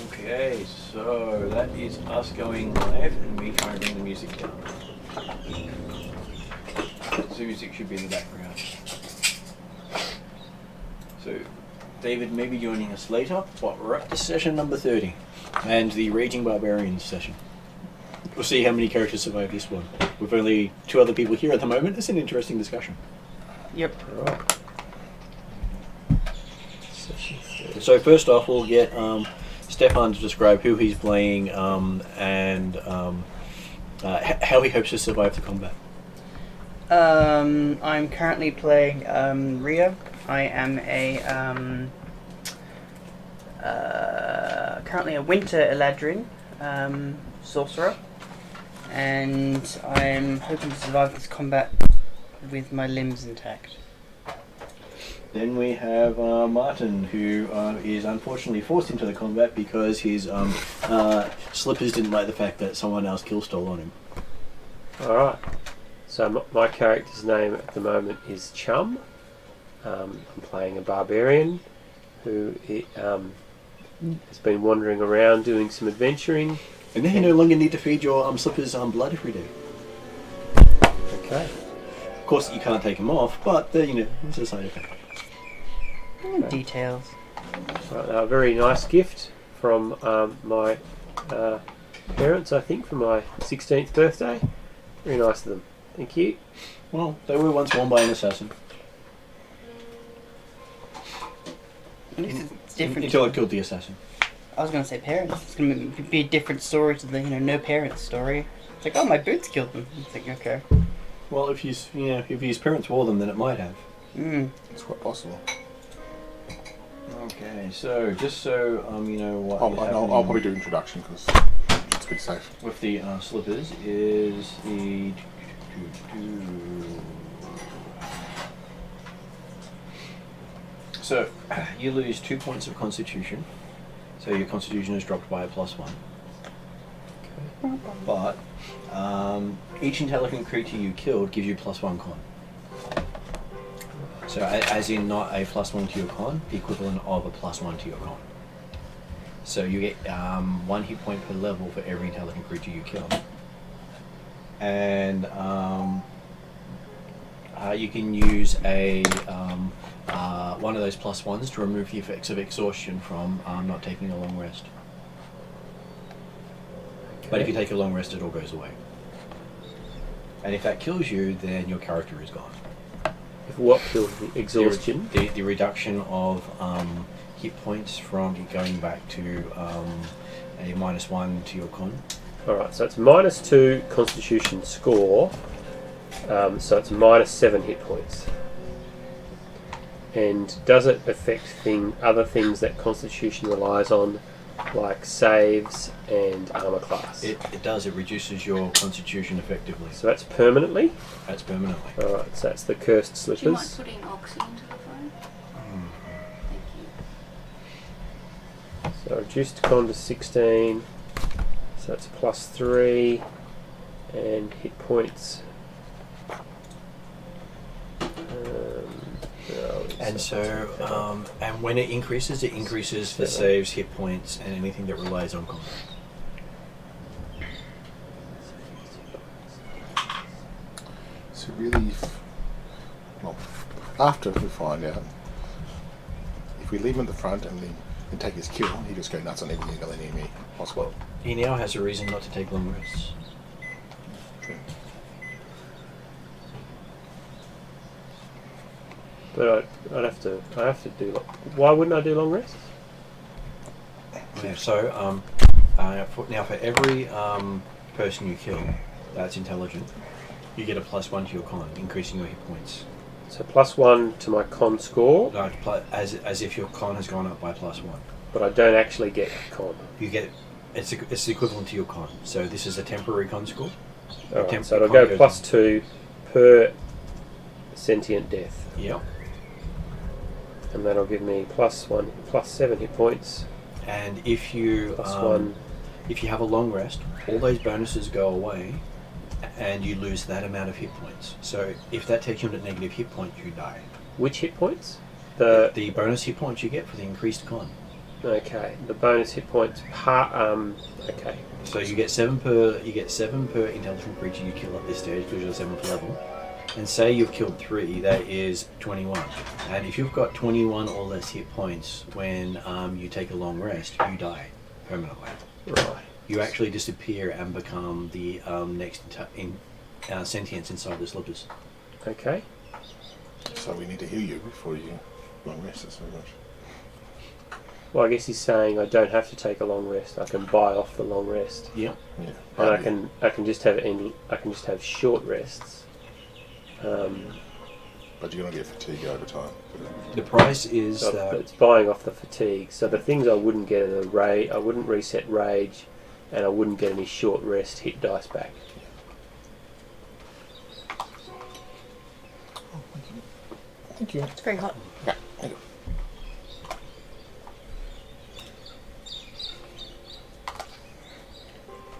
Okay, so that is us going live and me trying to bring the music down. So the music should be in the background. So David may be joining us later, but we're up to session number 30 and the Raging Barbarians session. We'll see how many characters survive this one. With only 2 other people here at the moment, it's an interesting discussion. Yep. Right. So first off, we'll get Stefan to describe who he's playing and how he hopes to survive the combat. I'm currently playing Rio. I am currently a Winter Eladrin sorcerer, and I'm hoping to survive this combat with my limbs intact. Then we have Martin, who is unfortunately forced into the combat because his slippers didn't like the fact that someone else kill stole on him. Alright, so my character's name at the moment is Chum. I'm playing a barbarian who has been wandering around doing some adventuring. And now you no longer need to feed your slippers blood every day. Okay. Of course, you can't take them off, but it's a side effect. Details. A very nice gift from my parents, I think, for my 16th birthday. Very nice of them. Thank you. Well, they were once worn by an assassin. It's different. Until I killed the assassin. I was going to say parents. It's going to be a different story to the no parents story. It's like, oh, my boots killed them. It's like, okay. Well, if his parents wore them, then it might have. It's quite possible. Okay, so just so you know what. I'll probably do introduction because it's pretty safe. With the slippers is the. So you lose 2 points of Constitution. So your Constitution is dropped by a +1. Okay. But each intelligent creature you killed gives you +1 con. So as in not a +1 to your con, the equivalent of a +1 to your con. So you get 1 hit point per level for every intelligent creature you kill. And you can use a one of those +1s to remove the effects of exhaustion from not taking a long rest. Okay. But if you take a long rest, it all goes away. And if that kills you, then your character is gone. If what kills the exhaustion? The reduction of hit points from it going back to a -1 to your con. Alright, so it's -2 Constitution score, so it's -7 hit points. And does it affect other things that Constitution relies on, like saves and armor class? It does. It reduces your Constitution effectively. So that's permanently? That's permanently. Alright, so that's the cursed slippers. Do you mind putting Oxy into the phone? Thank you. So reduced con to 16, so that's +3, and hit points. And so, and when it increases for saves, hit points, and anything that relies on combat. So really, after we find out, if we leave him at the front and then take his kill, he just go nuts on every single enemy possible. He now has a reason not to take long rests. True. But I have to do. Why wouldn't I do long rests? Yeah, so now for every person you kill that's intelligent, you get a +1 to your con, increasing your hit points. So +1 to my con score. Like as if your con has gone up by +1. But I don't actually get con. You get it's the equivalent to your con. So this is a temporary con score. Alright, so it'll go +2 per sentient death. Yep. And that'll give me +7 hit points. And if you +1. If you have a long rest, all those bonuses go away, and you lose that amount of hit points. So if that takes you to negative hit points, you die. Which hit points? The bonus hit points you get for the increased con. Okay, the bonus hit points. Okay. So you get 7 per intelligent creature you kill at this stage because you're 7th level. And say you've killed 3, that is 21. And if you've got 21 or less hit points when you take a long rest, you die permanently. Right. You actually disappear and become the next sentience inside the slippers. Okay. So we need to heal you before you long rest. That's very much. Well, I guess he's saying I don't have to take a long rest. I can buy off the long rest, Yeah. Yeah. and I can just have short rests. But you're gonna get fatigue over time. The price is So that it's buying off the fatigue. So the things I wouldn't get are the rage. I wouldn't reset rage, and I wouldn't get any short rest hit dice back. Thank you. It's very hot. Yeah. Thank you.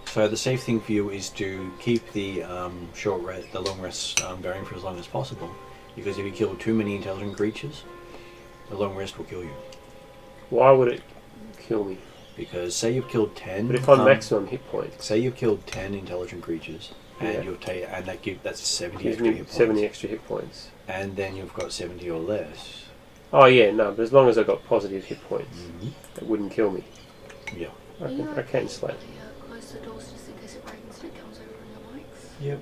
So the safe thing for you is to keep the the long rest going for as long as possible, because if you kill too many intelligent creatures, the long rest will kill you. Why would it kill me? Because say you've killed 10. But if I'm maximum hit points, Say you've killed 10 intelligent creatures, and Yeah. you'll take and that's 70 gives extra me hit points. 70 extra hit points. And then you've got 70 or less. Oh yeah, no, but as long as I got positive hit points, it wouldn't kill me. Yeah. I can slap. Close the doors just in case it rains and it comes over on your mics. Yep.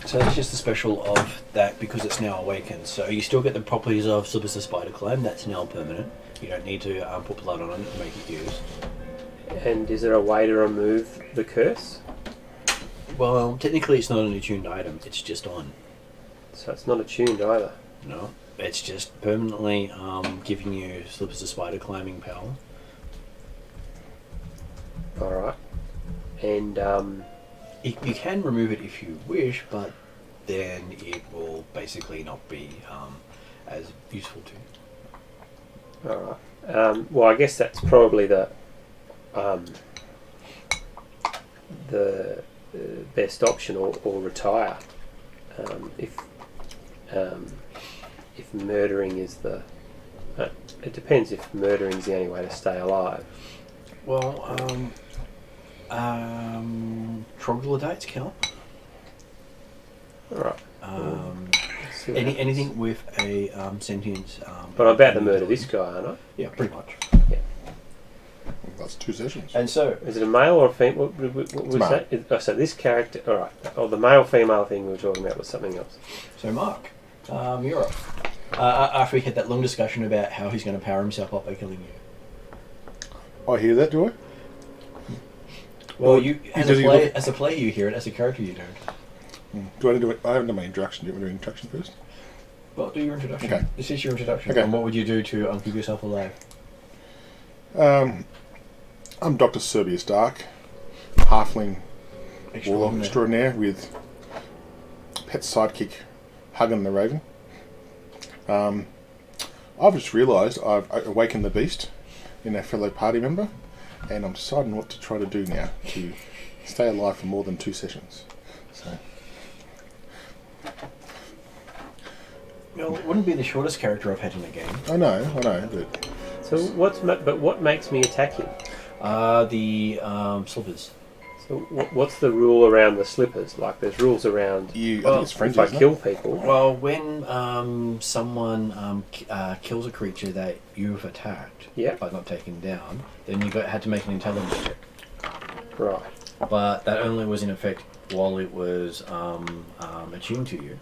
So that's just the special of that because it's now awakened. So you still get the properties of Slippers the Spider Climb. That's now permanent. You don't need to put blood on it to make it use. And is there a way to remove the curse? Well, technically it's not an attuned item. It's just on. So it's not attuned either. No, it's just permanently giving you Slippers the Spider climbing power. Alright. And You can remove it if you wish, but then it will basically not be as useful to you. alright. Well, I guess that's probably the best option, or retire. If murdering is the it depends if murdering is the only way to stay alive. Well, troglodytes count. Alright. See what happens. Anything with a sentience. But I'm about to murder this guy, aren't I? Yeah, pretty much. That's 2 sessions. And so, Is it a male or a female? What was male. that? So this character, alright. Oh, the male-female thing we were talking about was something else. Mark, you're up. After we had that long discussion about how he's going to power himself up by killing you. I hear that, do I? Well, you as does a he player, look- as a player, you hear it. As a character, you don't. Do I need to do it? I haven't done my introduction. Do you want me to do introduction first? Well, do your introduction. Okay. This is your introduction. Okay. And what would you do to keep yourself alive? I'm Dr. Serbius Dark, halfling warlock Extraordinary. extraordinaire with pet sidekick Huggin the Raven. I've just realised I've awakened the beast in a fellow party member, and I'm deciding what to try to do now to stay alive for more than 2 sessions. So, Well, it wouldn't be the shortest character I've had in the game. I know, but So what makes me attack him? The slippers. So what's the rule around the slippers? Like, there's rules around I Well, think it's frenzy, if I isn't it? kill people. Well, when someone kills a creature that you've attacked, Yeah. but not taken down, then you had to make an intelligence check. Right. But that only was in effect while it was attuned to you,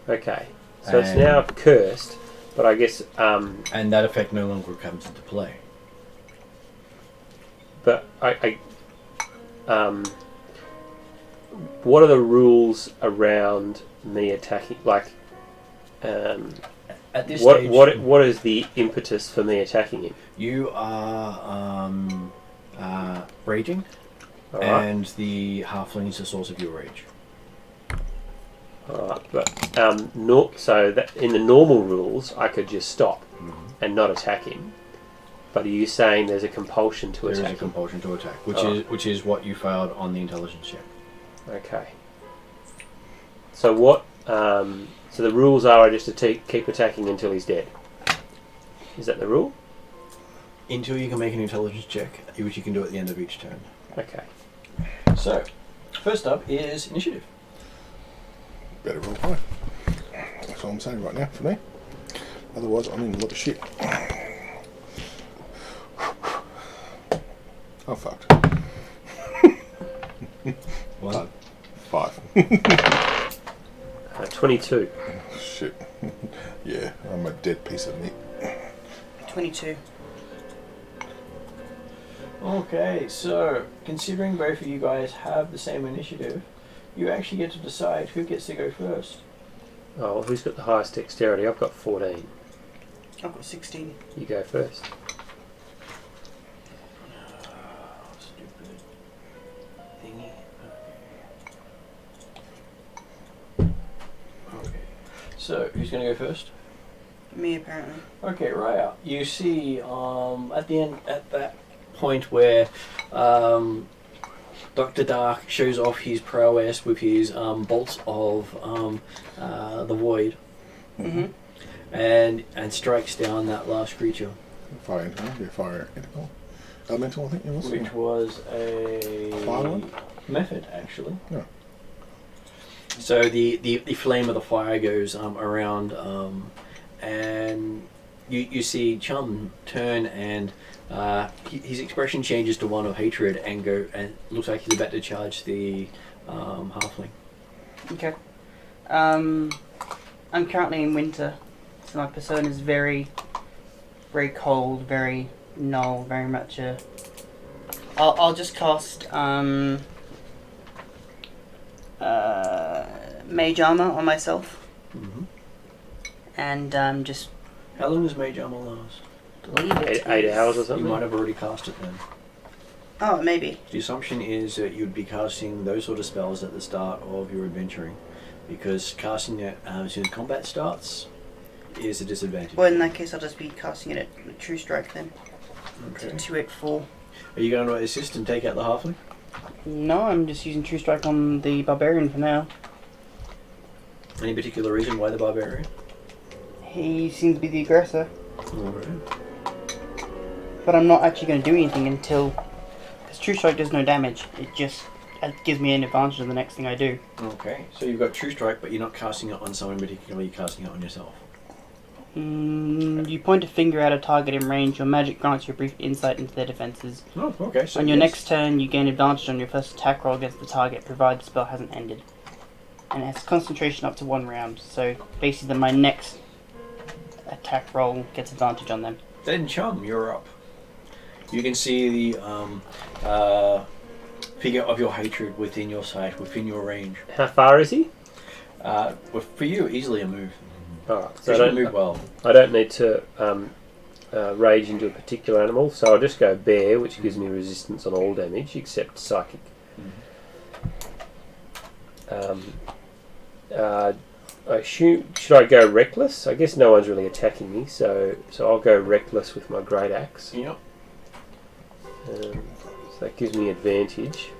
Okay. So it's And- now cursed, but I guess and that effect no longer comes into play. but what are the rules around me attacking? Like, At this what stage, what is the impetus for me attacking him? you are raging, All right. and the halfling is the source of your rage. All right. But so that in the normal rules, I could just stop and not attack him. But are you saying there's a compulsion to There is attack a him? compulsion to attack, Oh. which is what you failed on the intelligence check. Okay. So what So the rules are just to keep attacking until he's dead. Is that the rule? Until you can make an intelligence check, which you can do at the end of each turn. Okay. So, first up is initiative. Better roll high. That's all I'm saying right now for me. Otherwise, I'm in a lot of shit. Oh, fucked. 1. 5. 22. Shit. Yeah, I'm a dead piece of meat. 22. Okay, so considering both of you guys have the same initiative, you actually get to decide who gets to go first. Oh, well, who's got the highest dexterity? I've got 14. I've got 16. You go first. Stupid thingy. Okay. So, who's going to go first? Me, apparently. Okay, Raya. You see, at the end, at that point where Dr. Dark shows off his prowess with his bolts of the void, Mm-hmm. and strikes down that last creature, Fire elemental, I think it was. which was a Fire one? method, actually. Yeah. So the flame of the fire goes around, and you see Chum turn, and his expression changes to one of hatred, and looks like he's about to charge the halfling. Okay. I'm currently in winter, so my persona is very, very cold, very null, very much a... I'll just cast mage armor on myself, Mm-hmm. and just How long does Mage Armor last? leave it. 8 hours or You something? might have already cast it then. Oh, maybe. The assumption is that you'd be casting those sort of spells at the start of your adventuring, because casting it as soon as combat starts is a disadvantage. Well, in that case, I'll just be casting it at True Strike then. Okay. 284. Are you going to assist and take out the halfling? No, I'm just using True Strike on the Barbarian for now. Any particular reason why the barbarian? He seems to be the aggressor, Alright. but I'm not actually going to do anything until... Because True Strike does no damage. It just gives me an advantage on the next thing I do. Okay, so you've got True Strike, but you're not casting it on someone particularly, you're casting it on yourself. You point a finger at a target in range. Your magic grants you a brief insight into their defenses. Oh, okay. So On your yes. next turn, you gain advantage on your first attack roll against the target, provided the spell hasn't ended. And it has concentration up to 1 round, so basically my next attack roll gets advantage on them. Then Chum, you're up. You can see the figure of your hatred within your sight, within your range. How far is he? Well, for you, easily a move. Alright, So so you move well. I don't need to rage into a particular animal, so I'll just go bear, which gives me resistance on all damage except psychic. I assume, should I go reckless? I guess no one's really attacking me, so I'll go reckless with my great axe. Yep. So that gives me advantage.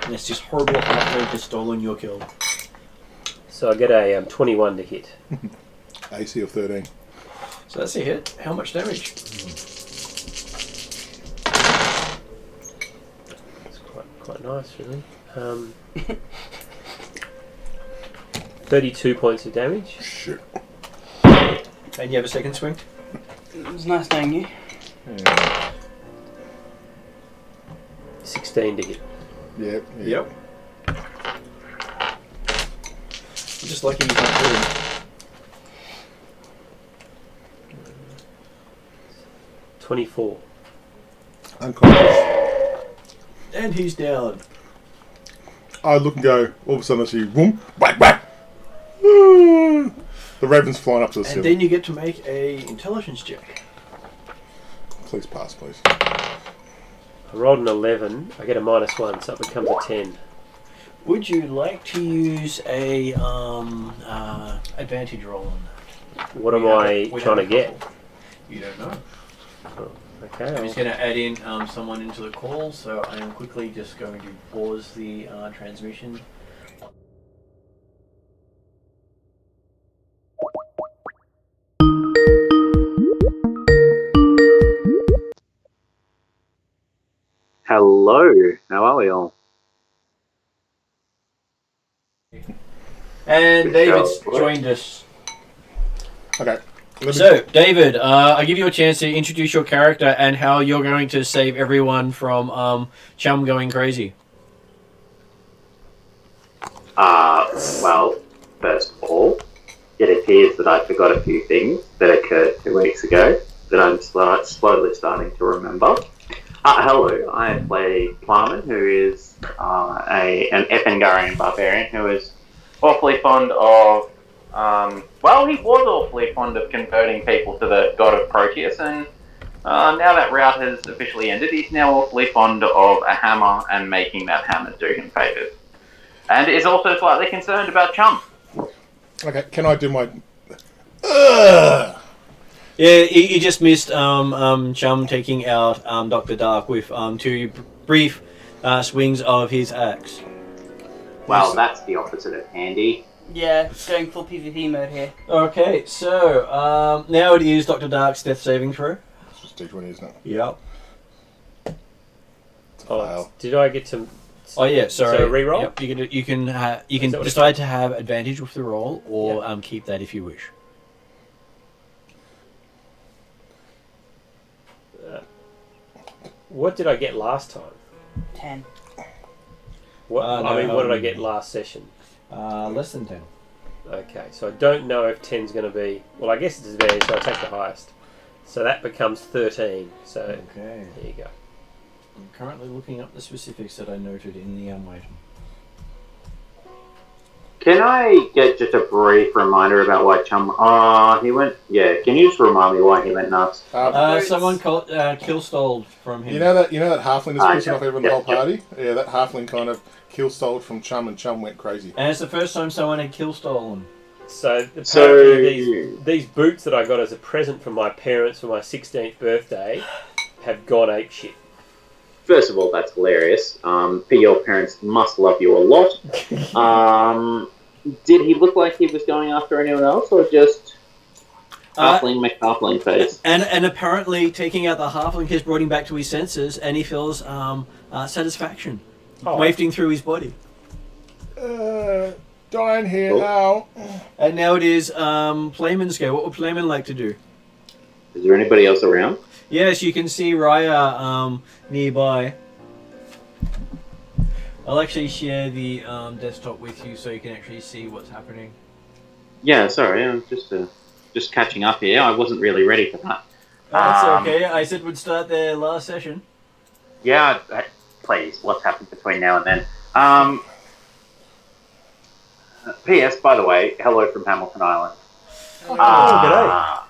And it's just horrible halfling has stolen your kill. So I get a 21 to hit. AC of 13. So that's a hit. How much damage? It's quite nice, really. 32 points of damage. Shit. And you have a second swing? It was nice knowing you. Yeah. 16 to hit. Yep. Yep. Just lucky he's not good. 24. Unconscious. And he's down. I look and go, all of a sudden I see, boom, whack, whack. The raven's flying up to the And ceiling. then you get to make a intelligence check. Please pass, please. I rolled an 11. I get a -1, so it becomes a 10. Would you like to use a advantage roll on that? What am I trying to get? You don't know. Okay. I'm just going to add in someone into the call, so I am quickly just going to pause the transmission. Hello, how are we all? And Good David's show. joined us. Okay. So, David, I give you a chance to introduce your character and how you're going to save everyone from Chum going crazy. Well, first of all, it appears that I forgot a few things that occurred 2 weeks ago that I'm slowly starting to remember. Hello, I play Plarman, who is an Ethengarian barbarian who is awfully fond of, he was awfully fond of converting people to the god of Proteus, and now that route has officially ended, he's now awfully fond of a hammer and making that hammer do him favours. And is also slightly concerned about Chum. Okay, can I do my... Yeah, you just missed Chum taking out Dr. Dark with 2 brief swings of his axe. Well, that's the opposite of handy. Yeah, going full PvP mode here. Okay, so now it is Dr. Dark's death saving throw. It's just D20, isn't it? Yep. Fail. Did I get to... Oh yeah, sorry. So reroll? Yep, you can that what decide to have advantage with the roll, or keep that if you wish. What did I get last time? 10. What No, what did I get last session? Less than 10. Okay, so I don't know if 10's going to be... Well, I guess it's advantage, so I take the highest. So that becomes 13. So Okay. there you go. I'm currently looking up the specifics that I noted in the item. Can I get just a brief reminder about why Chum... he went... Yeah, can you just remind me why he went nuts? Someone kill stoled from him. You know that halfling that's pissing off everyone in the whole Yep. party? Yeah, that halfling kind of kill stoled from Chum, and Chum went crazy. And it's the first time someone had kill stolen. So apparently these boots that I got as a present from my parents for my 16th birthday have gone apeshit. First of all, that's hilarious. Your parents must love you a lot. Did he look like he was going after anyone else, or just halfling McHalfling face? And apparently taking out the halfling has brought him back to his senses, and he feels satisfaction wafting through his body. Dying here Cool. now. And now it is Playman's go. What would Playman like to do? Is there anybody else around? Yes, you can see Raya nearby. I'll actually share the desktop with you so you can actually see what's happening. Yeah, sorry, I'm just catching up here. I wasn't really ready for that. That's okay. I said we'd start there last session. Yeah, please, what's happened between now and then? P.S. By the way, hello from Hamilton Island. G'day.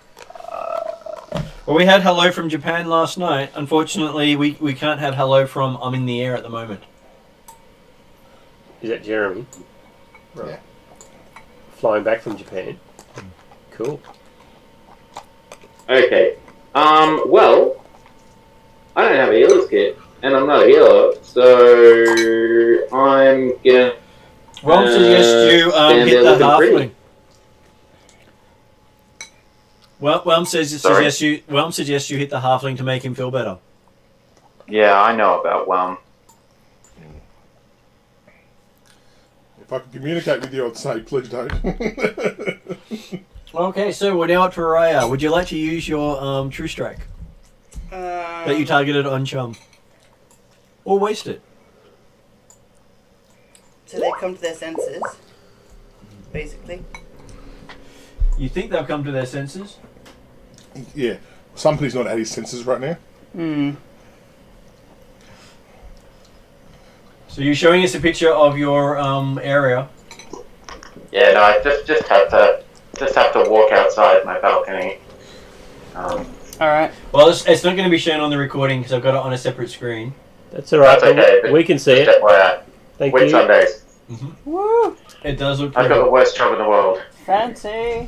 Well, we had hello from Japan last night. Unfortunately, we can't have hello from I'm in the air at the moment. Is that Jeremy? Right. Yeah. Flying back from Japan. Cool. Okay. Well, I don't have a healer's kit, and I'm not a healer, so I'm gonna... Well, suggest you stand hit there the looking pretty. halfling. Well, Whelm suggests you hit the halfling to make him feel better. Yeah, I know about Whelm. If I could communicate with you, I'd say, please don't. Okay, so we're now up to Raya. Would you like to use your True Strike that you targeted on Chum? Or waste it? So they come to their senses, basically. You think they'll come to their senses? Yeah. Somebody's not at his senses right now. So you're showing us a picture of your area. Yeah, no, I just have to walk outside my balcony. Alright. Well, it's not going to be shown on the recording because I've got it on a separate screen. That's alright. That's okay, but We can see it. just FYI. Thank Wait you. Sundays. Woo! It does look I've pretty. got the worst job in the world. Fancy!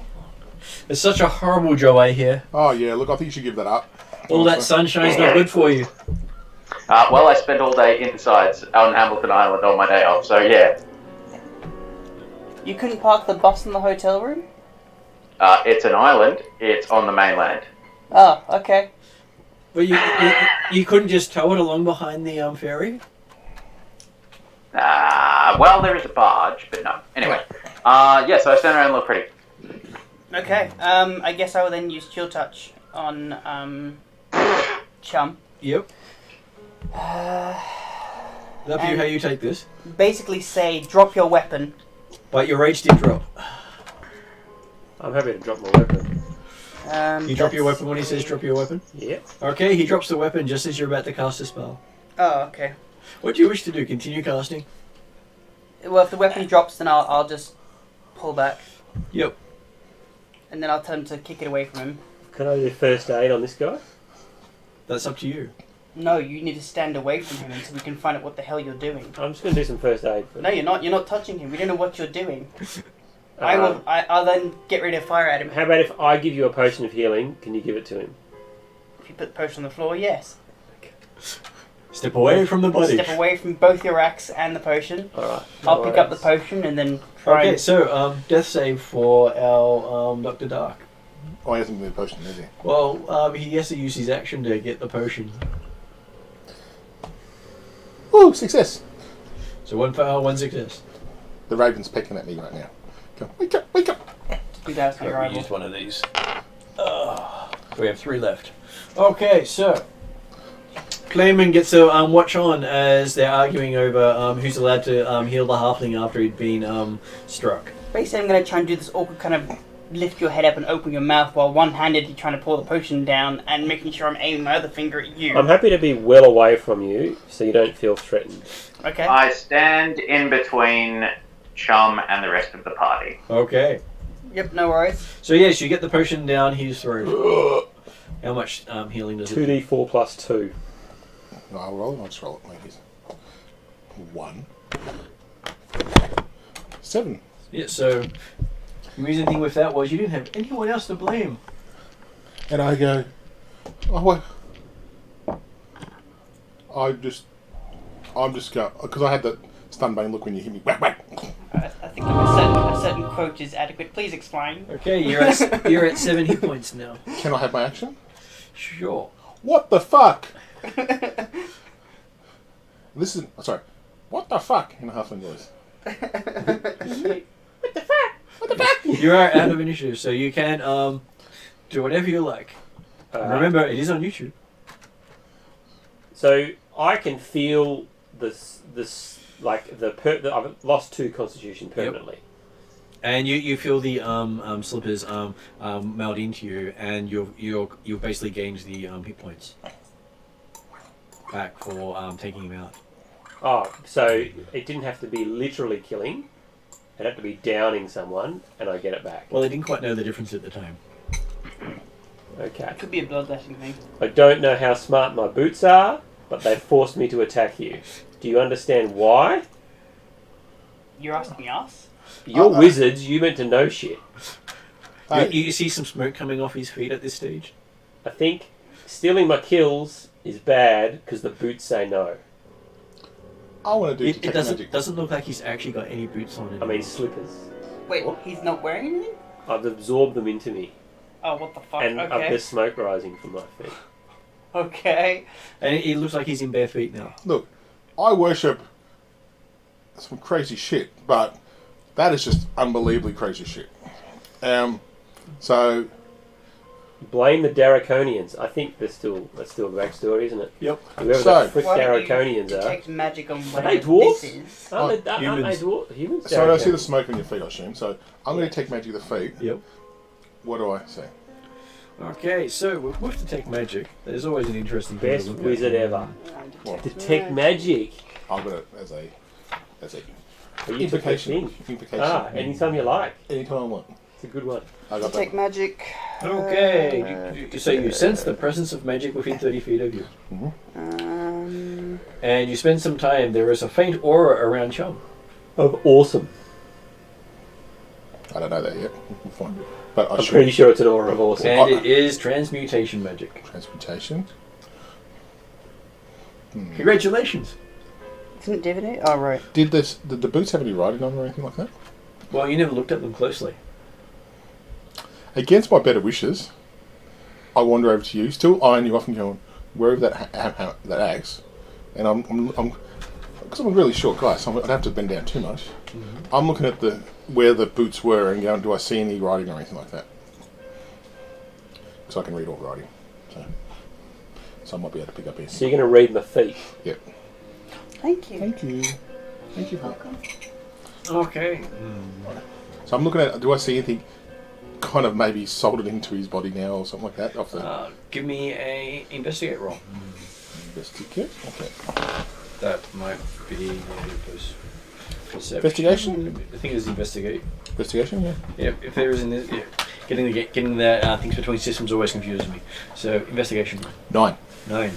It's such a horrible job, I hear. Oh yeah, look, I think you should give that up. All that sunshine's not good for you. Well, I spent all day inside on Hamilton Island on my day off, so yeah. You couldn't park the bus in the hotel room? It's an island. It's on the mainland. Oh, okay. But you couldn't just tow it along behind the ferry? Well, there is a barge, but no. Anyway, yeah, so I stand around and look pretty. Okay, I guess I will then use Chill Touch on, Chum. Yep. Up to you how you take this. Basically say, drop your weapon. But your rage did drop. I'm happy to drop my weapon. You drop your weapon when he says drop your weapon? Yep. Okay, he drops the weapon just as you're about to cast a spell. Oh, okay. What do you wish to do? Continue casting? Well, if the weapon drops, then I'll just pull back. Yep. And then I'll tell him to kick it away from him. Can I do first aid on this guy? That's up to you. No, you need to stand away from him until we can find out what the hell you're doing. I'm just going to do some first aid. No, you're not. You're not touching him. We don't know what you're doing. I'll then get ready to fire at him. How about if I give you a potion of healing, can you give it to him? If you put the potion on the floor, yes. Step away from the body. Step away from both your axe and the potion. Alright. I'll pick up the potion and then try Okay, and... so death save for our Dr. Dark. Oh, he hasn't been a potion, has he? Well, he has to use his action to get the potion. Woo, success! So 1 fail, 1 success. The raven's pecking at me right now. Go, wake up, wake up! You guys can rival. Use one of these. We have 3 left. Okay, so Clayman gets to watch on as they're arguing over who's allowed to heal the halfling after he'd been struck. Basically, I'm going to try and do this awkward kind of lift your head up and open your mouth while one-handedly trying to pour the potion down and making sure I'm aiming my other finger at you. I'm happy to be well away from you so you don't feel threatened. Okay. I stand in between Chum and the rest of the party. Okay. Yep, no worries. So yes, you get the potion down his throat. How much healing does it? 2d4 plus 2. No, I'll roll it. I'll just roll it like this. 1. 7. Yeah, so the reason thing with that was you didn't have anyone else to blame. And I go, oh, well, I'm just go because I had that stun bane look when you hit me. Whack, whack. I think a certain quote is adequate. Please explain. Okay, you're at 7 hit points now. Can I have my action? Sure. What the fuck? Listen, sorry. What the fuck in a halfling voice? You are out of initiative, so you can do whatever you like. Remember, it is on YouTube. So I can feel this like I've lost 2 constitution permanently. And you feel the slippers meld into you, and you've basically gained the hit points back for taking him out. Oh, so it didn't have to be literally killing. It had to be downing someone, and I get it back. Well, they didn't quite know the difference at the time. Okay. Could be a bloodletting thing. I don't know how smart my boots are, but they forced me to attack you. Do you understand why? You're asking us? You're wizards, you meant to know shit. You see some smoke coming off his feet at this stage? I think stealing my kills is bad because the boots say no. I want to do It detect magic. doesn't look like he's actually got any boots on I anymore. mean slippers. Wait, he's not wearing anything? I've absorbed them into me, Oh, what the fuck? and Okay. there's smoke rising from my feet. Okay. And it looks like he's in bare feet now. Look, I worship some crazy shit, but that is just unbelievably crazy shit. So Blame the Daraconians. I think that's still a backstory, isn't it? Yep. Whoever So- the frick Why don't you Daraconians are. detect magic on Are whatever they dwarves? this is? Aren't they humans. dwarves? Humans? so I don't see the Daraconians. smoke on your feet, I assume. So I'm going to take magic of the feet. Yep. What do I say? Okay, so with Detect Magic, there's always an interesting thing to Best look at. wizard ever. Well, Detect magic. I've got it as a Well, you took that implication. thing. Implication. Ah, anytime you like. Anytime I want. It's a good one. I got Detect that. magic. Okay, so you sense the presence of magic within 30 feet of you. And you spend some time, there is a faint aura around Chum. Of awesome. I don't know that yet. We'll find But I'm pretty sure it's an aura of horse. And it is transmutation magic. Transmutation. Congratulations. Isn't it divinate? Oh, right. Did the boots have any writing on them or anything like that? Well, you never looked at them closely. Against my better wishes, I wander over to you, still eyeing you off and going, wherever that axe, and I'm because I'm a really short guy, so I don't have to bend down too much. Mm-hmm. I'm looking at where the boots were and going, do I see any writing or anything like that? Because I can read all writing, so I might be able to pick up anything. So you're going to read my feet? Yep. Thank you. Thank you. Thank you. Welcome. Okay. So I'm looking at, do I see anything kind of maybe soldered into his body now or something like that? Off the Give me a investigate roll. investigate. Okay. That might be perception. Investigation? I think it's investigate. Investigation, yeah. Yeah, if there is in this, yeah. Getting the things between systems always confuses me. So investigation. 9. 9.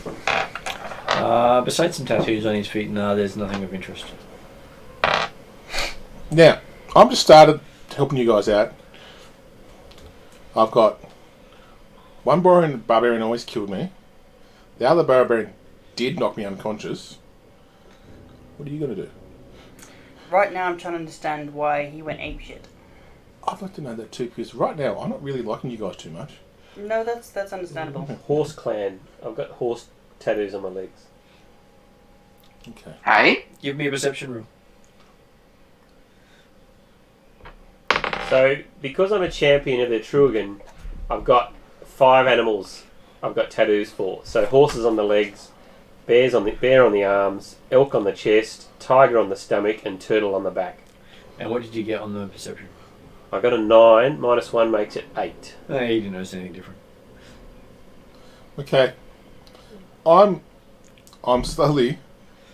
Besides some tattoos on his feet, no, there's nothing of interest. Now, I'm just started helping you guys out. I've got one barbarian always killed me. The other barbarian did knock me unconscious. What are you going to do? Right now I'm trying to understand why he went apeshit. I'd like to know that too, because right now I'm not really liking you guys too much. No, that's understandable. Horse clan. I've got horse tattoos on my legs. Okay. Hey? Give me a perception roll. So, because I'm a champion of the Trugan, I've got 5 animals I've got tattoos for. So, horses on the legs, bear on the arms, elk on the chest, tiger on the stomach, and turtle on the back. And what did you get on the perception? I got a 9, minus 1 makes it 8. No, you didn't notice anything different. Okay. I'm slowly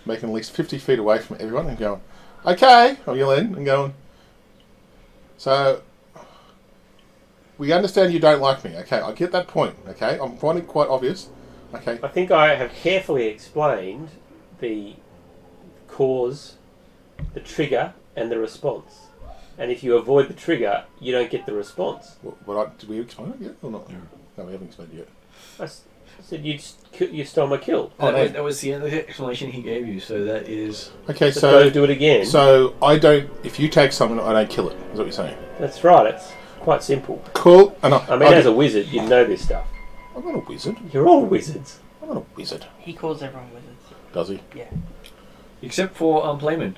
making at least 50 feet away from everyone and going, okay, I'm yelling and going, so, we understand you don't like me, okay, I get that point, okay, I'm finding it quite obvious, okay. I think I have carefully explained the cause, the trigger, and the response. And if you avoid the trigger, you don't get the response. Did we explain it yet or not? No, we haven't explained it yet. I said you stole my kill. That was the end of the explanation he gave you, so that is... Okay, So so do it again. So if you take something, I don't kill it. Is what you're saying? That's right. It's quite simple. Cool. And as a wizard, you know this stuff. I'm not a wizard. You're all wizards. I'm not a wizard. He calls everyone wizards. Does he? Yeah. Except for Playman.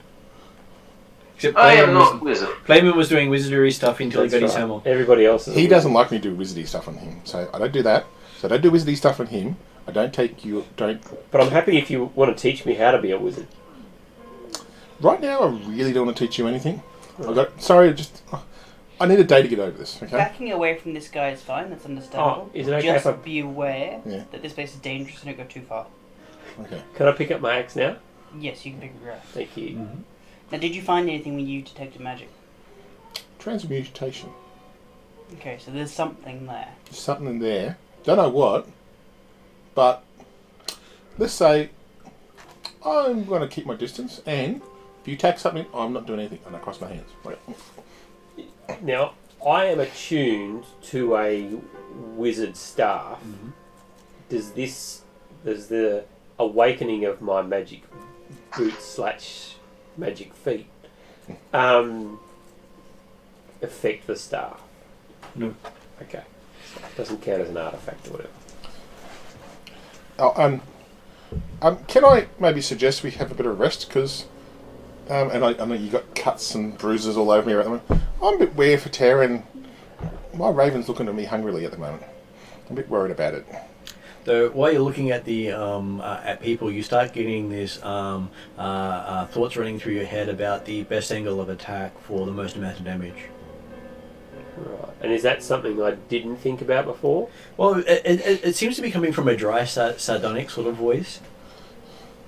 Except I am Playman not wizard. Playman was doing wizardry stuff until he got his right. hammer. Everybody else is. He doesn't like me to do wizardy stuff on him, so I don't do that. So I don't do wizardy stuff on him. I don't take you. Don't. But I'm happy if you want to teach me how to be a wizard. Right now, I really don't want to teach you anything. I need a day to get over this. Okay. Backing away from this guy is fine. That's understandable. Oh, is it okay Just if I... be aware Yeah. that this place is dangerous and don't go too far. Okay. Can I pick up my axe now? Yes, you can pick it up. Thank you. Mm-hmm. Now, did you find anything when you detected magic? Transmutation. Okay, so there's something there. There's something in there. Don't know what, but let's say I'm going to keep my distance, and if you attack something, I'm not doing anything, and I cross my hands. Right. Now, I am attuned to a wizard staff. Mm-hmm. Does the awakening of my magic boots / magic feet affect the staff? No. Okay. So it doesn't count as an artifact or whatever. Can I maybe suggest we have a bit of rest? Because, and I know you got cuts and bruises all over me at the moment. I'm a bit wear for tear, and my raven's looking at me hungrily at the moment. I'm a bit worried about it. So while you're looking at the at people, you start getting this thoughts running through your head about the best angle of attack for the most amount of damage. Right. And is that something I didn't think about before? Well, it seems to be coming from a dry, sardonic sort of voice.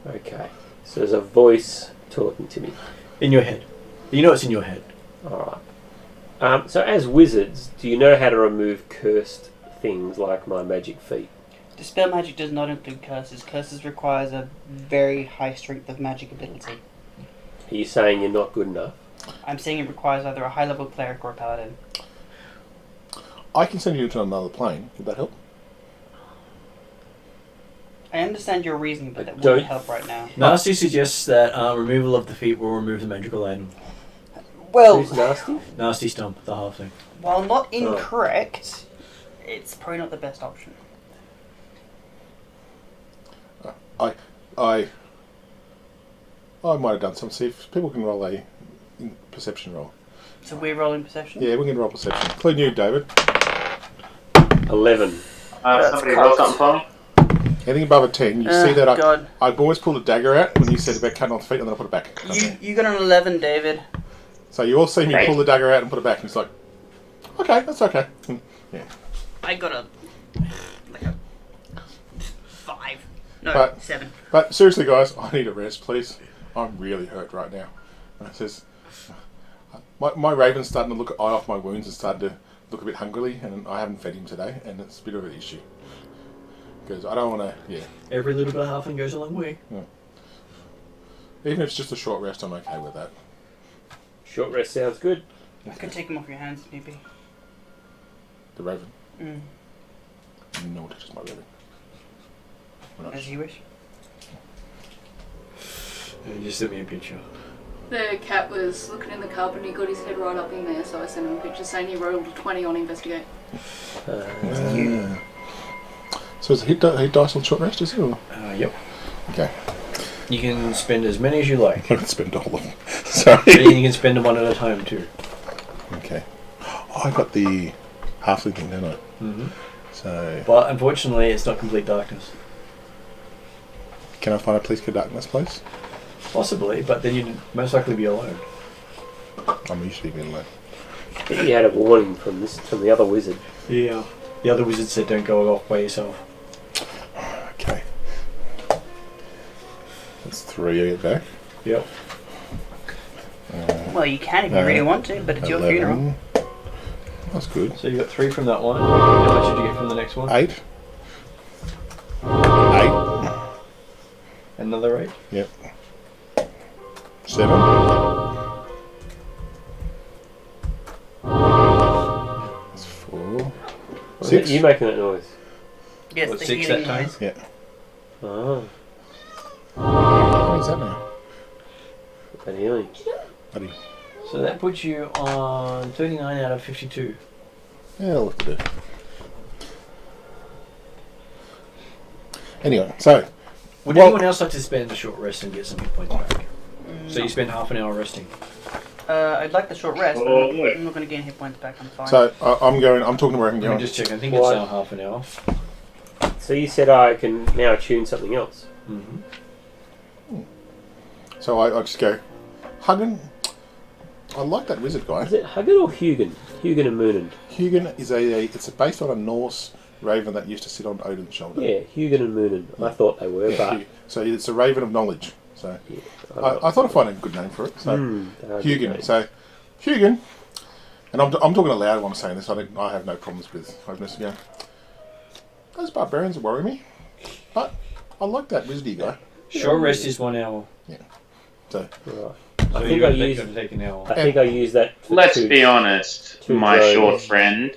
Okay. So there's a voice talking to me. In your head. You know it's in your head. Alright. So as wizards, do you know how to remove cursed things like my magic feet? Dispel magic does not include curses. Curses requires a very high strength of magic ability. Are you saying you're not good enough? I'm saying it requires either a high level cleric or a paladin. I can send you to another plane. Would that help? I understand your reasoning, but that Don't- wouldn't help right now. Nasty suggests that removal of the feet will remove the magical item. Well, Who's nasty? Nasty Stump, the halfling. while not incorrect, it's probably not the best option. I might have done some. See if people can roll a perception roll. So we're rolling perception? Yeah, we can roll perception. Include you, David. 11. Somebody roll something for me? Anything above a 10, you see that God. I've always pulled a dagger out when you said about cutting off the feet and then I put it back. You got an 11, David. So you all see me Right. pull the dagger out and put it back and it's like, okay, that's okay. Yeah. I got a 5. No, But- 7. But seriously, guys, I need a rest, please. I'm really hurt right now. And it says, my raven's starting to look eye off my wounds and starting to look a bit hungrily, and I haven't fed him today, and it's a bit of an issue. Because I don't want to, Every little bit of halfling goes a long way. even if it's just a short rest, I'm okay with that. Short rest sounds good. I could take him off your hands, maybe. The raven. Mm. No one touches my raven. We're not- As you wish. Just send me a picture. The cat was looking in the cupboard and he got his head right up in there, so I sent him a picture saying he rolled a 20 on investigate. So is it hit dice on short rest, is it? Or? Yep. Okay. You can spend as many as you like. I don't spend all of them. Sorry. And you can spend them one at a time too. Okay. Oh, I got the halfling thing, don't I? Mm-hmm. So, But unfortunately, it's not complete darkness. can I find a police for darkness, please? Possibly, but then you'd most likely be alone. I'm usually being alone. He had a warning from the other wizard. Yeah. The other wizard said don't go off by yourself. Okay. That's 3 I get back. Yep. Well, you can if you really want to, but it's your funeral. 11. That's good. So you got 3 from that one. How much did you get from the next one? 8. 8. Another 8. Yep. 7. That's 4. Was 6. it you making that noise? Yes, What, the 6 healing that time? noise. Yeah. Oh, What is that now? that healing. Buddy. So that puts you on 39 out of 52. Yeah, I'll have to do. Anyway, so. Would Well- anyone else like to spend a short rest and get some hit points back? So you spend half an hour resting. I'd like the short rest, but Oh, I'm not going to gain hit points back. I'm fine. So I'm talking to where I'm Let me going. just check. I think Why? it's half an hour. So you said I can now tune something else. Mm-hmm. So I just go, Hugin. I like that wizard guy. Is it Hugin or Hugin? Hugin and Moonin. Hugin is it's based on a Norse raven that used to sit on Odin's shoulder. Yeah, Hugin and Moonin. I thought they were, Yeah, but so it's a raven of knowledge. So yeah, I thought I'd find a good name for it. So they are good Hugin. names. So Hugin, and I'm talking aloud when I'm saying this. I have no problems with. I just go, those barbarians worry me, but I like that wizardy guy. Short rest is 1 hour. So Right. So I you're think I going to used. take an hour. I think I used that. For Let's two- be honest, two my drones. short friend.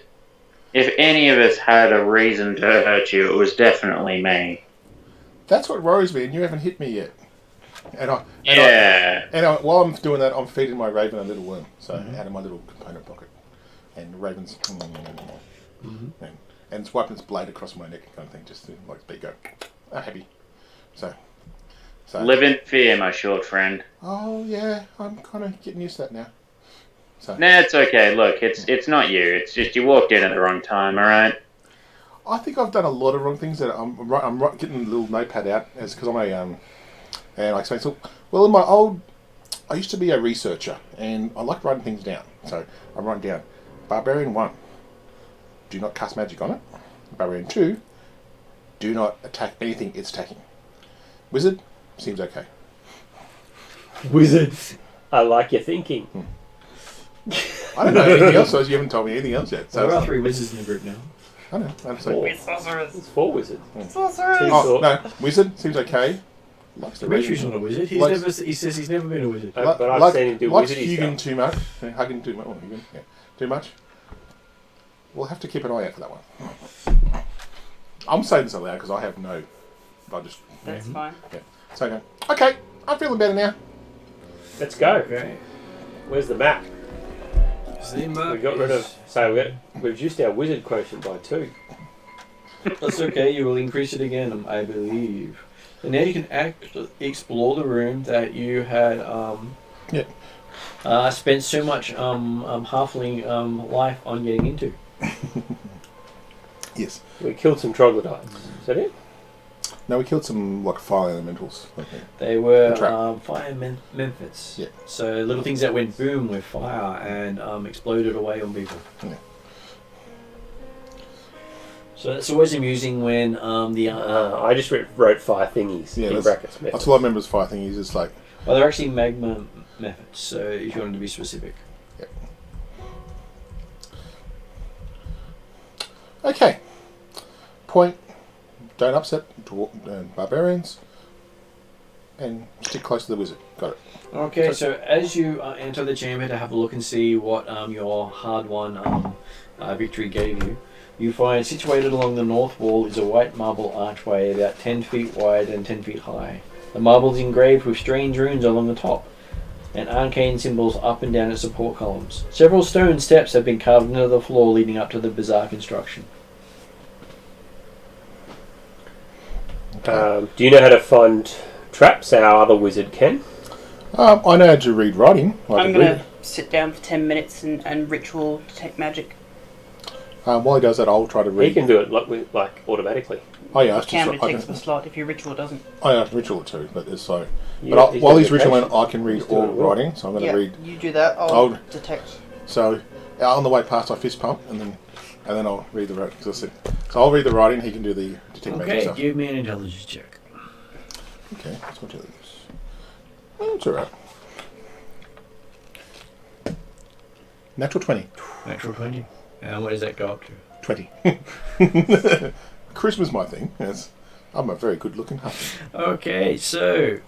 If any of us had a reason to hurt you, it was definitely me. that's what worries me, and you haven't hit me yet. And Yeah. while I'm doing that, I'm feeding my raven a little worm, so out of my little component pocket, and the raven's and it's wiping its blade across my neck, kind of thing, just to like be go, happy. So Live in fear, my short friend. oh yeah, I'm kind of getting used to that now. So Nah, it's okay. Look, it's not you. It's just you walked in at the wrong time. All right. I think I've done a lot of wrong things. That I'm getting a little notepad out as because I'm a and I explain. So well, in my old, I used to be a researcher, and I like writing things down. So I'm writing down Barbarian 1, do not cast magic on it. Barbarian 2, do not attack anything it's attacking. Wizard seems okay. Wizards. I like your thinking. I don't know anything else. So you haven't told me anything else yet. So There are 3 wizards in the group now. I know. I'm Four. sorry. It's sorcerers. It's 4 wizards. Sorcerers. Two Oh sort- no, wizard seems okay. Likes the Dimitri's raven. not a wizard. He says he's never been a wizard. But I've seen him do likes wizardy Hugin stuff. too much. Hugging too much. Oh, Hugin, yeah. Too much. We'll have to keep an eye out for that one. I'm saying this aloud because I have no. I just. That's fine. Yeah. So okay, I'm feeling better now. Let's go. Okay. Where's the map? The map We got rid of. So we reduced our wizard quotient by 2. That's okay. You will increase it again, I believe. And now you can explore the room that you had spent so much halfling life on getting into. Yes. We killed some troglodytes. Is that it? No, we killed some like fire elementals. Okay. They were The trap. fire memphits. Yeah. So little things that went boom with fire and exploded away on people. Yeah. So it's always amusing when I just wrote fire thingies in brackets. That's all I remember as fire thingies. It's like. well, they're actually magma methods. So if you wanted to be specific. Yep. Okay. Point. Don't upset barbarians. And stick close to the wizard. Got it. Okay, so as you enter the chamber to have a look and see what your hard-won victory gave you, you find situated along the north wall is a white marble archway about 10 feet wide and 10 feet high. The marble is engraved with strange runes along the top, and arcane symbols up and down its support columns. Several stone steps have been carved into the floor leading up to the bizarre construction. Do you know how to find traps? Our other wizard can. I know how to read writing. I'm going to sit down for 10 minutes and ritual detect magic. While he does that, I'll try to read. He can do it like automatically. Oh yeah, It can, but it takes up a slot if your ritual doesn't. I have ritual too, but it's so. Yeah, But he's while got he's ritualing, education. I can read He's doing all it well. writing, so I'm going to read. You do that, I'll I'll- detect. So on the way past, I fist pump, and then I'll read the writing. So I'll read the writing. He can do the detect magic Okay, stuff. give me an intelligence check. Okay, that's what it is. That's alright. Natural 20. Natural 20. And what does that go up to? 20. Charisma's my thing. Yes. I'm a very good looking husband. Okay, so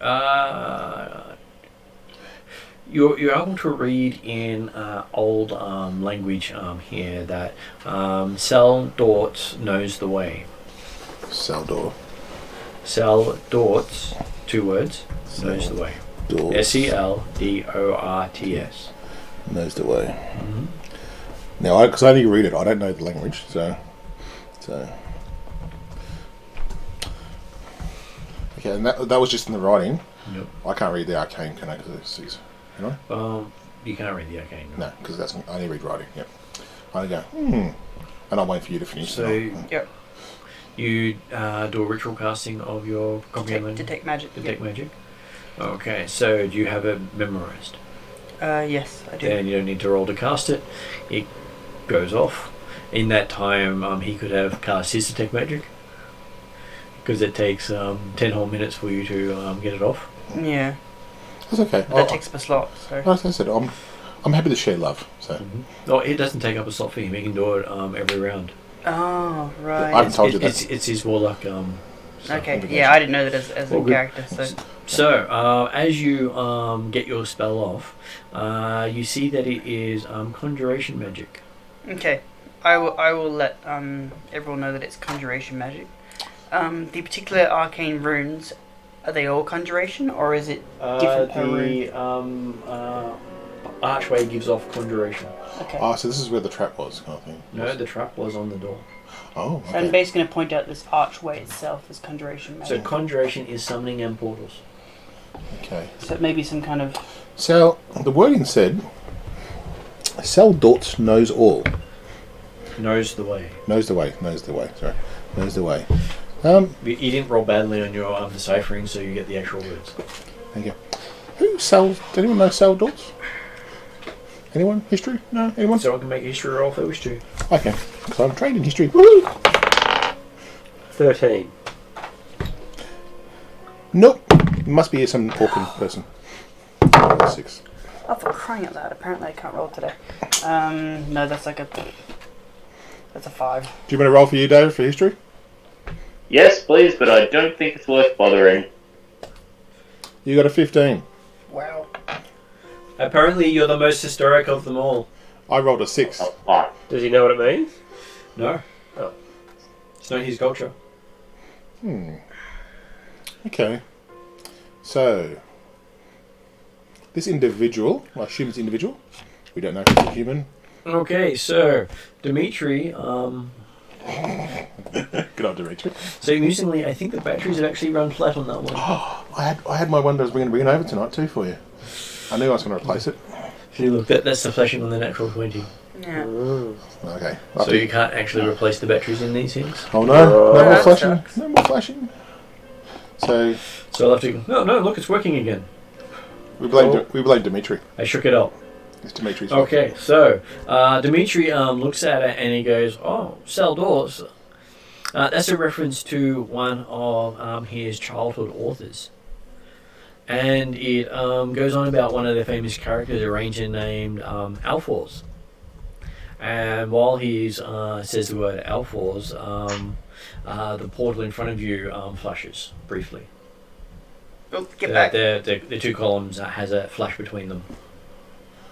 you're able to read in old language here that Sel Dortz knows the way. Saldor. Sel Dortz, 2 words, knows the way. Seldorts. Knows the way. Now, because I only read it, I don't know the language, so. Okay, and that was just in the writing. Yep. I can't read the arcane, can I? Because it's, you know? You can't read the arcane. No, because I only read writing. Yep. I go, and I'll wait for you to finish. So Yep. you do a ritual casting of your comprehend language? Detect magic. Detect magic. Okay, so do you have it memorized? Yes, I do. Then you don't need to roll to cast it. It goes off. In that time, he could have cast his detect magic, because it takes 10 whole minutes for you to get it off. Yeah. That's okay. But that takes up a slot, so. Like I said, I'm happy to share love. So No, it doesn't take up a slot for him. He can do it every round. Oh, right. I haven't told you that. It's his warlock. Okay, yeah, I didn't know that as a All good. character, so. So, as you get your spell off, you see that it is conjuration magic. Okay, I will let everyone know that it's conjuration magic. The particular arcane runes, are they all conjuration, or is it different per rune? The archway gives off conjuration. Okay. so this is where the trap was, kind of thing. No, the trap was on the door. Oh, So I'm okay. basically going to point out this archway itself as conjuration So magic. conjuration is summoning and portals. Okay. So it may be some kind of. So the wording said, Sel Dortz knows all. Knows the way. Knows the way. Knows the way. Sorry. Knows the way. You didn't roll badly on your deciphering, so you get the actual words. Thank you. Who sells? Does anyone know Sel Dortz? Anyone? History? No? Anyone? So I can make a history roll if they wish to. Okay. Because I'm trained in history. Woo! 13. Nope. It must be some Orcan person. 6. Oh, for crying out loud! Apparently I can't roll today. No, that's like a. That's a 5. Do you want to roll for you, David, for history? Yes, please, but I don't think it's worth bothering. You got a 15. Wow. Apparently, you're the most historic of them all. I rolled a 6. Oh, fine. Does he know what it means? No. Oh. It's not his culture. Okay. So, this individual, I assume it's individual. We don't know if it's a human. Okay, so Dimitri. Good old Dimitri. So amusingly, I think the batteries have actually run flat on that one. I had my wonder I was going to bring it over tonight too for you. I knew I was going to replace it. See, look, that's the flashing on the natural 20. Yeah. Okay. So you can't actually replace the batteries in these things. Oh no! No more that flashing. sucks. No more flashing. So So I'll have to. No, look, it's working again. we blame Dimitri. I shook it up. It's Dimitri's fault. Okay, so Dimitri looks at it and he goes, "Oh, cell doors." That's a reference to one of his childhood authors, and it goes on about one of their famous characters, a ranger named Alphors. And while he says the word Alphors, the portal in front of you flashes briefly. Oh, get back. The two columns has a flash between them.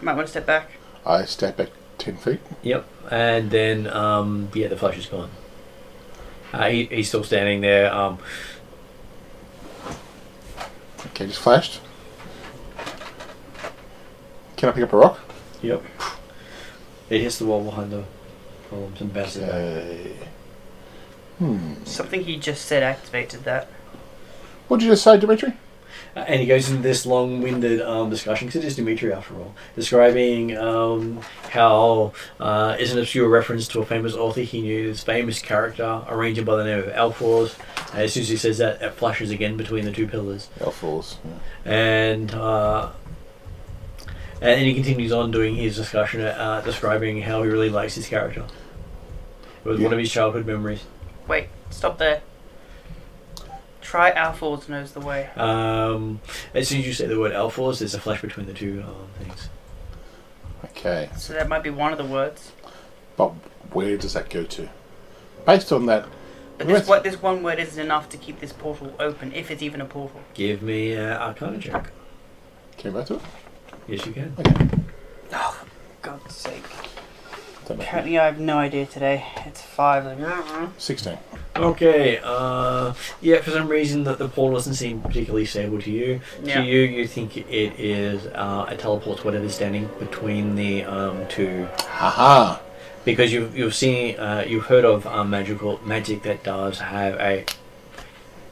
Might want to step back. I step back 10 feet. Yep, and then the flash is gone. He's still standing there. Okay, just flashed. Can I pick up a rock? Yep. It hits the wall behind the columns and bounces back. Okay. Something he just said activated that. What did you just say, Dimitri? And he goes into this long-winded discussion, because it is Dimitri after all, describing how is an obscure reference to a famous author he knew, this famous character, a ranger by the name of Alphors. As soon as he says that, it flashes again between the two pillars. Alphors. Yeah. And then he continues on doing his discussion, describing how he really likes his character. It was one of his childhood memories. Wait, stop there. Try Alphors knows the way. As soon as you say the word Alphors, there's a flash between the two things. Okay. So that might be one of the words. But where does that go to? Based on that... But this one word isn't enough to keep this portal open, if it's even a portal. Give me an Arcana check. Can you go to it? Yes, you can. Okay. Oh, for God's sake. Don't make Apparently I have no idea today. It's 5. 16. Okay, for some reason that the portal doesn't seem particularly stable to you. Yeah. To you think it is a teleport to whatever's standing between the two. Haha! Because you've seen, you've heard of magic that does have a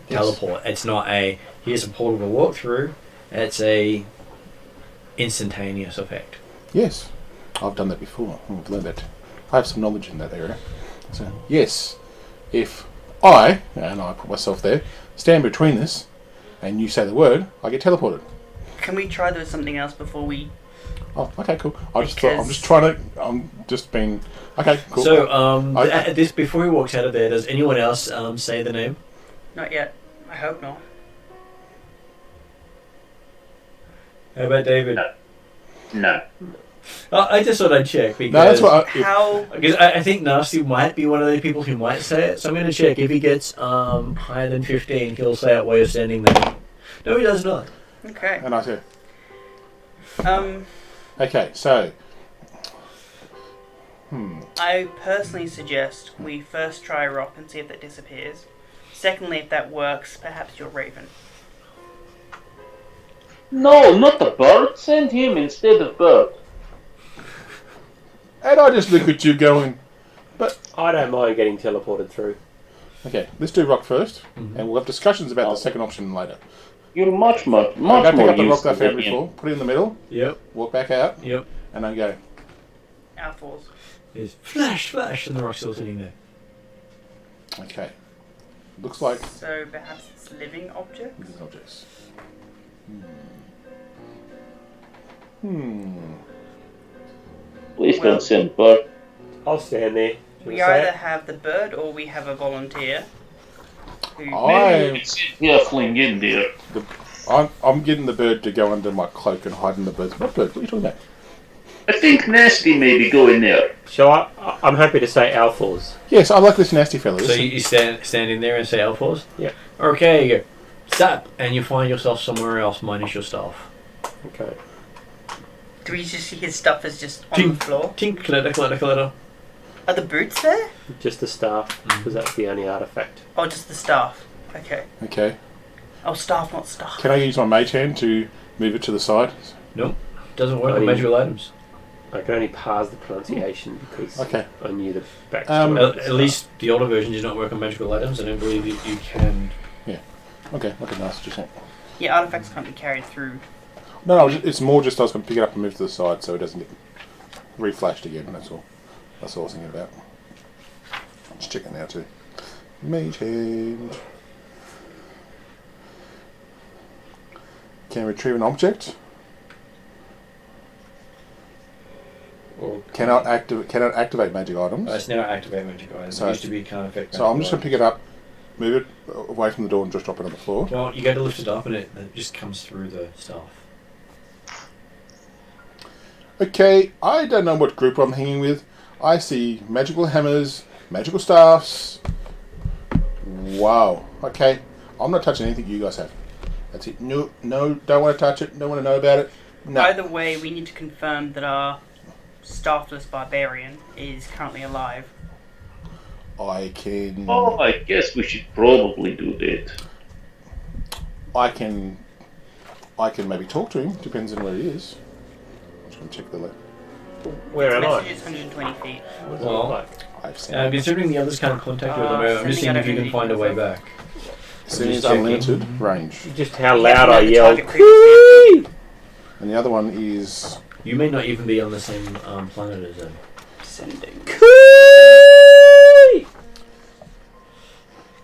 teleport. It's not here's a portal to walk through. It's a instantaneous effect. Yes. I've done that before. I've learned that. I have some knowledge in that area. So, yes. If I, and I put myself there, stand between this, and you say the word, I get teleported. Can we try there something else before we... Oh, okay, cool. I'm just being... Okay, cool. So, this before he walks out of there, does anyone else say the name? Not yet. I hope not. How about David? No. I just thought I'd check because No, that's what How... because I think Nasty might be one of the people who might say it, so I'm going to check. If he gets higher than 15, he'll say it while you're standing there. No, he does not. Okay. And I say... Um... Okay, so... I personally suggest we first try a rock and see if that disappears. Secondly, if that works, perhaps you're Raven. No, not the bird. Send him instead of bird. And I just look at you going... I don't mind getting teleported through. Okay, let's do rock first, and we'll have discussions about the second option later. You're much Go pick more up the rock useful that I found than him. before, put it in the middle, Yep. walk back out, Yep. and then go... Alphors. There's flash, and the rock's still sitting there. Okay. Looks like... So perhaps it's living objects? These objects. Please don't send bird. I'll stand there. We either have the bird or we have a volunteer. Who Halfling in there. I'm getting the bird to go under my cloak and hide in the bird's... What bird? What are you talking about? I think Nasty maybe go in there. Shall I'm happy to say Alphors. Yes, I like this nasty fella. So you stand in there and say Alphors? Yeah. Okay, you go, stop, and you find yourself somewhere else minus your stuff. Okay. Do we just see his stuff is just on the floor? Tink, clatter. Are the boots there? Just the staff, because that's the only artifact. Oh, just the staff. Okay. Okay. Oh, staff, not staff. Can I use my mage hand to move it to the side? Nope. Doesn't work on Only- magical items. I can only parse the pronunciation because Okay. I knew the backstory. At least the older version does not work on magical items. I don't believe you can. Okay, nice. Just Yeah, artifacts can't be carried through. no, it's more just I was going to pick it up and move to the side so it doesn't get reflashed again. That's all. That's all I was thinking about. Just checking now too. Mage hand. Can retrieve an object. Or Cannot activate magic items. It's now activate magic items. So- It used to be can't affect. So I'm magical just going to pick it up, move it away from the door, and just drop it on the floor. Well, you go to lift it up and it just comes through the staff. Okay, I don't know what group I'm hanging with. I see magical hammers, magical staffs. Wow. Okay, I'm not touching anything you guys have. That's it. No, don't want to touch it. Don't want to know about it. No. Either way, we need to confirm that our staffless barbarian is currently alive. I can. Oh, I guess we should probably do that. I can maybe talk to him. Depends on where he is. I'm just going to check the left. where am Message I? is 120 feet. What does it Well, look like? I've seen Considering the others can't contact you at the moment, I'm just seeing if you can find a way back. Seems just checking. unlimited range. Just how We loud haven't I had the yelled. target previously. And the other one is You may not even be on the same planet as them. Sending.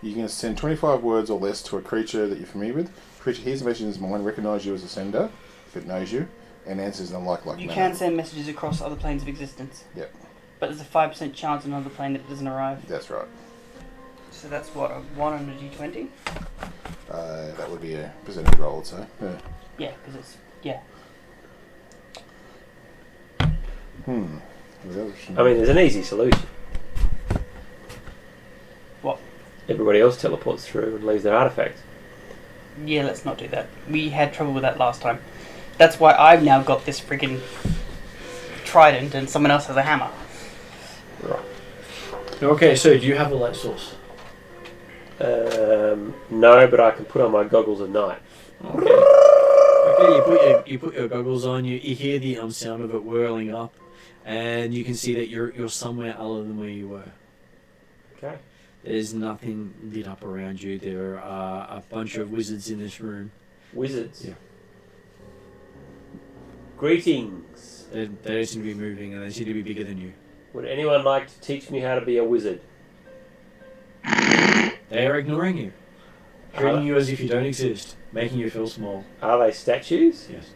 you can send 25 words or less to a creature that you're familiar with. Creature hears a message in his mind, recognise you as a sender, if it knows you, and answers in a like You manner. can send messages across other planes of existence. Yep. But there's a 5% chance on another plane that it doesn't arrive. That's right. So that's what, a 1 on a d20? That would be a percentage roll, so. Yeah. Yeah, because it's. Yeah. I mean, there's an easy solution. What? Everybody else teleports through and leaves their artifacts. Yeah, let's not do that. We had trouble with that last time. That's why I've now got this friggin' trident and someone else has a hammer. Right. Okay, so do you have a light source? No, but I can put on my goggles at night. Okay, you put your goggles on. You hear the sound of it whirling up, and you can see that you're somewhere other than where you were. Okay. There's nothing lit up around you. There are a bunch of wizards in this room. Wizards. Yeah. Greetings. They don't seem to be moving, and they seem to be bigger than you. Would anyone like to teach me how to be a wizard? They are ignoring you, treating you as if you don't exist, making you feel small. Are they statues? Yes.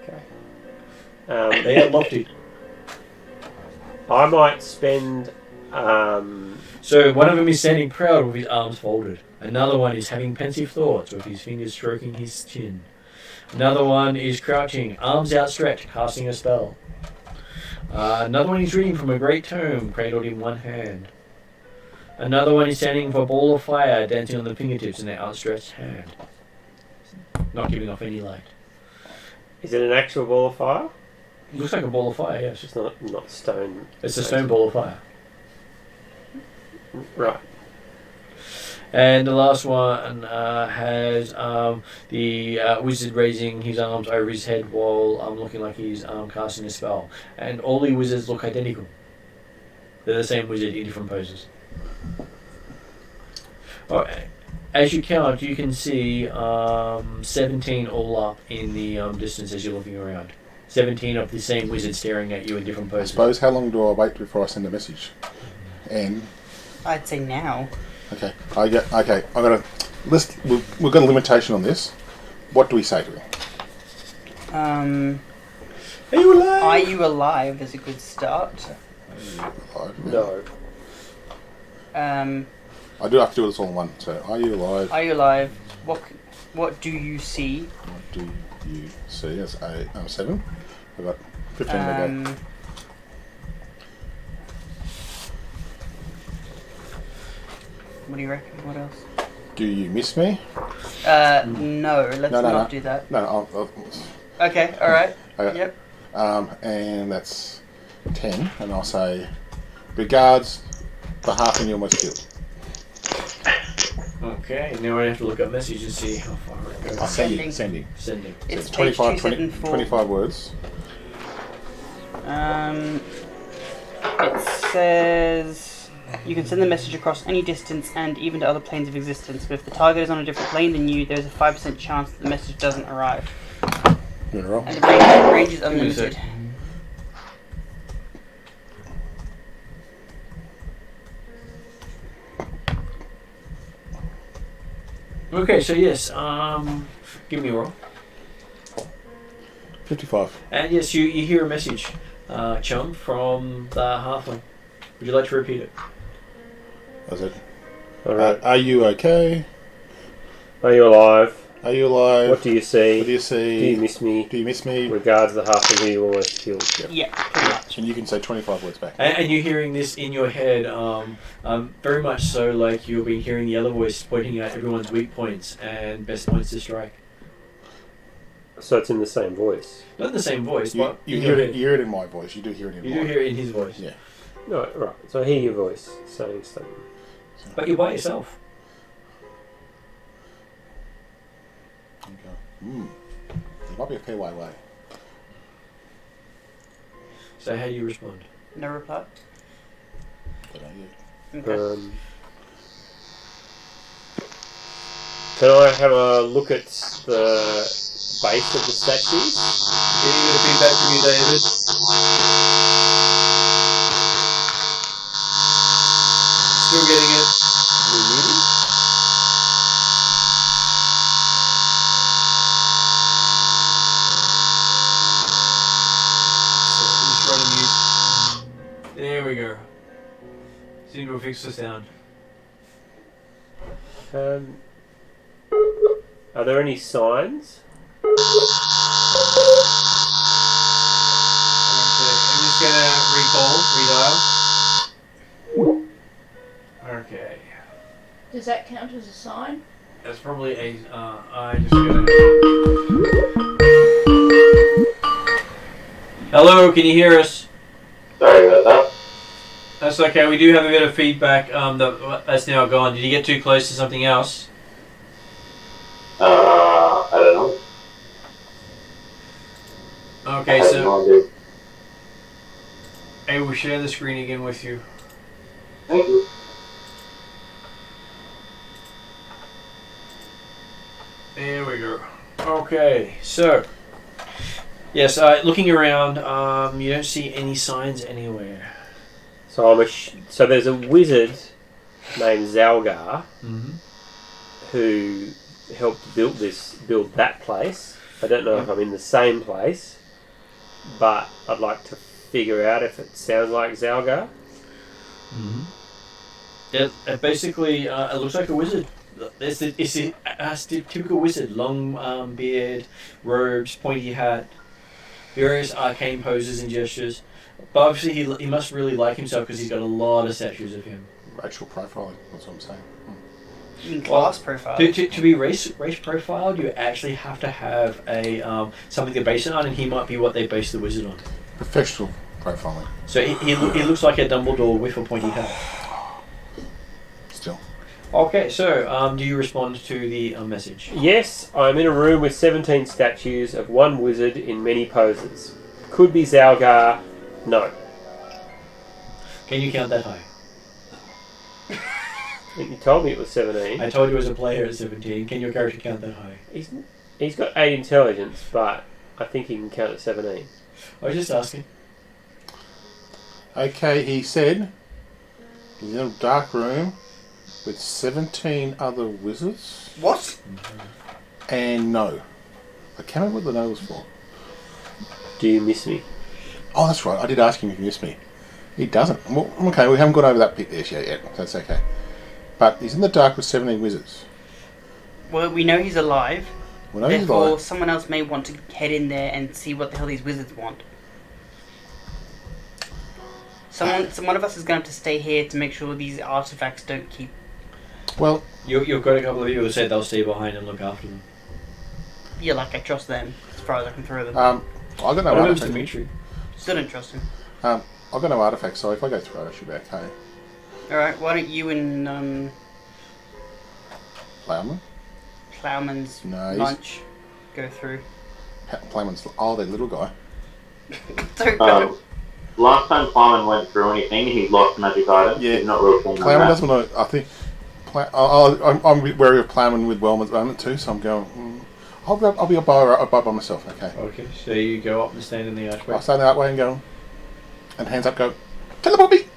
Okay. They are lofty. I might spend. So one of them is standing proud with his arms folded. Another one is having pensive thoughts with his fingers stroking his chin. Another one is crouching, arms outstretched, casting a spell. Another one is reading from a great tome, cradled in one hand. Another one is standing with a ball of fire dancing on the fingertips in their outstretched hand. Not giving off any light. Is it an actual ball of fire? It looks like a ball of fire, yes. It's not stone. It's a stone ball of fire. Right. And the last one has the wizard raising his arms over his head while looking like he's casting a spell. And all the wizards look identical. They're the same wizard in different poses. As you count, you can see 17 all up in the distance as you're looking around. 17 of the same wizard staring at you in different I poses. suppose, how long do I wait before I send a message? And I'd say now. okay, I got a list. We've got a limitation on this. What do we say to him? Are you alive? Are you alive is a good start. No. I do have to do this all in one. So, are you alive? Are you alive? What do you see? What do you see? That's 7. I've got 15 to go. What do you reckon? What else? Do you miss me? No. Let's No. not do that. No, Okay. All right. Okay. Yep. And that's 10. And I'll say, Regards, the half you almost killed. Okay, now I have to look up message and see how far it goes. Sending. Sending. Sending. It's So page 25 274. words. It says you can send the message across any distance and even to other planes of existence, but if the target is on a different plane than you, there's a 5% chance that the message doesn't arrive. You roll. And the range is me a unlimited. sec. Okay, so yes, give me a roll. 55. And yes, you hear a message, chum, from the halfling. Would you like to repeat it? That's it. Alright. Are you okay? Are you alive? Are you alive? What do you see? What do you see? Do you miss me? Do you miss me? Regards the half of who you almost killed. Yeah, pretty much. And you can say 25 words back. And you're hearing this in your head, very much so like you'll be hearing the other voice pointing out everyone's weak points and best points to strike. So it's in the same voice. Not in the same voice, but You in hear your it. head. You hear it in my voice. You do hear it in You mine. do hear it in his voice. Yeah. No, right. So I hear your voice saying something. But you're by yourself. There might be a fair way away. So how do you respond? No reply. Don't know yet. Okay. Can I have a look at the base of the statues? Getting a bit of feedback from you, David. Still getting it. So I'm just running mute. There we go. Seem to have fixed the sound. Are there any signs? Okay, I'm just gonna redial. Okay. Does that count as a sign? That's probably a. I just gonna. Hello, can you hear us? Sorry about that. That's okay. We do have a bit of feedback. That's now gone. Did you get too close to something else? I don't know. Okay, I have so no idea. I will share the screen again with you. Thank you. There we go. Okay, so yes, looking around, you don't see any signs anywhere. So so there's a wizard named Zalgar who helped build that place. I don't know if I'm in the same place, but I'd like to figure out if it sounds like Zalgar. It basically it looks like a wizard. It's a typical wizard: long beard, robes, pointy hat, various arcane poses and gestures. But obviously, he must really like himself because he's got a lot of statues of him. Racial profiling. That's what I'm saying. In class profile. To be race profiled, you actually have to have a something to base it on, and he might be what they base the wizard on. Professional profiling. So he looks like a Dumbledore with a pointy hat. Still. Okay, so do you respond to the message? Yes, I'm in a room with 17 statues of one wizard in many poses. Could be Zalgar. No. Can you count that high? You told me it was 17. I told you as a player at 17. Can your character count that high? He's got 8 intelligence, but I think he can count at 17. I was just asking. Okay, he said he's in a dark room with 17 other wizards. What? And no. I can't remember what the no was for. Do you miss me? Oh, that's right. I did ask him if he missed me. He doesn't. Well, okay, we haven't got over that bit there yet. That's okay. But he's in the dark with 17 wizards. Well, we know he's alive. We know he's Therefore, alive. someone else may want to head in there and see what the hell these wizards want. One of us is going to have to stay here to make sure these artifacts don't keep. Well, You've got a couple of people who said they'll stay behind and look after them. Yeah, like I trust them as far as I can throw them. I got no What other happens to thing. Dimitri? Still don't trust him. I've got no artifacts, so if I go through it, I should be okay. Alright, why don't you and Plowman? Plowman's No, he's- lunch go through? Plowman's the little guy. Don't go. Last time Plowman went through anything, he lost magic items. Yeah. He's not real keen on Plowman that. doesn't want to. I think. I'm wary of Plowman with Wellman at the moment too, so I'm going. I'll be above by myself. Okay. Okay, so you go up and stand in the archway. I'll stand that way and go. And hands up, go. Tell the Bobby.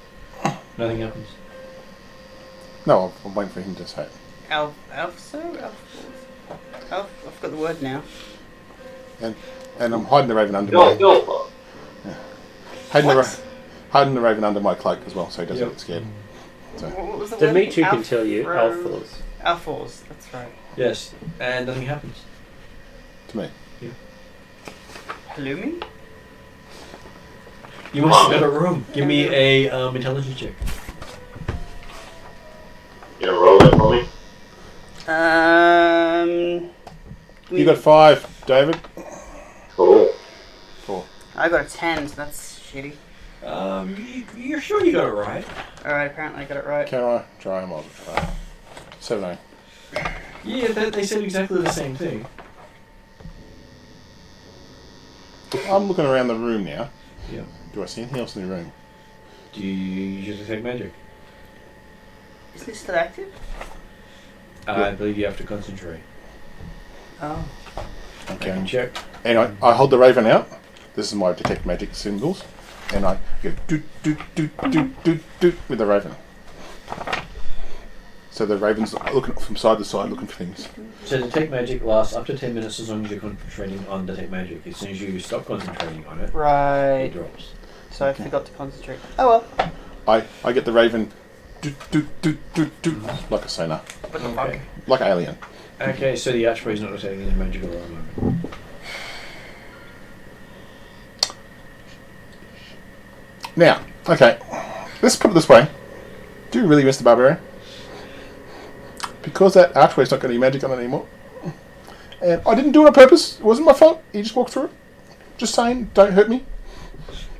Nothing happens. No, I'm waiting for him to say it. I've got the word now. And I'm hiding the raven under Go. hiding the raven under my cloak as well, so he doesn't Yep. get scared. So What was the Dimitri word? can tell you. Alphors. Alphors, that's right. Yes, and nothing happens. to me, Halloumi? You must have got a room. Give me a intelligence check. You gonna roll it for me? you got 5, David. Cool. 4. I got a 10, so that's shitty. You're sure you got it right? Alright, apparently I got it right. Can I try him on? 7. Yeah, they said exactly the same thing. I'm looking around the room now. Yeah. Do I see anything else in the room? Do you use detect magic? Is this still active? I believe you have to concentrate. Oh. I can check. Anyway, I hold the raven out. This is my detect magic symbols, and I go doot doot doot doot doot doot with the raven. So the raven's looking from side to side, looking for things. So detect magic lasts up to 10 minutes as long as you're concentrating on detect magic. As soon as you stop concentrating on it, it Right. drops. So I forgot to concentrate. Oh well. I get the raven doot doot doot doot doot like a sonar, What the Okay. like an alien. Okay, so the archway is not detecting any magical at the moment. Now, okay, let's put it this way. Do you really miss the barbarian? Because that archway's not got any magic on it anymore. And I didn't do it on purpose. It wasn't my fault. He just walked through it. Just saying, don't hurt me.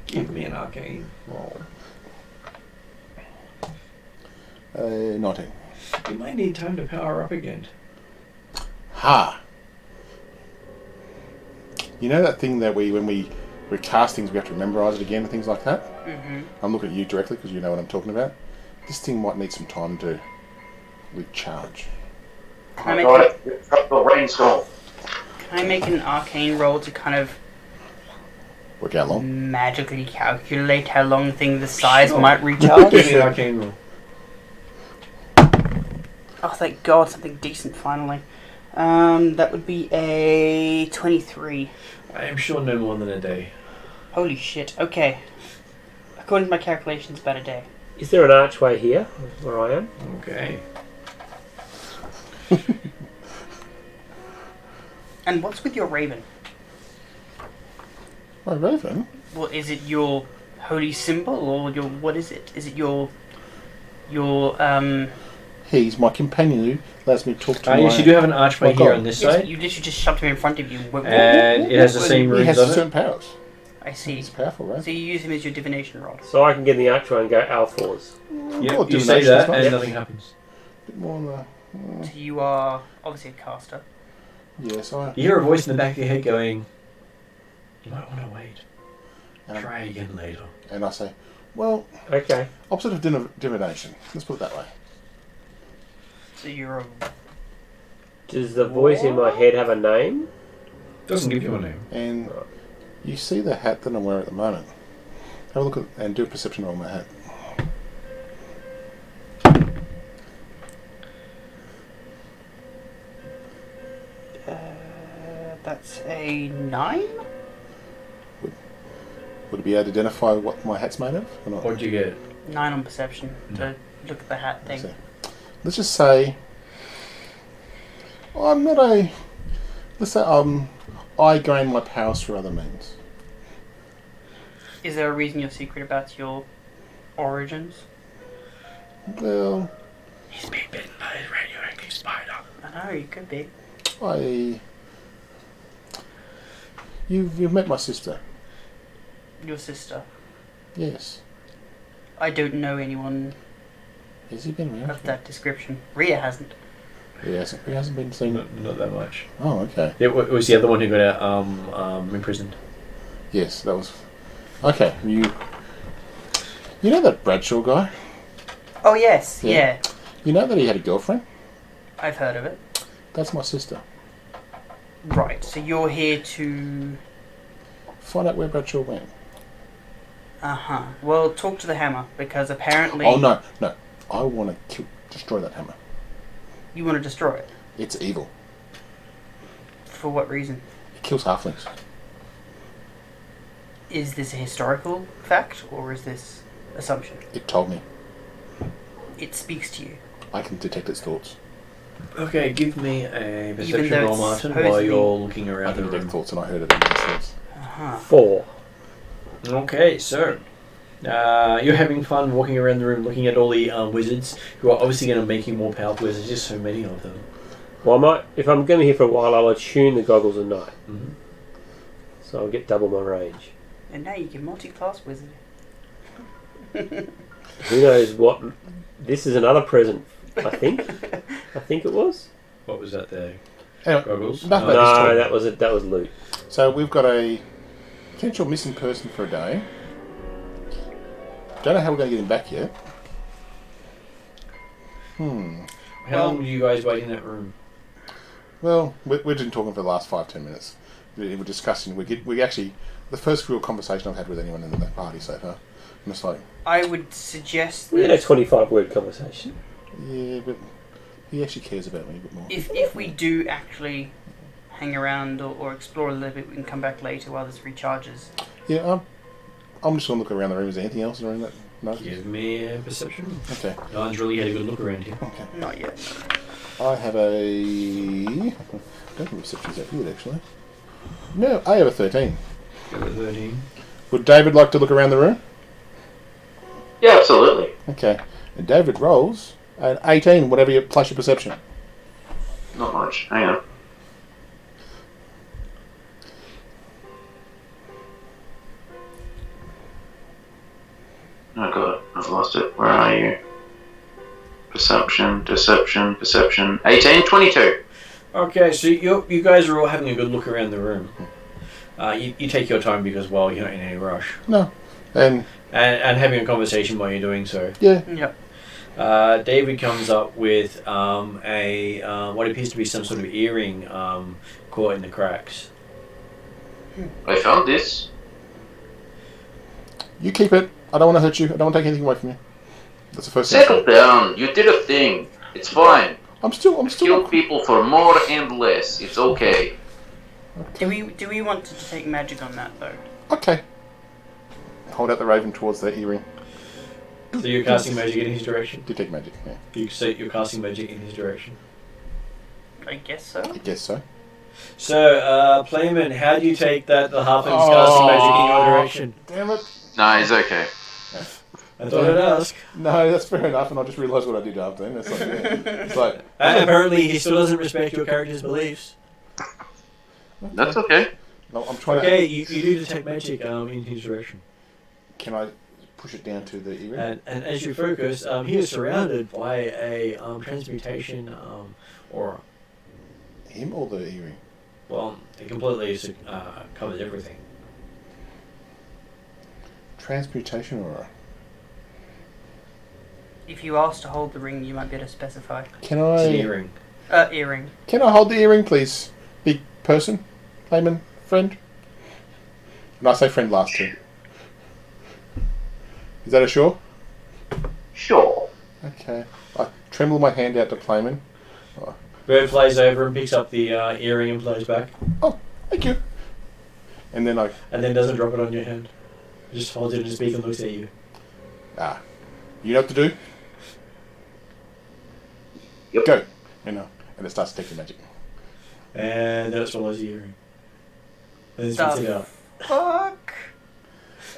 Give me an arcane roll. 19. You might need time to power up again. Ha! You know that thing that when we recast things, we have to memorize it again and things like that? Mm-hmm. I'm looking at you directly because you know what I'm talking about. This thing might need some time to recharge. Can I got make it. It's got the rainstorm. Can I make an arcane roll to kind of Work out long. magically calculate how long thing the size Sure. might recharge? Give me an arcane roll. Oh, thank God, something decent finally. That would be a 23. I am sure no more than a day. Holy shit. Okay. According to my calculations, about a day. Is there an archway here where I am? Okay. And what's with your raven? My raven? Well, is it your holy symbol or your what is it? Is it your He's my companion who lets me talk to my... Yes, you do have an archway my here god. on this Yes, side, you literally just shoved him in front of you. and it has the same He runes has on it. certain powers. I see. He's powerful, right? So you use him as your divination rod. So I can get in the archway and go Alphors. Yep, you say that, and nothing happens. bit more on the... So you are obviously a caster. Yes, You hear a voice in the back of your head going, "You might want to wait. and, Try again later." and I say, well, Okay. opposite of divination. Let's put it that way. So you're a Does the voice in my head have a name? Doesn't give you a name. And you see the hat that I'm wearing at the moment. Have a look at and do a perception roll on my hat. that's a 9? Would it be able to identify what my hat's made of? Or not? What'd you get? 9 on perception to look at the hat thing. So, let's just say I'm not a. Let's say I gain my powers through other means. Is there a reason you're secret about your origins? Well, He's been bitten by a radioactive spider. I know, you could be. You've met my sister. Your sister. Yes. I don't know anyone Has he been around? of that description. Rhea hasn't. He hasn't been seen. Not that much. Oh, okay. It was the other one who got out imprisoned. Yes, that was. Okay, you know that Bradshaw guy? Oh yes, Yeah. yeah. You know that he had a girlfriend? I've heard of it. That's my sister. Right, so you're here to... Find out where Bradshaw went. Uh-huh. Well, talk to the hammer, because apparently... Oh, no. I want to destroy that hammer. You want to destroy it? It's evil. For what reason? It kills halflings. Is this a historical fact, or is this assumption? It told me. It speaks to you. I can detect its thoughts. Okay, give me a Even perception though roll, it's Martin, while supposedly- you're looking I around the can detect room. thoughts, and I heard it in my thoughts. Uh-huh. 4. Okay, so you're having fun walking around the room, looking at all the wizards who are obviously going to make you more powerful. There's just so many of them. Well, if I'm going to be here for a while, I'll attune the goggles of night. Mm-hmm. So I'll get double my range. And now you can multi-class wizard. Who knows what... This is another present, I think. I think it was. What was that there? Anyway, Goggles? enough Oh, about No, this talk. that was loot. So we've got a potential missing person for a day. Don't know how we're going to get him back yet. How long were you guys waiting in that room? Well, we've been talking for the last 5-10 minutes. We're discussing. We actually the first real conversation I've had with anyone in the party so far. I'm just like, I would suggest We had a that 25-word conversation. yeah, but he actually cares about me a bit more. if we do actually hang around or explore a little bit, we can come back later while this recharges. Yeah, I'm just going to look around the room. Is there anything else around that? No? Give me a perception. Okay. John's really had a good look around here. Okay. Not yet. I have a... I don't think reception's that good, actually. No, I have a 13. Give it 13. Would David like to look around the room? Yeah, absolutely. Okay. And David rolls an 18, whatever you plus your perception. Not much. Hang on. Oh god, I've lost it. Where are you? Perception, deception, perception. 18, 22. Okay, so you guys are all having a good look around the room. You take your time because, well, you're not in any rush. No. And, And having a conversation while you're doing so. yeah. Yep. David comes up with what appears to be some sort of earring caught in the cracks. I found this. You keep it. I don't want to hurt you. I don't want to take anything away from you. That's the first thing. I Settle say. down. You did a thing. It's fine. I'm still. Kill people for more and less. It's okay. Do we want to take magic on that though? Okay. Hold out the raven towards the earring. So you're casting magic in his direction? Detect magic, yeah. You're casting magic in his direction. I guess so. I guess so. So, Playman, how do you take that the halfling's casting magic in your direction? Damn it. Nah, it's okay. I thought I'd ask. No, that's fair enough, and I just realised what I did after then. It's like, yeah. It's like, And apparently he still doesn't respect your character's beliefs. That's okay. no, I'm trying Okay, you do detect magic in his direction. to... Can I push it down to the earring? And as you focus, he is surrounded by a transmutation aura. Him or the earring? Well, it completely covers everything. Transmutation aura. If you ask to hold the ring, you might be able to specify. Can It's an I... earring. Earring. Can I hold the earring, please? Big person? Layman? Friend? And I say friend last too. Is that a sure? Sure. Okay. I tremble my hand out to Playman. Bird flies over and picks up the earring and flies back. Oh, thank you. And then I... And then doesn't drop it on your hand. Just holds it in his beak and looks at you. You know what to do? Yep. Go. And it starts detecting magic. And then it swallows the earring. And then The spits it out. Fuck.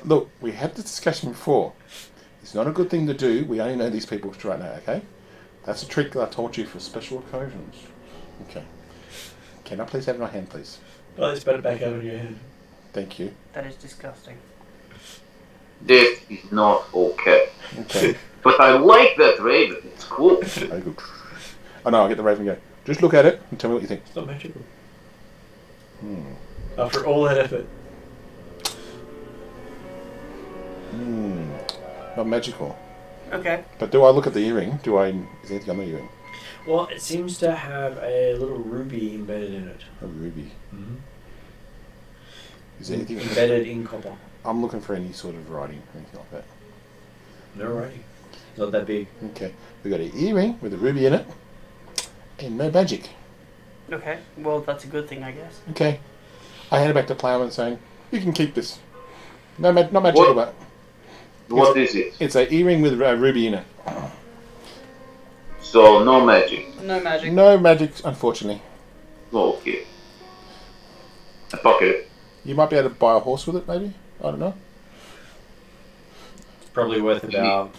Look, we had this discussion before. It's not a good thing to do. We only know these people right now, okay? That's a trick that I taught you for special occasions. Okay. Can I please have my hand, please? Well, let's put it back out on your head. Thank you. That is disgusting. That is not okay. Okay. But I like that raven. It's cool. Very good. Oh no, I'll get the raven go. Just look at it and tell me what you think. It's not magical. After all that effort. Not magical. Okay. But do I look at the earring? Is there anything on the earring? Well, it seems to have a little ruby embedded in it. A ruby. Mm-hmm. Is there anything Embedded in copper. I'm looking for any sort of writing or anything like that. No writing. Not that big. Okay. We got an earring with a ruby in it. And no magic. Okay. Well, that's a good thing, I guess. Okay. I hand it back to Plowman saying, you can keep this. Not magical, but What is it? it's an earring with a ruby in it. So, no magic. No magic. No magic, unfortunately. Okay. I pocket it. You might be able to buy a horse with it, maybe? I don't know. It's probably worth about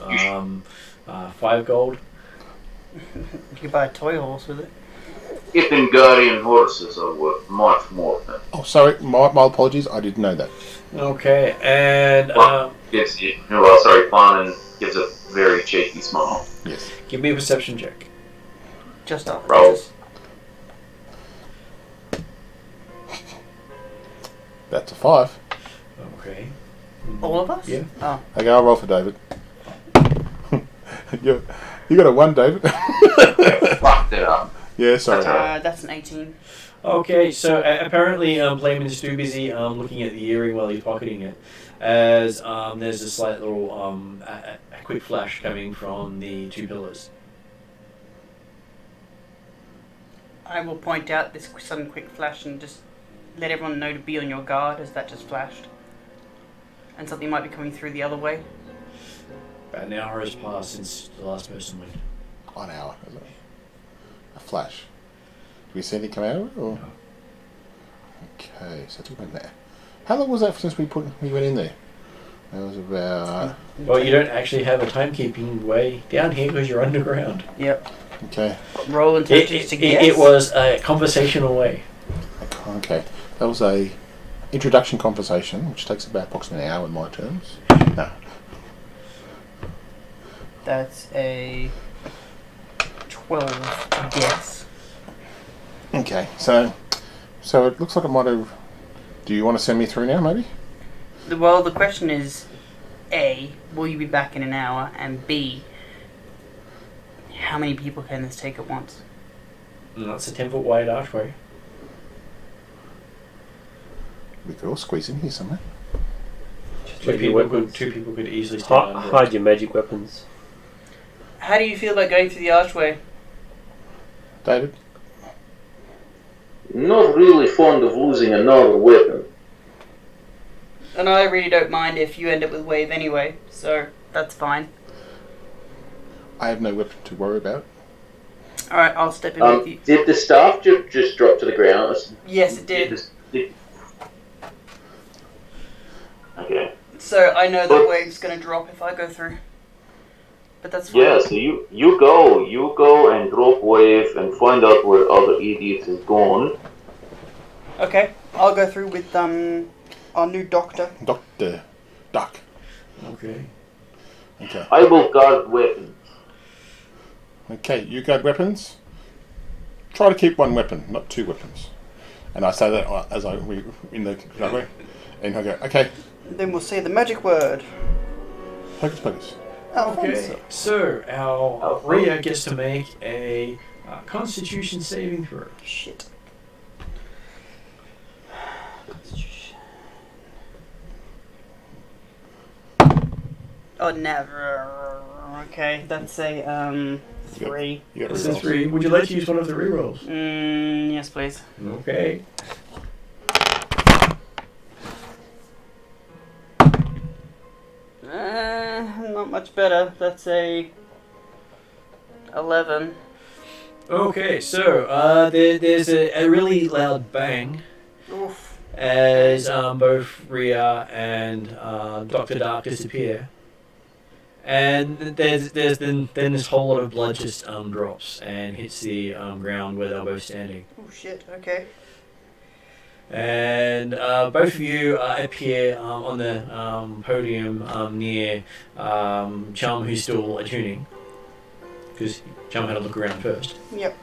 5 gold. You could buy a toy horse with it. Ethengarian horses are worth much more than. Oh, sorry. My apologies. I didn't know that. Okay, and Planen gives a very cheeky smile. Yes. give me a perception check. Just off. Roll. That's a 5. Okay. All of us? Yeah. Oh. Okay, I'll roll for David. you got a 1, David. Fucked it up. Yeah, sorry. That's an 18. Okay, so apparently Playman is too busy looking at the earring while he's pocketing it, as there's a slight little a quick flash coming from the 2 pillars. I will point out this sudden quick flash and just let everyone know to be on your guard as that just flashed. And something might be coming through the other way. About an hour has passed since the last person went. 1 hour, isn't it? A flash. Do we see anything come out of it? Or? No. Okay, so we went there. How long was that since we went in there? That was about... Well, you don't actually have a timekeeping way down here because you're underground. Yep. Okay. Roll intelligence to guess. It was a conversational way. Okay. That was a introduction conversation, which takes about approximately an hour in my terms. No. That's a 12 guess. Okay, so it looks like it might have... Do you want to send me through now, maybe? Well, the question is, A, will you be back in an hour? And B, how many people can this take at once? And that's a 10-foot wide archway. We could all squeeze in here somewhere. Leave your weapons. 2 people could easily stand under it. Hide your magic weapons. How do you feel about going through the archway? David? Not really fond of losing another weapon. And I really don't mind if you end up with wave anyway, so that's fine. I have no weapon to worry about. Alright, I'll step in with you. Did the staff just drop to the ground? Yes, it did. Okay. So I know the wave's gonna drop if I go through. But that's fine. Yeah, so you go and drop wave and find out where other idiots is gone. Okay, I'll go through with our new doctor. Dr. Duck. Okay. Okay. I will guard weapons. Okay, you guard weapons. Try to keep 1 weapon, not 2 weapons. And I say that as we in the driveway. And I go, okay, Then we'll say the magic word. focus, focus. Okay, so our Rhea gets to make a Constitution saving throw. Shit. Constitution. Oh, never. Okay, that's a 3. You got This to is 3. Would you like to use one of the rerolls? Yes, please. Okay. Not much better. That's a 11. Okay, so there's a really loud bang Oof. as both Rhea and Dr. Dark disappear. And there's then this whole lot of blood just drops and hits the ground where they're both standing. Oh shit. Okay. And both of you up here on the podium near Chum, who's still attuning. Because Chum had a look around first. Yep.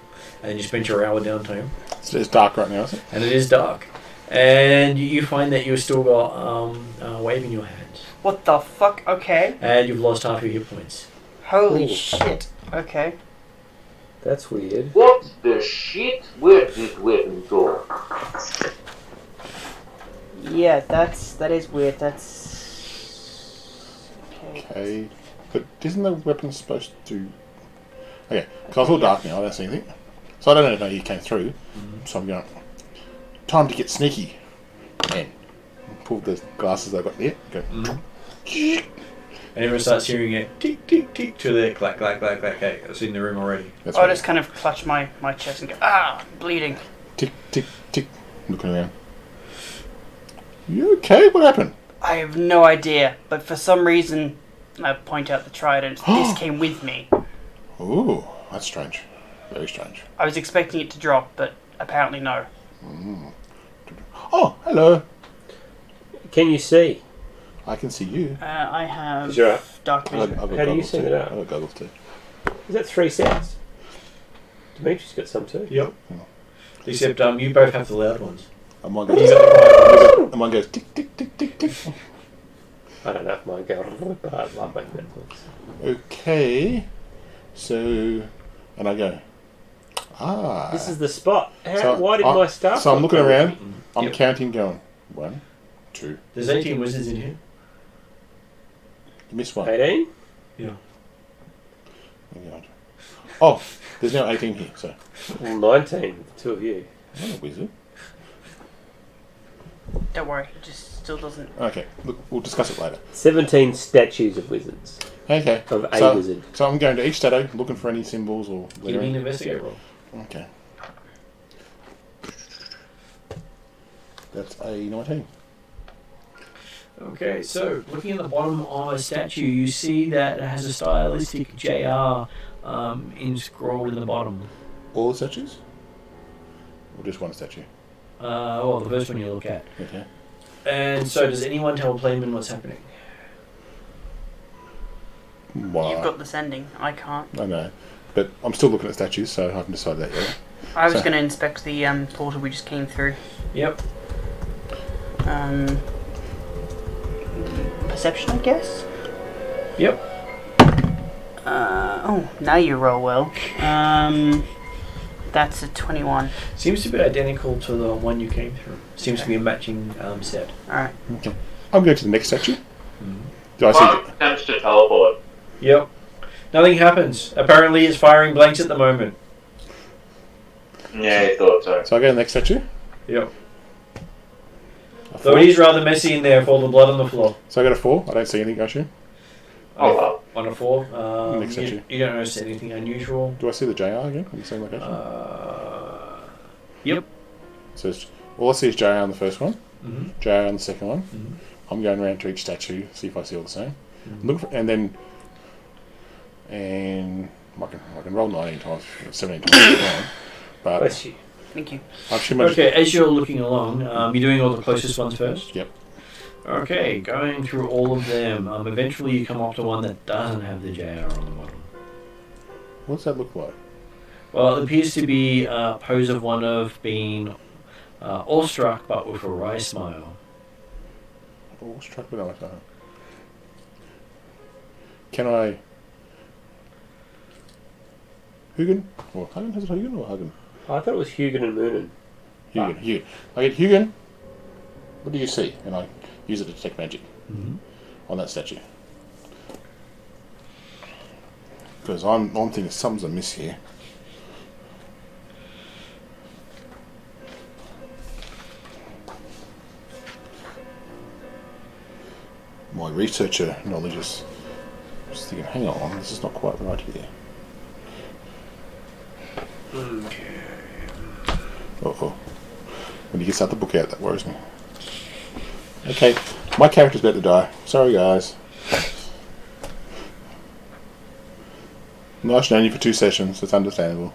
And then you spent your hour downtime. So it's dark right now, is it? And it is dark. And you find that you've still got wave in your hands. What the fuck? Okay. And you've lost half your hit points. Holy Ooh. shit. Okay. That's weird. What the shit? Where did weapon go? Yeah, that is weird. That's Okay. But isn't the weapon supposed to... Okay, because it's all dark now, I don't see anything. So I don't know if he came through. So I'm going, time to get sneaky. And pull the glasses I've got there. Go. And everyone starts hearing it tick, tick, tick to the clack, clack, clack, clack, clack. It's in the room already. That's I'll right. just kind of clutch my chest and go, ah, bleeding. Tick, tick, tick. Looking around. You okay? What happened? I have no idea, but for some reason, I point out the trident. This came with me. Ooh, that's strange. Very strange. I was expecting it to drop, but apparently no. Oh, hello. Can you see? I can see you. I have Is your- dark vision. I've got How do you goggles set too. it up? I've got goggles too. Is that 3 sets? Dimitri's got some too. Yep. Except you both have the loud ones. And mine You goes, got the quiet ones. and mine goes tick, tick, tick, tick, tick. I don't know if mine go on, but I love making Netflix. Okay. So, and I go, ah. This is the spot. So Why did my staff? So I'm not looking go? around. I'm Yep. counting, going 1, 2. There's 18 wizards in here. You missed one. 18? Yeah. Oh, there's now 18 here. So Well, 19. The two of you. I'm not a wizard. Don't worry, it just still doesn't. Okay, look, we'll discuss it later. 17 statues of wizards. Okay. Of a so, wizard. So I'm going to each statue, looking for any symbols or. Give me an investigate roll. Okay. That's a 19. Okay, so looking at the bottom of a statue, you see that it has a stylistic JR scrolled in the bottom. All the statues? Or just one statue? Well, the first one you look at. Okay. And so, does anyone tell Playman what's happening? Why? You've got this ending. I can't. I know. But I'm still looking at statues, so I haven't decided that yet. I was So- going to inspect the portal we just came through. Yep. Perception, I guess. Yep. Oh, now you roll well. That's a 21. Seems to be identical to the one you came through. Seems to be a matching set. Alright. Okay. I'll go to the next statue. Mm-hmm. Do I see? One attempts to teleport. Yep. Nothing happens. Apparently, it's firing blanks at the moment. Yeah, I thought so. So I go to the next statue. Yep. A Though 4. it is rather messy in there, for all the blood on the floor. So I got a 4. I don't see anything, actually. Oh, well. On a 4. Next statue. You don't notice anything unusual. Do I see the JR again on the same location? Yep. So it's, all I see is JR on the first one, Mm-hmm. JR on the second one. Mhm. I'm going around to each statue, see if I see all the same. Mhm. Look for, and I can roll 19 times, 17 times, but Bless you. Thank you. I should imagine. Okay, as you're looking along, you're doing all the closest ones first? Yep. Okay, going through all of them, eventually you come up to one that doesn't have the JR on the bottom. What's that look like? Well, it appears to be a pose of one of being awestruck, but with a wry smile. Oh, struck with that. Can I? Hugin? Or Hagen? Is it Hugin or Hagen? I thought it was Hugin and Moonin. Hugin. Hugin. I get Hugin. What do you see? And I use it to detect magic Mm-hmm. on that statue. Because I'm thinking something's amiss here. My researcher knowledge is just thinking, hang on, this is not quite right here. Uh-oh. When you get out the book out, that worries me. Okay, my character's about to die. Sorry, guys. Nice knowing you for 2 sessions, it's understandable.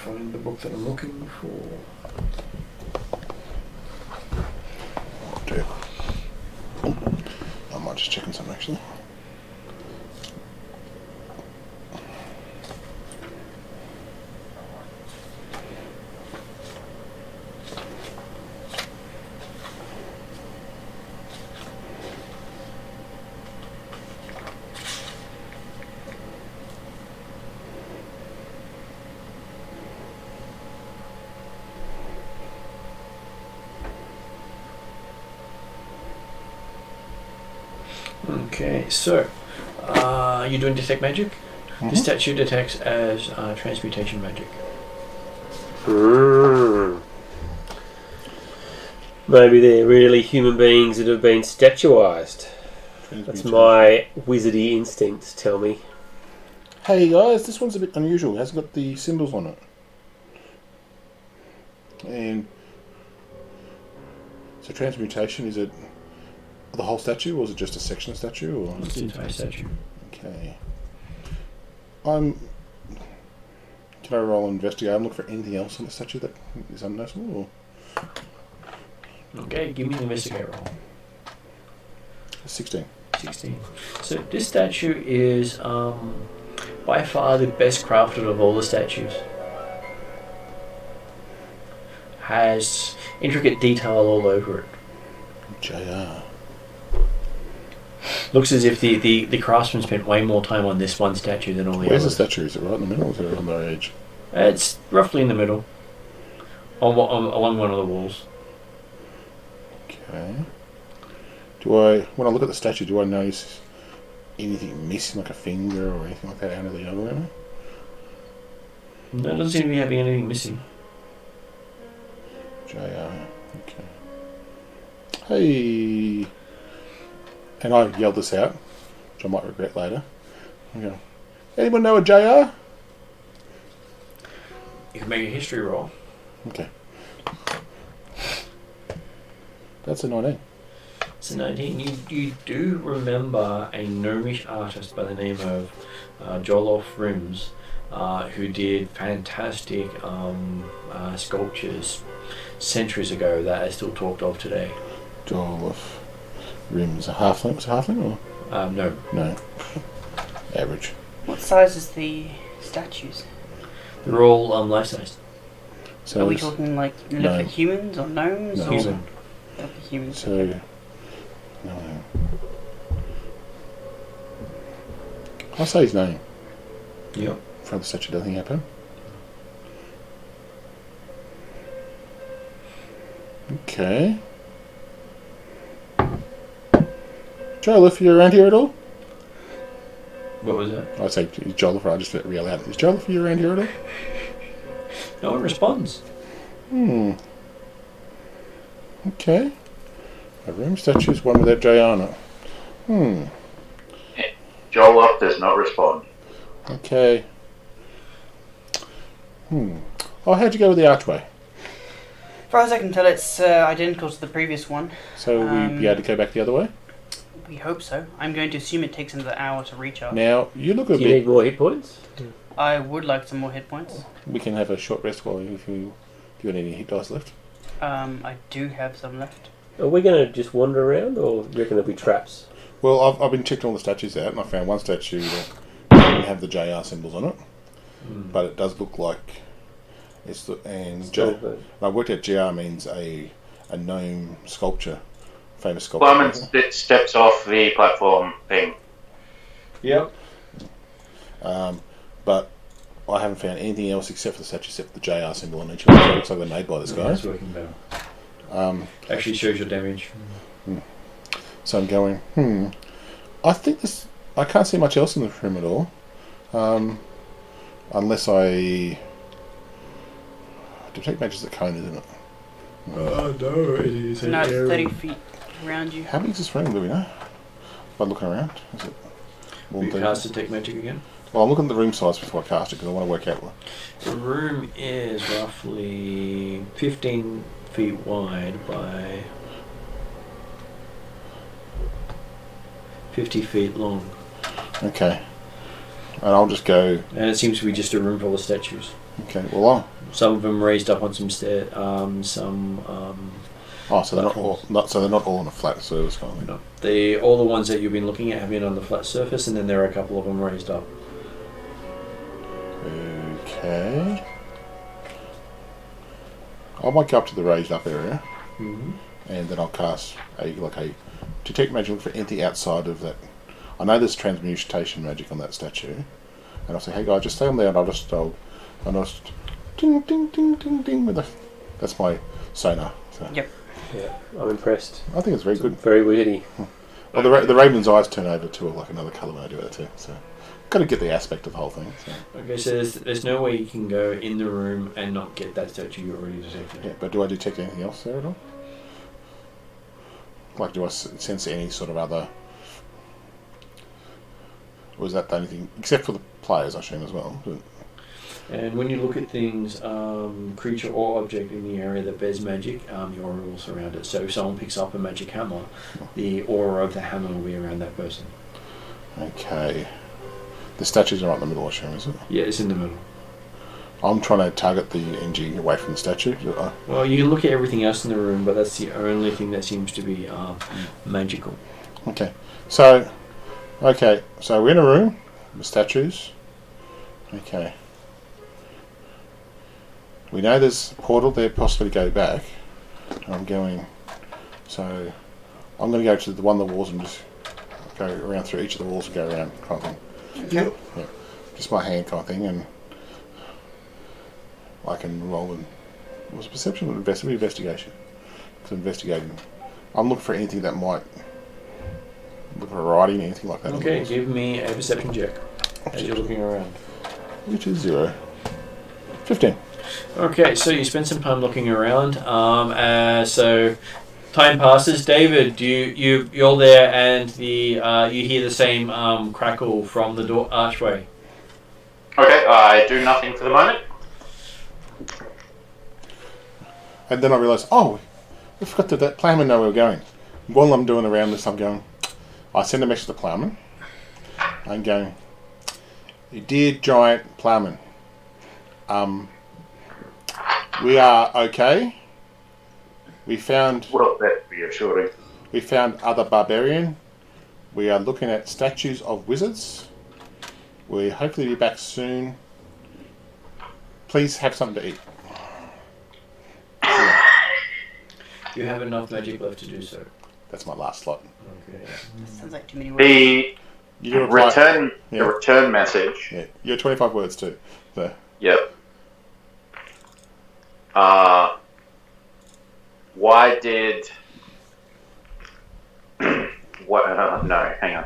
find the book that I'm looking for. Oh, dear. I might just check on something actually. Okay, so you're doing detect magic. Mm-hmm. This statue detects as transmutation magic. Maybe they're really human beings that have been statuized. That's my wizardy instincts tell me. Hey guys, this one's a bit unusual. It hasn't got the symbols on it. And so transmutation, is it the whole statue or is it just a section of statue? Or? It's the entire statue. Okay. Can I roll investigate? I'm looking for anything else on the statue that is unnoticeable? Or? Okay, give me the investigate roll. 16. 16. So this statue is by far the best crafted of all the statues. Has intricate detail all over it. JR. Looks as if the craftsman spent way more time on this one statue than all the Where's the others. statue? Is it right in the middle or is it on the edge? It's roughly in the middle, along one of the walls. Okay. When I look at the statue, do I notice anything missing, like a finger or anything like that out of the other one? No, it doesn't seem to be having anything missing. JR. Okay. Hey. And I yelled this out, which I might regret later. I go, anyone know a JR? You can make a history roll. Okay. That's a 19. So 19, you do remember a gnomish artist by the name of Jolof Rims, who did fantastic sculptures centuries ago that are still talked of today. Jolof Rims. A halfling? Was it a halfling or? No. No. Average. What size is the statues? They're all life-sized. So Are we talking like look no. like humans or gnomes? No. Or Human. like humans? So, no. I'll say his name. Yep. In front of the statue, doesn't happen. Okay. Joliffe, you around here at all? What was that? I'd say Joliffe, I just real out. Is Joliffe you around here at all? No one responds. Okay. A room statues, one without Jayana. Joloff does not respond. Okay. Oh, how'd you go with the archway? As far as I can tell, it's identical to the previous one. So we'd be able to go back the other way? We hope so. I'm going to assume it takes another hour to recharge. Now, you look a Do you bit... need more hit points? I would like some more hit points. We can have a short rest while if you... Do you want any hit dice left? I do have some left. Are we going to just wander around, or do you reckon there'll be traps? Well, I've been checking all the statues out, and I found one statue that doesn't have the JR symbols on it, but it does look like it's the I worked out JR means a gnome sculpture, famous sculpture. Plumman steps off the platform thing. Yep. But I haven't found anything else except for the statue, except the JR symbol on each of them. So it looks like they're made by this guy. It's working better. Actually shows your damage. So I'm going, I think this... I can't see much else in the room at all. Unless I... Detect magic is a cone, isn't it? Oh no, it is No, it's 30 feet around you. How big is this room, do we know? By looking around? Is it more You than cast 30? detect magic again? Well, I'm looking at the room size before I cast it because I want to work out what... The room is roughly 15 feet wide by 50 feet long. Okay. And I'll just go... And it seems to be just a room full of statues. Okay, well, Some of them raised up on some stairs. Oh, so they're not all on a flat surface kind of thing. No, all the ones that you've been looking at have been on the flat surface, and then there are a couple of them raised up. Okay. I might go up to the raised up area, and then I'll cast a detect magic look for anything outside of that. I know there's transmutation magic on that statue, and I'll say, hey guys, just stay on there, and I'll just ding ding ding ding ding with that's my sonar. So. Yep. Yeah, I'm impressed. I think it's very good. Very witty. Well, the raven's eyes turn over to like another colour when I do that too. So, got to get the aspect of the whole thing. So. Okay, so there's no way you can go in the room and not get that statue you already detected. Yeah, but do I detect anything else there at all? Like, do I sense any sort of other? Or is that the only thing, except for the players, I assume as well? But... And when you look at things, creature or object in the area that bears magic, the aura will surround it. So if someone picks up a magic hammer, the aura of the hammer will be around that person. Okay. The statues are right in the middle, I assume, is it? Yeah, it's in the middle. I'm trying to target the NG away from the statue. Well, you can look at everything else in the room, but that's the only thing that seems to be magical. Okay. So we're in a room with statues. Okay. We know there's a portal there, possibly to go back. I'm going to go to the one of the walls and just go around through each of the walls and go around kind of thing. Okay. Yeah. Just my hand kind of thing, and I can roll in. Was it perception or investigation? Because investigating. I'm looking for anything that might look for writing, anything like that. Okay, give me a perception check as you're looking around. Which is 0. 15. Okay, so you spend some time looking around. So time passes. David, you're there, and you hear the same crackle from the door archway. Okay, I do nothing for the moment. And then I realised, we forgot that ploughman know where we're going. While I'm doing around this, I send a message to the ploughman. I'm going, dear giant ploughman, we are okay. Well, that's reassuring. We found other barbarian. We are looking at statues of wizards. We'll hopefully be back soon. Please have something to eat. You have enough magic left to do so. That's my last slot. Okay. Sounds like too many words. The return message. Yeah, you're 25 words too. So. Yep. Why did... what? No, hang on.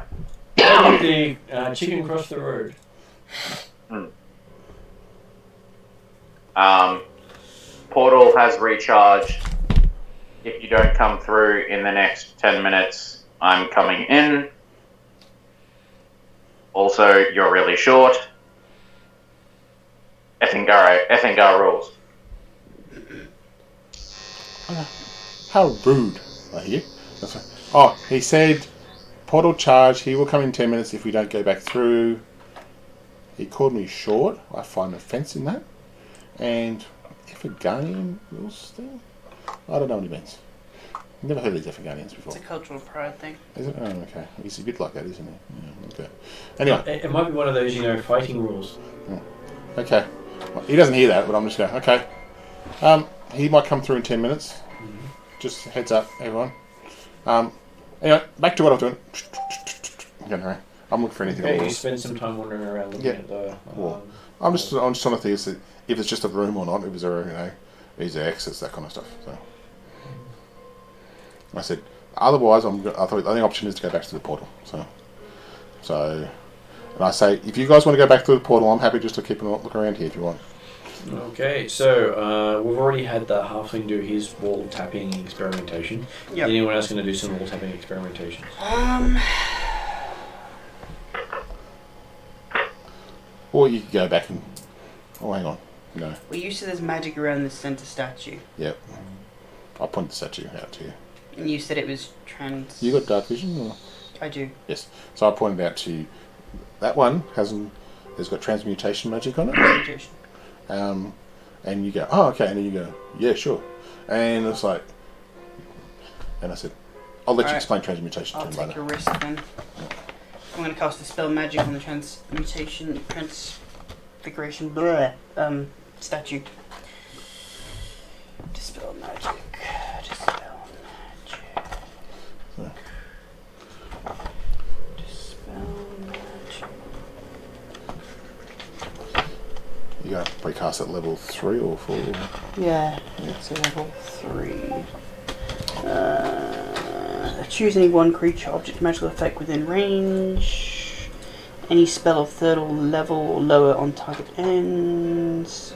Why did the chicken cross the road? Portal has recharged. If you don't come through in the next 10 minutes, I'm coming in. Also, you're really short. Ethingar rules. How rude, I hear. He said, portal charge, he will come in 10 minutes if we don't go back through. He called me short. I find offence in that. And Effiganian rules thing? I don't know what he means. I've never heard of these Effiganians before. It's a cultural pride thing. Is it? Oh, okay. He's a bit like that, isn't he? Yeah, okay. Anyway. It might be one of those, fighting rules. Okay. Well, he doesn't hear that, but I'm just going, okay. He might come through in 10 minutes. Just heads up, everyone. Anyway, back to what I was doing. I'm looking for anything. Okay, you spend some time wandering around looking at the... I'm just trying to think if it's just a room or not, if there is there exits, that kind of stuff. So I said, otherwise, I thought the only option is to go back to the portal. So, and I say, if you guys want to go back to the portal, I'm happy just to keep a look around here if you want. Okay, so we've already had the halfling do his wall tapping experimentation. Yep. Is anyone else going to do some wall tapping experimentation? Or you could go back and... Oh, hang on. No. Well, you said there's magic around the centre statue. Yep. I pointed the statue out to you. And you said it was trans... You got dark vision? Or? I do. Yes. So I pointed out to you, that one has got transmutation magic on it. Transmutation. And you go, oh, okay. And then you go, yeah, sure. And it's like, and I said, I'll let you explain transmutation I'll to him take later. a risk then. I'm going to cast Dispel Magic on the transfiguration statue. Dispel Magic. Dispel Magic. Dispel Magic. You got to precast at level 3 or 4? Yeah, it's a level 3. Choose any one creature, object, magical effect within range. Any spell of 3rd level or lower on target ends.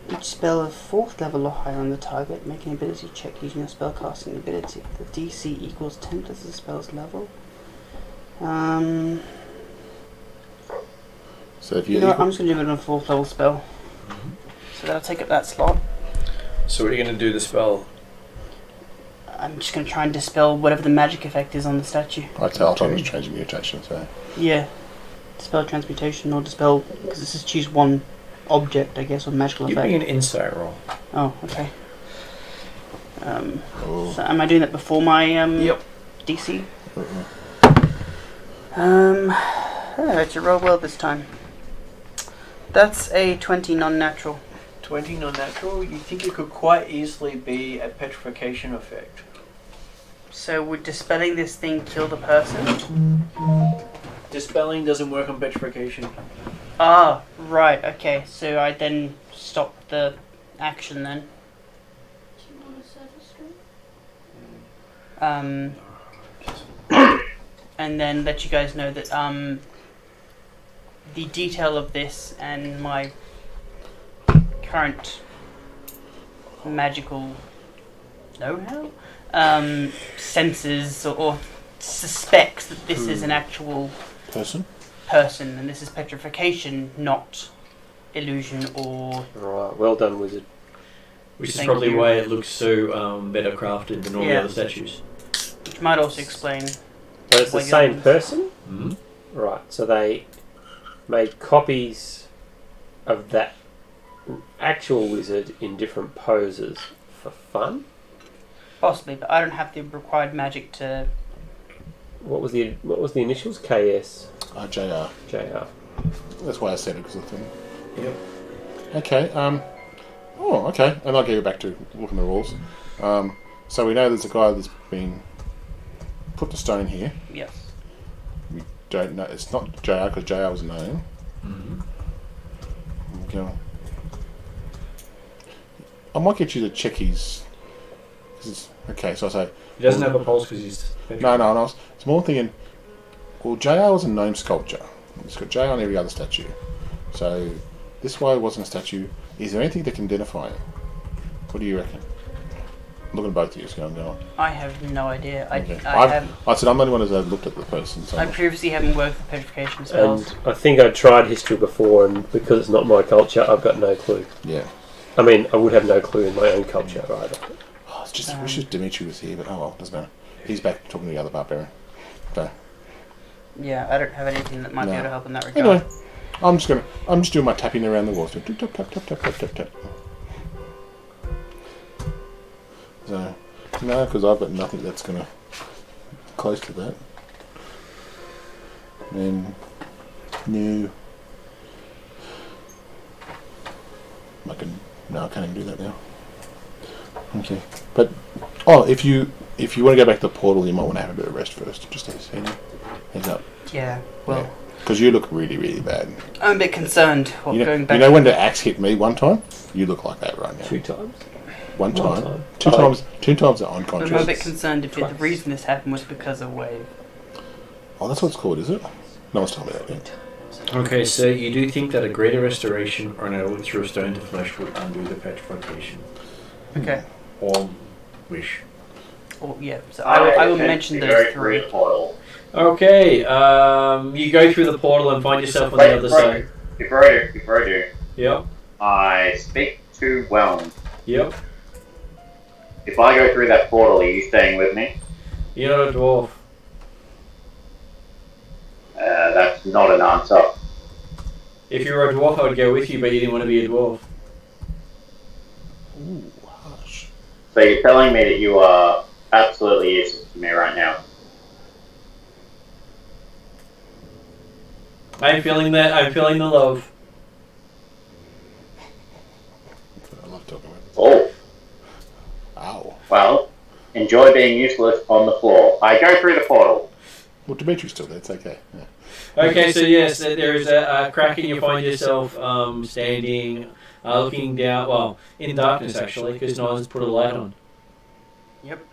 Each spell of 4th level or higher on the target. Make an ability check using your spellcasting ability. The DC equals 10 plus the spell's level. So if You know what, I'm just going to do it on a 4th level spell. So that'll take up that slot. So what are you going to do the spell? I'm just going to try and dispel whatever the magic effect is on the statue. I told him it was transmutation, so... Yeah. Dispel transmutation or dispel... Because this is choose one object, I guess, or magical Give effect. me an insight roll. Oh, okay. So am I doing that before my Yep. DC? It's a roll well this time. That's a 20 non-natural. 20 non-natural. You think it could quite easily be a petrification effect. So would dispelling this thing kill the person? Dispelling doesn't work on petrification. Ah, right, okay. So I then stop the action then. Do you want to service stream? And then let you guys know that the detail of this and my current magical know-how senses or suspects that this is an actual person, and this is petrification, not illusion or... Right, well done, wizard. Which is Thank probably you. why it looks so better crafted than all the Yeah. other statues. Which might also explain... But it's the What you're same doing. person? Mm-hmm. Right, so they made copies of that actual wizard in different poses for fun? Possibly, but I don't have the required magic to... What was the initials? KS? JR. JR. That's why I said it, because I thought... Yep. Okay, oh, okay. And I'll get back to looking at the rules. So we know there's a guy that's been put to stone here. Yes. We don't know... It's not JR, because JR was a name. Mm-hmm. Okay. I might get you to check his... Okay, so I say... He doesn't have a pulse because he's... No, it's more thinking... Well, JR was a gnome sculpture. It's got J on every other statue. So, this guy wasn't a statue. Is there anything that can identify him? What do you reckon? I'm looking at both of you, going on. I have no idea. Okay. I said I'm the only one who's looked at the person. So I previously haven't worked with petrification spells. And I think I tried history before, and because it's not my culture, I've got no clue. yeah. I mean, I would have no clue in my own culture either. Oh, it's just, I wish Dimitri was here, but oh well, doesn't matter. He's back talking to the other barbarian. So, Yeah, I don't have anything that might be No. able to help in that regard. anyway, I'm just doing my tapping around the walls. Tap, tap, tap, tap, tap, tap, tap. So, no, because I've got nothing that's gonna close to that. And no, I can't even do that now. Okay, but if you want to go back to the portal, you might want to have a bit of rest first. Just heads up. Yeah, well, Because you look really, really bad. I'm a bit concerned going back. You know when the axe hit me one time? You look like that right now. 2 times? One time. time. Two Oh. times. 2 times are I'm a unconscious. bit concerned if the Twice. reason this happened was because of wave. Oh, that's what it's called, is it? No one's told me that yet. Okay, so you do think that a greater restoration or an elixir of stone to flesh would undo the petrification? Okay. Or wish. Oh, yeah. So I will mention those 3. Portal. Okay, you go through the portal and find yourself on the other side. Before I do, Yep, I speak to Whelm. yep. If I go through that portal, are you staying with me? You're not a dwarf. That's not an answer. If you were a dwarf, I would go with you, but you didn't want to be a dwarf. Ooh, harsh. So you're telling me that you are absolutely useless to me right now. I'm feeling that. I'm feeling the love. I love talking about this. Oh, Ow. well, enjoy being useless on the floor. I go through the portal. Well, Dimitri's still there. It's okay. Yeah. Okay, so yes, there is a crack, and you find yourself standing, looking down. Well, in darkness actually, because no one's put a light on. Yep.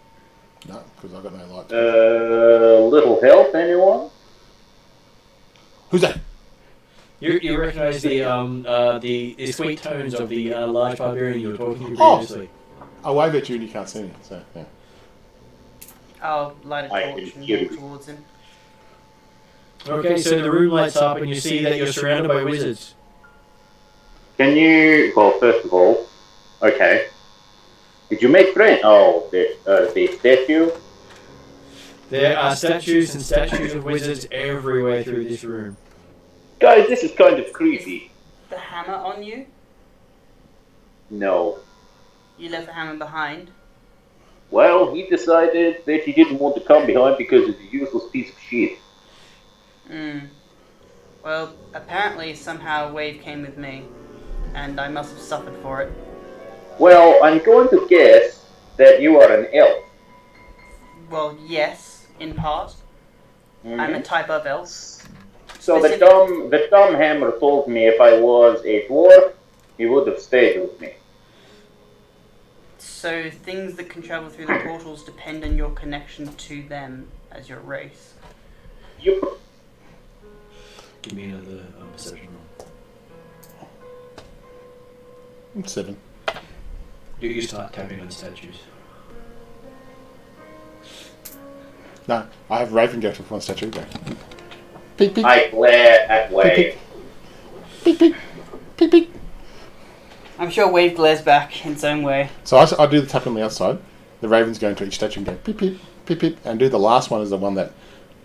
No, because I've got no light. Little help, anyone? Who's that? You recognise the sweet tones of the large barbarian you were talking to Oh. previously. I wave at you and you can't see me. So yeah. I'll light a I torch can and hear walk you. towards him. Okay, so the room lights up, and you see that you're surrounded by wizards. Can you... Well, first of all, okay. Did you make friends? Oh, the statue? There are statues and statues of wizards everywhere through this room. Guys, this is kind of creepy. The hammer on you? No. You left the hammer behind? Well, he decided that he didn't want to come behind because it's a useless piece of shit. Well, apparently somehow Wave came with me, and I must have suffered for it. Well, I'm going to guess that you are an elf. Well, yes, in part. I'm a type of elf. So the dumb hammer told me if I was a dwarf, he would have stayed with me. So things that can travel through the portals depend on your connection to them as your race. Yup. Give me another perception roll. 7. You start tapping on statues. No, I have Raven go to one statue. Go. Peek, peek. I glare at Wave. Peek, peek. Peek, peek. I'm sure Wave glares back in its own way. So I do the tap on the outside. The Raven's going to each statue and go peep, peep, peep, peep. And do the last one is the one that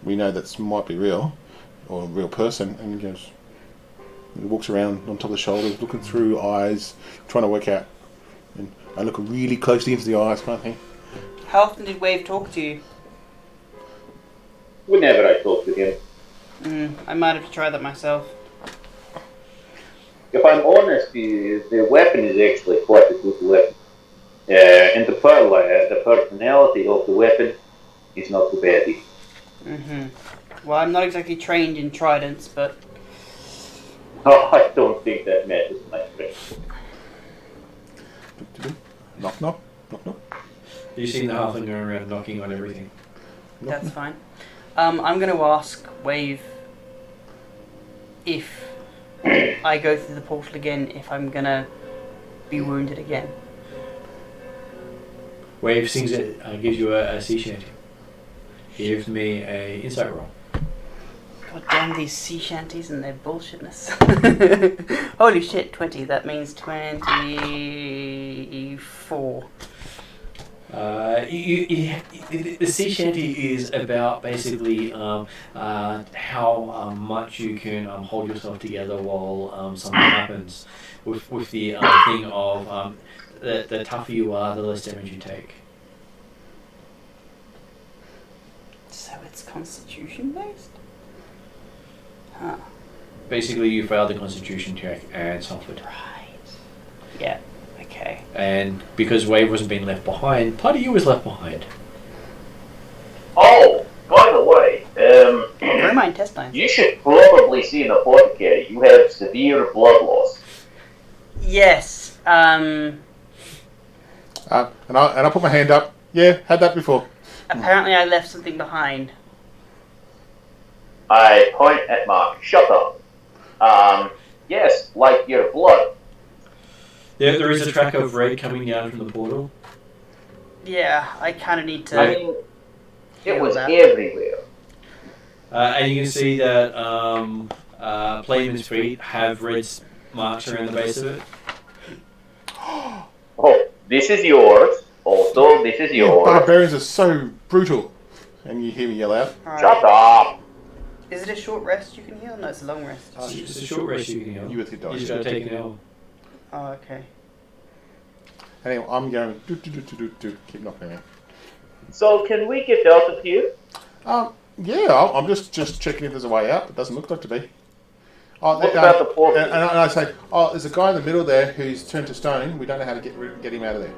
we know that might be real, or a real person. And he goes, he walks around on top of the shoulders, looking through eyes, trying to work out. And I look really closely into the eyes, kind of thing. How often did Wave talk to you? Whenever I talk to him. I might have to try that myself. If I'm honest, the weapon is actually quite a good weapon. And the personality of the weapon is not too bad. Well, I'm not exactly trained in tridents, but... Oh, I don't think that matters, my friend. Knock, knock, knock, knock. You've seen the halfling going around knocking on everything. That's fine. I'm going to ask Wave if I go through the portal again, if I'm going to be wounded again. Wave sings it, gives you a sea shanty. Give me a insight roll. God damn these sea shanties and their bullshitness. Holy shit, 20. That means 24. The sea shanty is about basically how much you can hold yourself together while something happens. With the thing of the tougher you are, the less damage you take. So it's constitution based? Huh. Basically, you failed the constitution check and suffered. Right. Yeah. Okay. And because Wave wasn't being left behind, part of you was left behind. Oh, by the way, Where are my intestines? you should probably see an apothecary. You have severe blood loss. Yes. And I put my hand up. Yeah, had that before. Apparently I left something behind. I point at Mark. Shut up. Yes, like your blood. There is a track of red coming down from the portal. Yeah, I kind of need to... I mean, it feel was that. everywhere. And you can see that Playman's feet have red marks around the base of it. Oh, this is yours. Also, this is yours. Barbarians are so brutal. And you hear me yell out. Alright. Shut up. Is it a short rest you can heal? No, it's a long rest. It's just a short rest you can heal. You with your You dice. just gotta take an hour. Oh, okay. Anyway, I'm going keep knocking it. So can we get out of here? Yeah, I'm just checking if there's a way out. It doesn't look like to be. Oh, What about the portal? And I say, oh, there's a guy in the middle there who's turned to stone. We don't know how to get him out of there.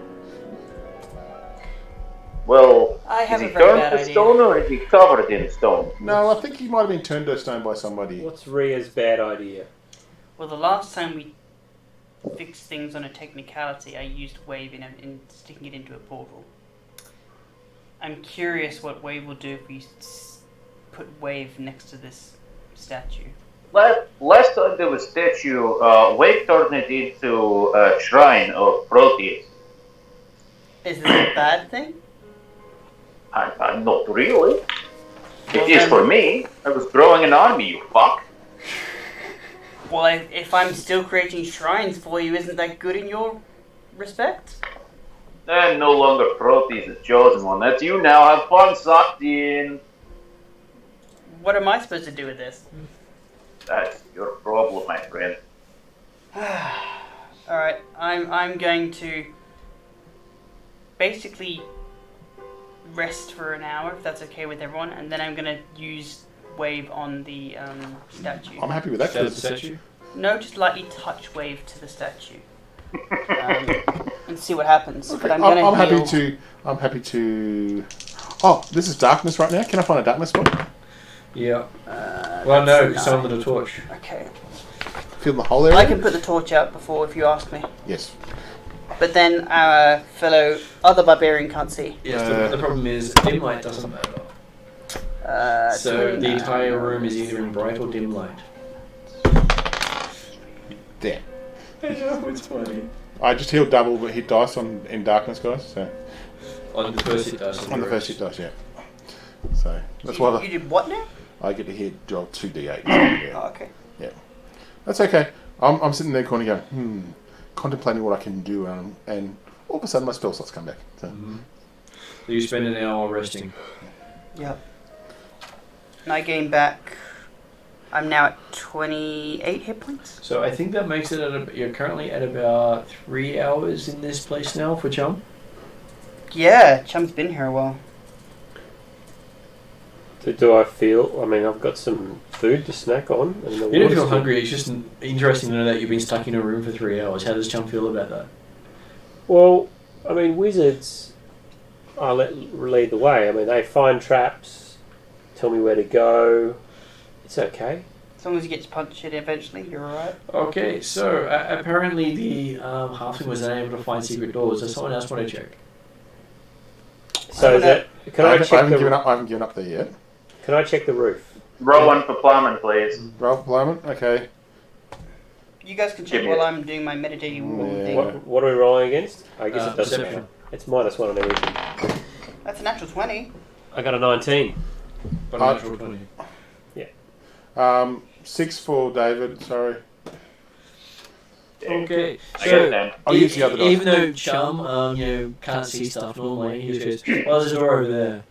Well, I have is a he very turned bad to idea. stone or is he covered in stone? No, I think he might have been turned to stone by somebody. What's Ria's bad idea? Well, the last time we fixed things on a technicality, I used wave in sticking it into a portal. I'm curious what wave will do if we put wave next to this statue. Last time there was statue, Wave turned it into a shrine of Proteus. Is this a bad thing? I'm not really. Well, It is then- for me. I was growing an army, you fuck. Well, if I'm still creating shrines for you, isn't that good in your respect? And no longer Proteus the chosen one. That's you now. Have fun, sucked in. What am I supposed to do with this? That's your problem, my friend. Alright, I'm going to basically rest for an hour, if that's okay with everyone, and then I'm going to use wave on the statue. I'm happy with that. That's the statue? No, just lightly touch wave to the statue. And see what happens. But I'm gonna I'm happy heal. to. Oh, this is darkness right now. Can I find a darkness spot? Yeah. Well, no, that's because I'm under the torch. Okay. Fill the whole area. I can put the torch out before if you ask me. Yes. But then our fellow other barbarian can't see. Yes, the problem is dim light doesn't matter. So the entire room is either in bright or dim light. There. I know, it's funny. I just healed double hit dice in darkness, guys. So On the first hit dice. on the first hit dice, yeah. So that's why You did what now? I get to hit draw 2d8. Oh, Yeah. okay. That's okay. I'm sitting there corner going, contemplating what I can do, and all of a sudden my spell slots come back. So. So you spend an hour resting. Yep. And I gain back. I'm now at 28 hit points. So I think that makes it you're currently at about 3 hours in this place now for Chum. Yeah, Chum's been here a while. So do I feel? I mean, I've got some food to snack on. And the You don't water's feel still- hungry, it's just interesting to know that you've been stuck in a room for 3 hours. How does Chum feel about that? Well, I mean, wizards are lead the way. I mean, they find traps, tell me where to go. It's okay. As long as you get to punch it eventually, you're alright. Okay, so apparently the halfling was unable to find secret doors. Does someone else want to check? So is that? Can I I check haven't the? given up there yet. Can I check the roof? Roll one for plumbing, please. Roll deployment. Okay. You guys can check Give me while it. I'm doing my meditating Yeah. thing. What are we rolling against? I guess it doesn't Perception. matter. It's -1 on everything. That's a natural 20. I got a 19. But a natural 20. 6 for David. Sorry. Okay, I got a 10. I'll use the other dice. Even though Chum, can't see stuff normally, he just goes, "Oh, there's a door over there."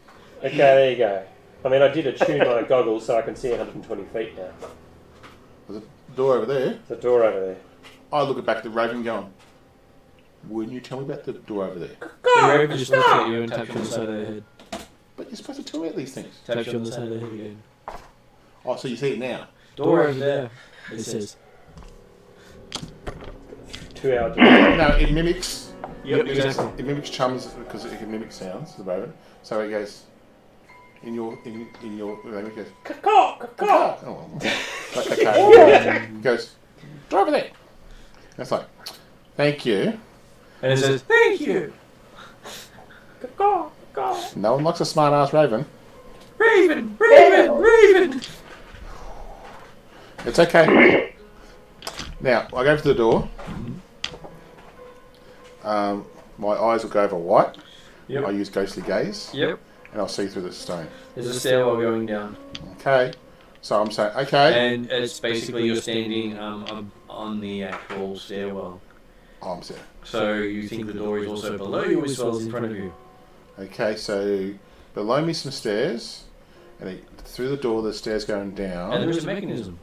Okay, there you go. I mean, I did attune my goggles so I can see 120 feet now. There's a door over there. There's a door over there. I look back at the Raven going, wouldn't you tell me about the door over there? The raven just looks at you and taps you on the side of the head. But you're supposed to tell me these things. Taps you on the side of the head again. Oh, so you see it now. Door over there, it says. 2 hour door. No, it mimics. Yep, exactly. It mimics Chums because it can mimic sounds. The Raven. So it goes in your Raven goes. Caw, caw. Oh, okay. It goes. Door over there. That's like, thank you. And it says, "Thank you, Caw, caw. No one likes a smart ass Raven. Raven, Raven, Raven." It's okay. Now, I go to the door. My eyes will go over white. Yep. I use ghostly gaze, Yep. and I'll see through the stone. There's a stairwell going down, Okay. So I'm saying, okay. and it's basically you're standing on the actual stairwell. Oh, I'm saying. So you think the door is also below you as well as in front of you. Okay, so below me some stairs, And through the door, the stairs going down. And there is a mechanism.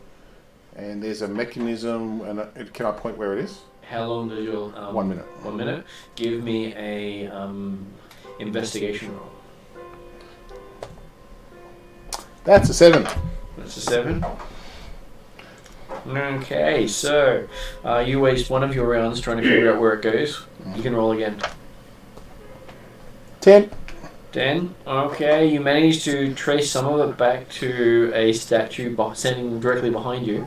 And there's a mechanism. And can I point where it is? How long does your 1 minute. 1 minute? Give me a investigation roll. That's a 7. That's a 7. Okay, so you waste one of your rounds trying to figure out where it goes. You can roll again. 10. 10. Okay, you manage to trace some of it back to a statue standing directly behind you,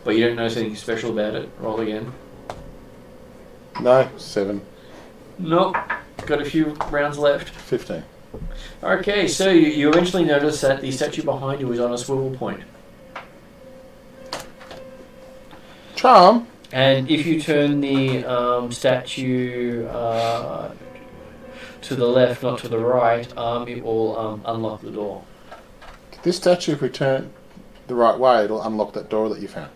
but you don't notice anything special about it. Roll again. No, 7. Nope. Got a few rounds left. 15. Okay, so you eventually notice that the statue behind you is on a swivel point. Charm. And if you turn the statue to the left, not to the right, it will unlock the door. This statue, if we turn the right way, it'll unlock that door that you found.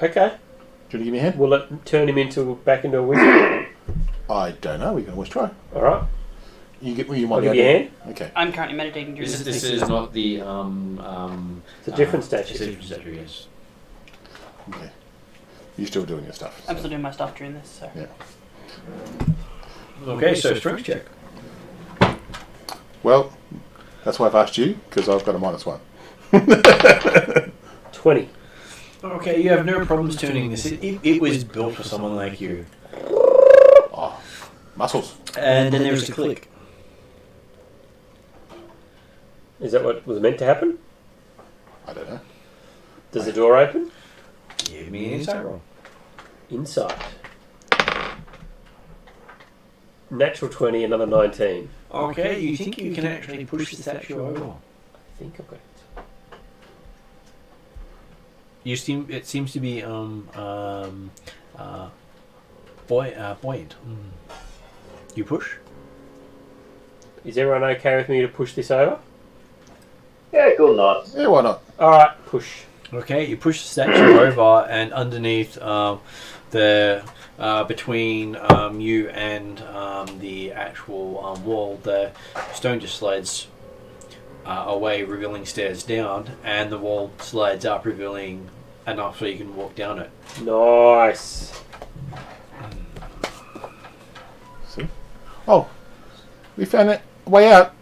Okay. Do you want to give me a hand? Will it turn him back into a wizard? I don't know. We can always try. All right. You I'll give you a hand. Okay. I'm currently meditating during This this. is not the It's a different statue. It's a different statue, yes. Okay. You're still doing your stuff. I'm still doing my stuff during this, so. Yeah. Okay, so strength check. Well, that's why I've asked you, because I've got a -1. 20. Okay, you have no problems turning this. It was built for someone like you. Oh, muscles. And then there's a click. Is that what was meant to happen? I don't know. Does the door open? Give me an insight roll. Inside. Natural 20, another 19. Okay, you think you can actually push the statue over? I think I've got it. It seems to be buoyant. You push? Is everyone okay with me to push this over? Yeah, cool knots. Yeah, why not? Alright, push. Okay, you push the statue over, and underneath between you and the actual wall, the stone just slides away, revealing stairs down, and the wall slides up, revealing enough so you can walk down it. Nice. See? Oh, we found a way out.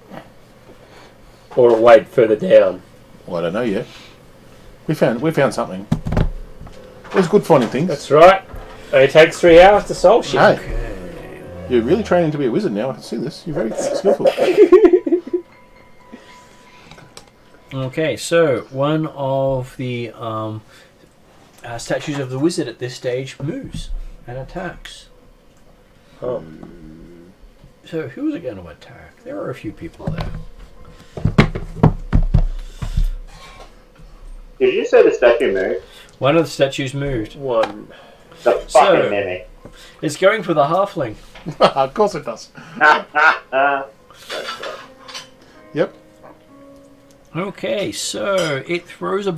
Or a way further down. Well, I don't know yet. We found something. It's good finding things. That's right. Only takes 3 hours to solve shit. Hey, Okay. you're really training to be a wizard now. I can see this. You're very skillful. Okay, so one of the statues of the wizard at this stage moves and attacks. Oh. So who was it going to attack? There are a few people there. Did you say the statue moved? One of the statues moved. One. The fucking So- mimic. It's going for the halfling. Of course it does. Yep. Okay, so it throws a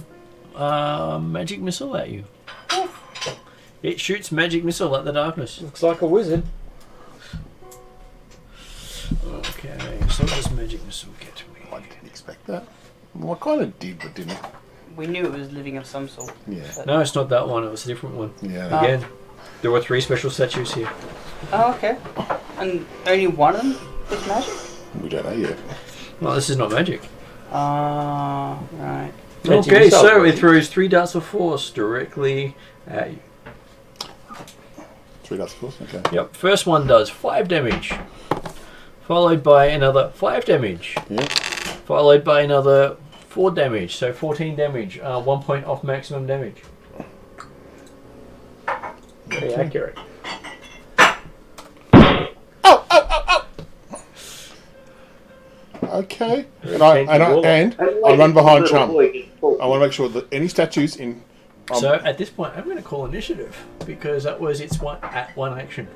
magic missile at you. It shoots magic missile at the darkness. Looks like a wizard. Okay, so what does magic missile get to me? I didn't expect that. Well, I kind of did, but didn't. We knew it was living of some sort. Yeah. but- No, it's not that one. It was a different one. Yeah. Again, there were 3 special statues here. Oh, okay. And only one of them is magic? We don't know yet. Well, this is not magic. Right. Magic Okay, missile. so it throws 3 darts of force directly at you. 3 darts, of course. Okay. Yep, first one does 5 damage, followed by another 5 damage, Yeah. followed by another 4 damage, so 14 damage, 1 point off maximum damage. Very accurate. Okay. Very And I fancy run behind Little Chum. boy gets pulled. I want to make sure that any statues in. So at this point, I'm going to call initiative because that was its one action.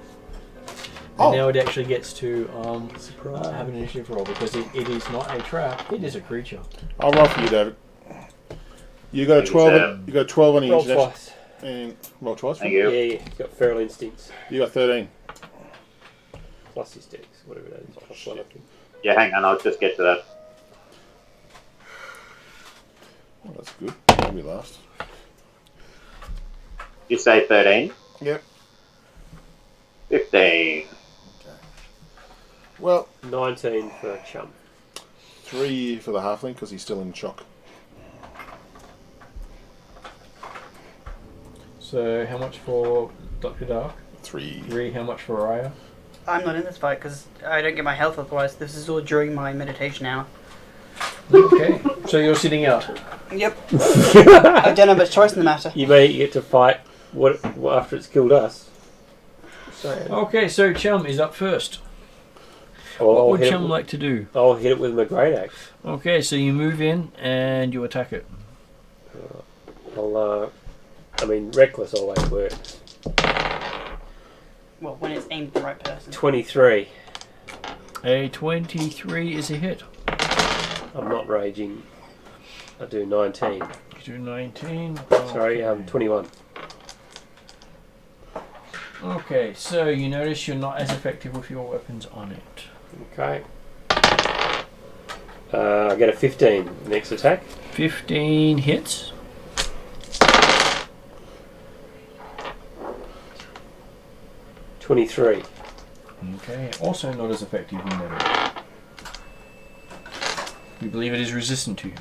And Oh. now it actually gets to have an initiative roll because it is not a trap; it is a creature. I'll roll for you, David. You got a 12. You got a 12 on your Roll initiative. twice. And roll twice. Thank Yeah, you. yeah. You've got feral instincts. You got 13. Plus your sticks, whatever that is. Plus one, I think. Yeah, hang on, I'll just get to that. That's good. That'll be last. You say 13? Yep. 15. Well, 19 for Chum. 3 for the halfling because he's still in shock. So how much for Dr. Dark? 3. 3. How much for Raya? I'm not in this fight because I don't get my health otherwise. This is all during my meditation hour. Okay. So you're sitting out. Yep. I don't have much choice in the matter. You may get to fight what after it's killed us. So, Okay, so Chum is up first. I'll What would hit Chum it, like to do? I'll hit it with my great axe. Okay, so you move in and you attack it. Reckless always works. Well, when it's aimed at the right person. 23. A 23 is a hit. I'm not raging. I do 19. You do 19. Sorry, 21. Okay, so you notice you're not as effective with your weapons on it. Okay. I get a 15 next attack. 15 hits. 23. Okay, also not as effective, you know. You believe it is resistant to you.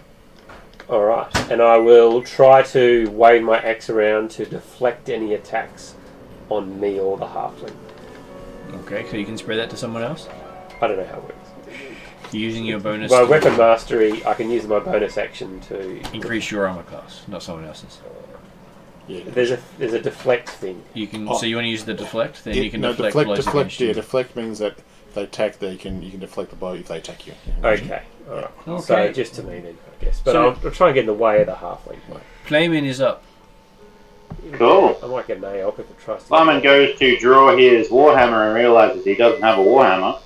Alright, and I will try to wave my axe around to deflect any attacks on me or the halfling. Okay, so you can spread that to someone else? I don't know how it works. You're using your bonus My to weapon mastery, I can use my bonus action to increase your armor class, not someone else's. Yeah. There's a deflect thing. You can. Oh. So you want to use the deflect? Then you can no, deflect blows against you. deflect means that if they attack, you can deflect the blow if they attack you. Okay, alright. Okay. So just to me then, I guess. But So- I'll try and get in the way of the halfling. Flamin is up. Cool. I might get an AOP if it tries to. Simon goes to draw his warhammer and realizes he doesn't have a warhammer.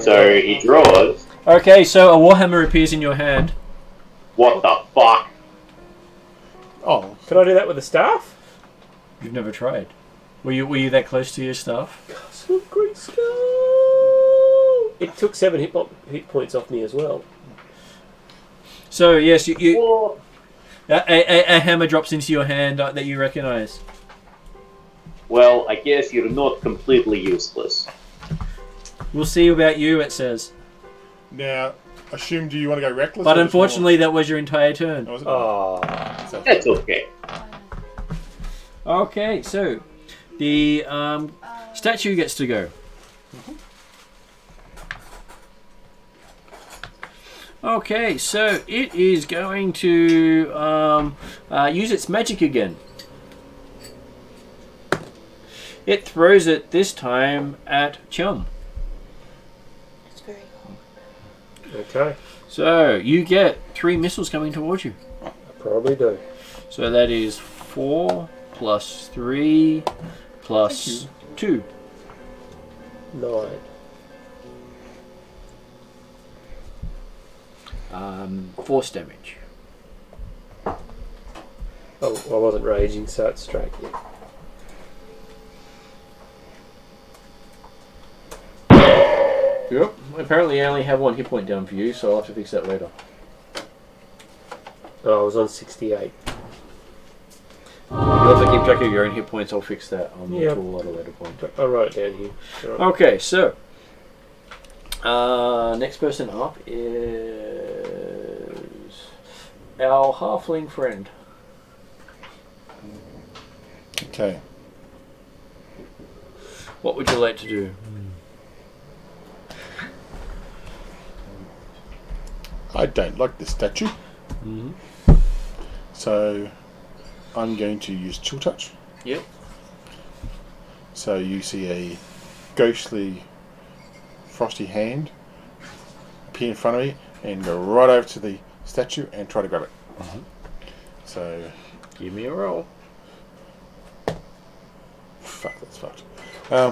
So he draws. Okay, so a warhammer appears in your hand. What the fuck? Oh, Can I do that with a staff? You've never tried. Were you that close to your staff? Some great skull. It took 7 hit points off me as well. So yes, you Well, a hammer drops into your hand that you recognise. well, I guess you're not completely useless. We'll see about you, it says. now, assume do you want to go reckless? But or unfortunately, that was your entire turn. was it? Oh. That's okay. Okay, so the statue gets to go. Okay, so it is going to use its magic again. It throws it this time at Chum. It's very cold. Okay. So you get 3 missiles coming towards you. I probably do. So that is 4 plus 3 plus 2. 9. Force damage. Oh, I wasn't raging, so it's straight. Yep. Apparently I only have 1 hit point down for you, so I'll have to fix that later. Oh, I was on 68. You'll have to keep track of your own hit points, I'll fix that on the Yep. tool at a later point. I'll write it down here. All right. Okay, so next person up is our halfling friend. Okay. What would you like to do? I don't like this statue, Mm-hmm. so I'm going to use Chill Touch. Yep. So you see a ghostly, frosty hand appear in front of me and go right over to the statue and try to grab it. So, Give me a roll. fuck, that's fucked.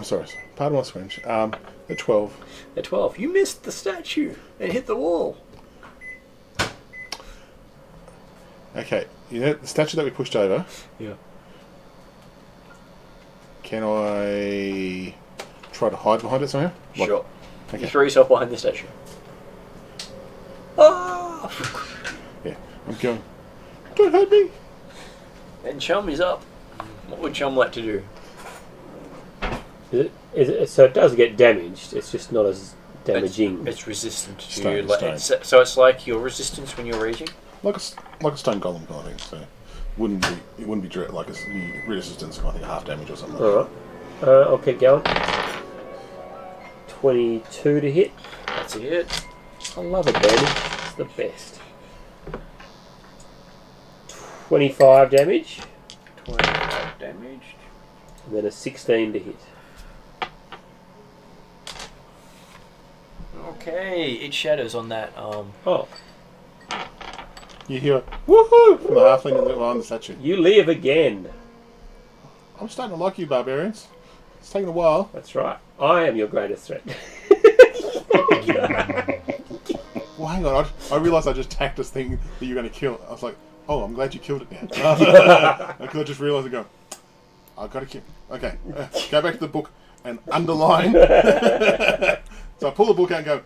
Sorry, pardon my French. A 12. At 12. You missed the statue and hit the wall. Okay, you know the statue that we pushed over? Yeah. Can I try to hide behind it somehow? Sure. You Okay. throw yourself behind the statue. Ah! Yeah. going, don't hurt me. And Chum is up. What would Chum like to do? So it does get damaged. It's just not as damaging. It's resistant to Stone. so it's like your resistance when you're raging. Like a stone golem kind of thing. So it wouldn't be direct, like it's the resistance, I think half damage or something. All right. I'll keep going. 22 to hit. That's a hit. I love it, baby. It's the best. 25 damage. 25 damage. And then a 16 to hit. Okay, it shatters on that. Oh, You hear woohoo from the halfling behind the statue. you live again. I'm starting to like you, barbarians. It's taken a while. That's right. I am your greatest threat. Well, hang on. I realised I just tacked this thing that you're going to kill. I was like, oh, I'm glad you killed it now. Because I just realised I go, I've got to kill. Okay, go back to the book and underline. So I pull the book out and go,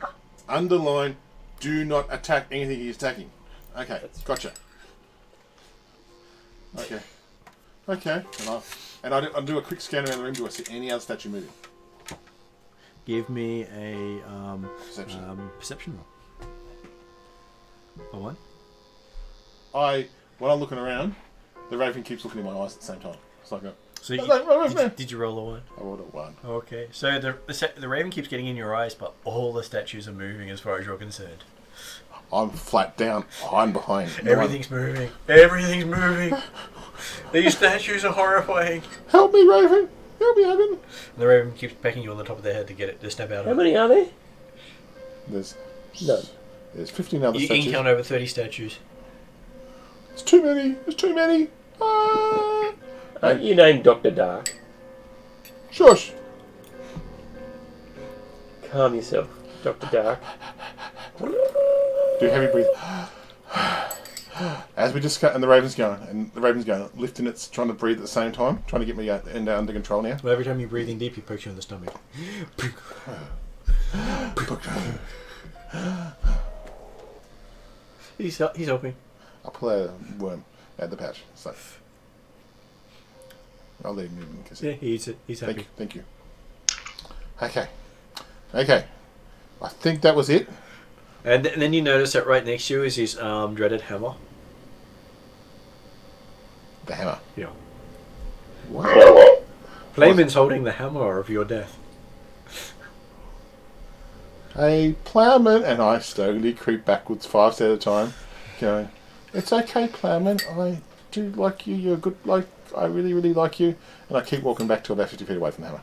underline, do not attack anything he's attacking. Okay, gotcha. Okay. And I do a quick scan around the room. Do I see any other statue moving? Give me a Perception. perception roll. A one. When I'm looking around, the raven keeps looking in my eyes at the same time. It's like a... So did you roll a one? I rolled a 1. Okay, so the raven keeps getting in your eyes, but all the statues are moving as far as you're concerned. I'm flat down. I'm behind. Everything's moving. Everything's moving. These statues are horrifying. Help me, raven. Help me, Evan. The raven keeps pecking you on the top of their head to get it to step out. How many are there? There's None. There's 15 other You statues. can count over 30 statues. It's too many. There's too many. You named Dr. Dark. Shush. Calm yourself, Dr. Dark. Do heavy breathe. As we discuss, and the raven's going, lifting its, trying to breathe at the same time, trying to get me under control now. Well, every time you breathe in deep, you poke you in the stomach. He's helping. I'll pull out a worm out of the pouch. So I'll let him move because Yeah, he eats it. He's happy. Thank you. Okay. I think that was it. And then you notice that right next to you is his dreaded hammer. The hammer. Yeah. What? Playman's holding the hammer of your death. Hey, Plowman, and I slowly creep backwards 5 steps at a time, going, it's okay, Plowman, I do like you, you're good, I really, really like you, and I keep walking back to about 50 feet away from the hammer.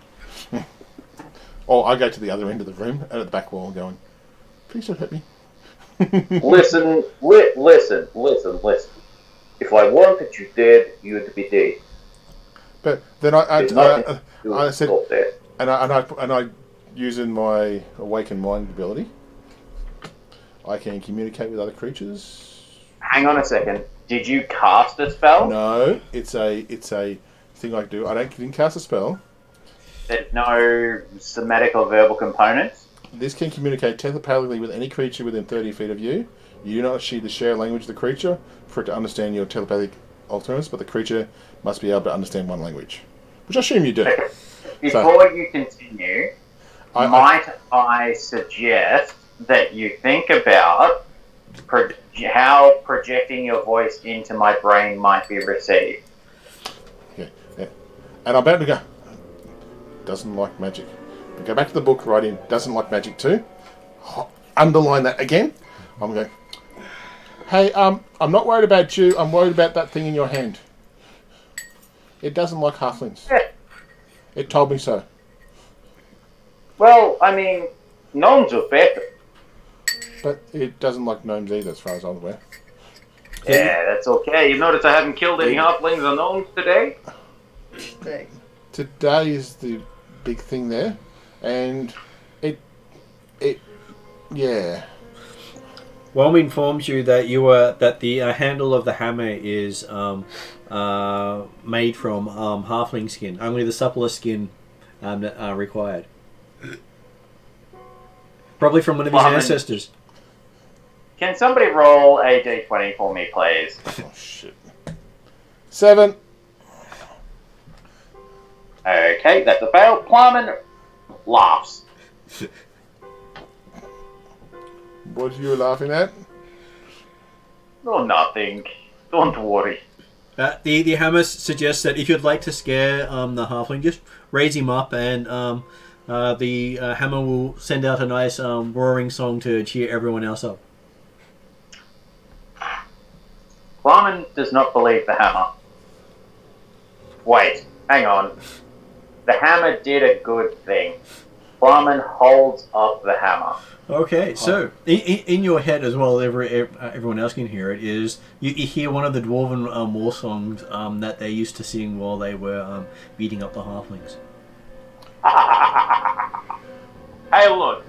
Or I go to the other end of the room, out at the back wall, going, please don't hurt me. Listen. If I wanted you dead, you'd be dead. But then I said, and I using my awakened mind ability, I can communicate with other creatures. Hang on a second. Did you cast a spell? No, it's a thing I do. Didn't cast a spell. There's no somatic or verbal components? This can communicate telepathically with any creature within 30 feet of you. You do not need to share language with the creature for it to understand your telepathic alternatives, but the creature must be able to understand one language. Which I assume you do. Before you continue, might I suggest that you think about how projecting your voice into my brain might be received. Yeah. And I'm about to go, doesn't like magic. We go back to the book, write in, doesn't like magic too. Underline that again. I'm going, hey, I'm not worried about you, I'm worried about that thing in your hand. It doesn't like halflings. Yeah. It told me so. Well, I mean, gnomes are better. But it doesn't like gnomes either, as far as I'm aware. Yeah, that's okay. You notice I haven't killed any halflings or gnomes today? Today is the big thing there, and yeah. Whelm informs you that the handle of the hammer is made from halfling skin. Only the supplest skin required. Probably from one of his ancestors. Can somebody roll a d20 for me, please? Oh, shit. 7. Okay, that's a fail. Plumman laughs. What are you laughing at? Oh, nothing. Don't worry. The hammer suggests that if you'd like to scare the halfling, just raise him up, and the hammer will send out a nice roaring song to cheer everyone else up. Plumman does not believe the hammer. Wait, hang on. The hammer did a good thing. Plumman holds up the hammer. Okay, so in your head as well, everyone else can hear it. Is you hear one of the dwarven war songs that they used to sing while they were beating up the halflings. Hey, look.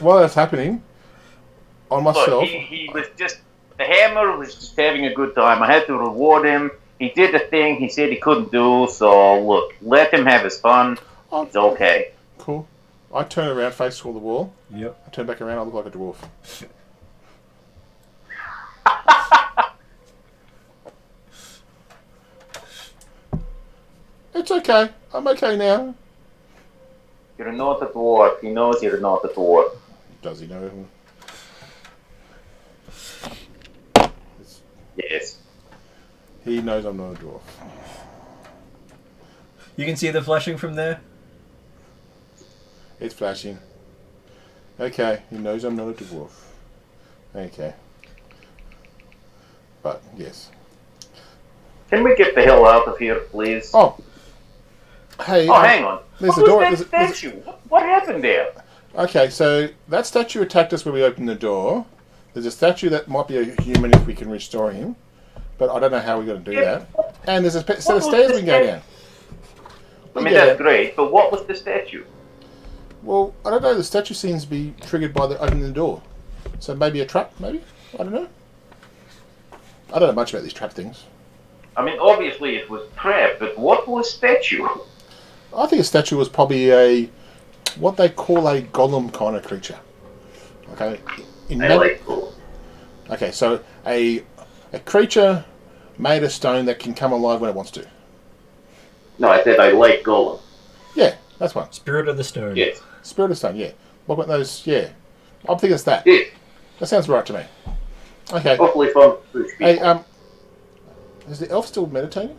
While that's happening, on myself. Look, he was just. The hammer was just having a good time. I had to reward him. He did the thing he said he couldn't do, so look, let him have his fun. It's okay. Cool. I turn around, face toward the wall. Yep. I turn back around, I look like a dwarf. It's okay. I'm okay now. You're not a dwarf. He knows you're not a dwarf. Does he know him? Yes. He knows I'm not a dwarf. You can see the flashing from there. It's flashing. Okay, he knows I'm not a dwarf. Okay. But, yes. Can we get the hell out of here, please? Oh! Hey, hang on. There's what a door. was that statue? What happened there? Okay, so that statue attacked us when we opened the door. There's a statue that might be a human if we can restore him. But I don't know how we're going to do that. And there's a set of stairs we can go down. I mean, that's great, but what was the statue? Well, I don't know. The statue seems to be triggered by the opening the door. So maybe a trap, maybe? I don't know. I don't know much about these trap things. I mean, obviously it was trap, but what was statue? I think a statue was probably what they call a golem kind of creature. Okay. Okay, so a creature made of stone that can come alive when it wants to. No, I said I like golem. Yeah, that's one. Spirit of the stone. Yes. Spirit of stone, yeah. What about those? Yeah. I'm thinking it's that. Yes. That sounds right to me. Okay. Hopefully fun. Hey, is the elf still meditating?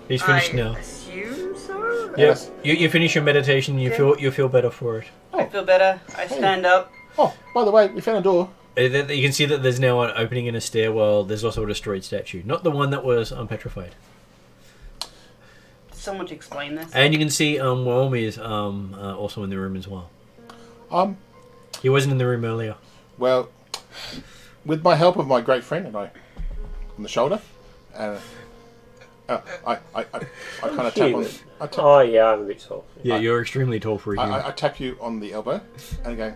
He's finished now. Assume so. Yes. You finish your meditation. You feel better for it. I feel better. I stand up. Oh, by the way, we found a door. You can see that there's now an opening in a stairwell. There's also a destroyed statue, not the one that was unpetrified. Someone to explain this. And you can see Worm is also in the room as well. He wasn't in the room earlier. Well, with my help of my great friend and I on the shoulder, I kind of tap on. Oh yeah, I'm a bit tall. Yeah, you're extremely tall for a human. I tap you on the elbow and go,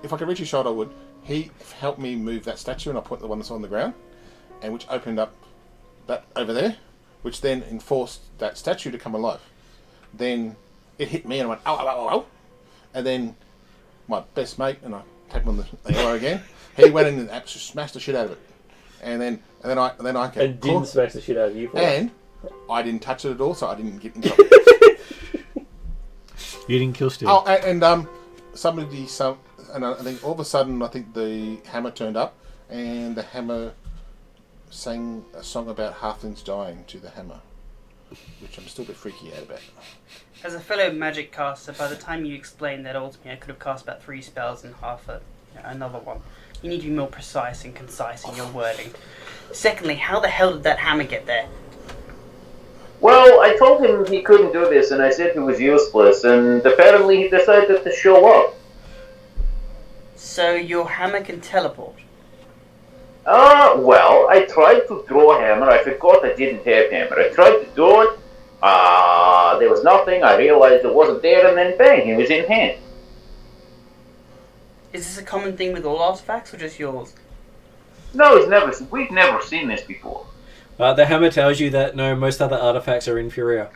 if I could reach your shoulder, I would. He helped me move that statue, and I point the one that's on the ground, and which opened up that over there, which then enforced that statue to come alive. Then it hit me, and I went, ow, ow, ow, ow. And then my best mate, and I tapped him on the elbow again, he went in and absolutely smashed the shit out of it. And then I came. And didn't smash the shit out of you for And I didn't touch it at all, so I didn't get in trouble. You didn't kill Steve. Oh, and and I think all of a sudden, I think the hammer turned up, and the hammer sang a song about halflings dying to the hammer, which I'm still a bit freaky out about. As a fellow magic caster, by the time you explained that all to me, I could have cast about 3 spells and half another one. You need to be more precise and concise in your wording. Secondly, how the hell did that hammer get there? Well, I told him he couldn't do this, and I said he was useless, and apparently he decided to show up. So your hammer can teleport? Well, I tried to draw a hammer. I forgot I didn't have hammer. I tried to do it. There was nothing. I realized it wasn't there, and then bang, he was in hand. Is this a common thing with all artifacts, or just yours? No, we've never seen this before. The hammer tells you that no, most other artifacts are inferior.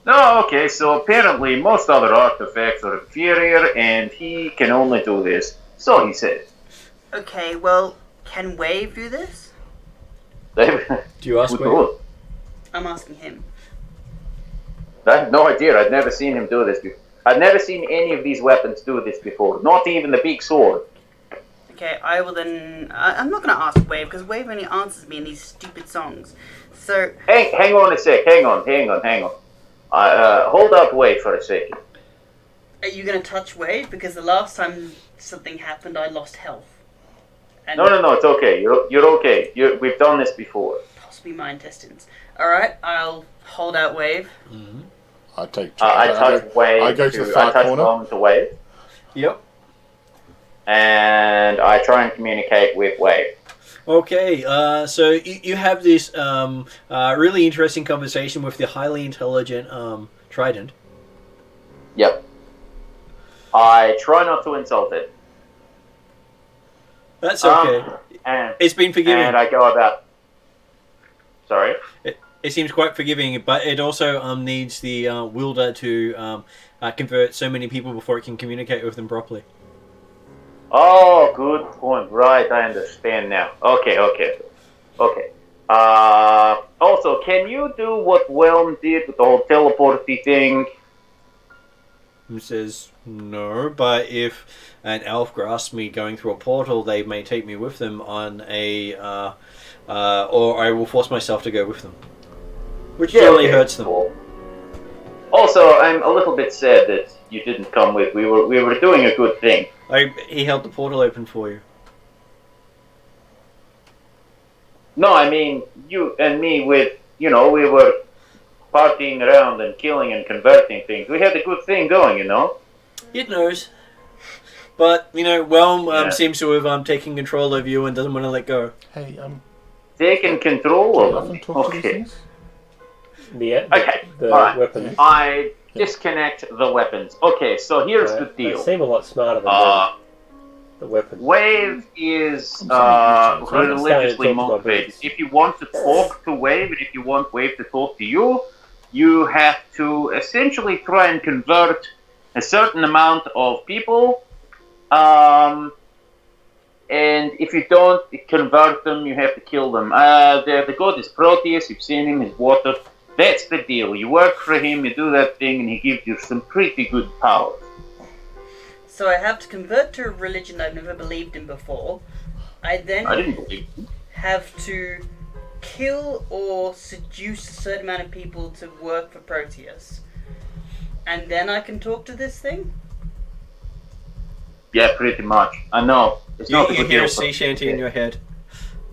No, okay, so apparently most other artifacts are inferior, and he can only do this. So he said. Okay, well, can Wave do this? Do you ask Wade? Good. I'm asking him. I have no idea. I've never seen him do this before. I've never seen any of these weapons do this before. Not even the big sword. Okay, I will then... I'm not going to ask Wave, because Wave only answers me in these stupid songs. So... Hang on a sec. Hang on. Hold up, wait for a second. Are you going to touch Wave? Because the last time something happened, I lost health. And No, it's okay. You're okay. We've done this before. possibly my intestines. Alright, I'll hold out Wave. Mm-hmm. I take. I touch Wave. I go to the far corner. Bone to Wave. Yep. And I try and communicate with Wave. Okay, so you have this really interesting conversation with the highly intelligent Trident. Yep. I try not to insult it. That's okay. And It's been forgiving. And I go about. Sorry. It seems quite forgiving, but it also needs the wielder to convert so many people before it can communicate with them properly. Oh, good point. Right, I understand now. Okay. Also, can you do what Whelm did with the whole teleporty thing? He says, no, but if an elf grasps me going through a portal, they may take me with them on a... or I will force myself to go with them. Which generally hurts them. Cool. Also, I'm a little bit sad that you didn't come with. We were doing a good thing. He held the portal open for you. No, I mean, you and me with, we were partying around and killing and converting things. We had a good thing going, It knows. But, Whelm seems to have taken control of you and doesn't want to let go. Hey, Taking control do you of often them. talk to these Okay. things? The Alright. weapons. I disconnect the weapons. Okay, so here's the They deal. seem a lot smarter than me, the weapons. Wave is sorry. religiously motivated. If you want to talk to Wave, and if you want Wave to talk to you, you have to essentially try and convert a certain amount of people. And if you don't convert them, you have to kill them. The god is Proteus, you've seen him, his water. That's the deal. You work for him, you do that thing, and he gives you some pretty good powers. So I have to convert to a religion I've never believed in before. I then I didn't believe you. have to kill or seduce a certain amount of people to work for Proteus. And then I can talk to this thing? Yeah, pretty much. I know. It's not a You good hear deal a for sea shanty in your head.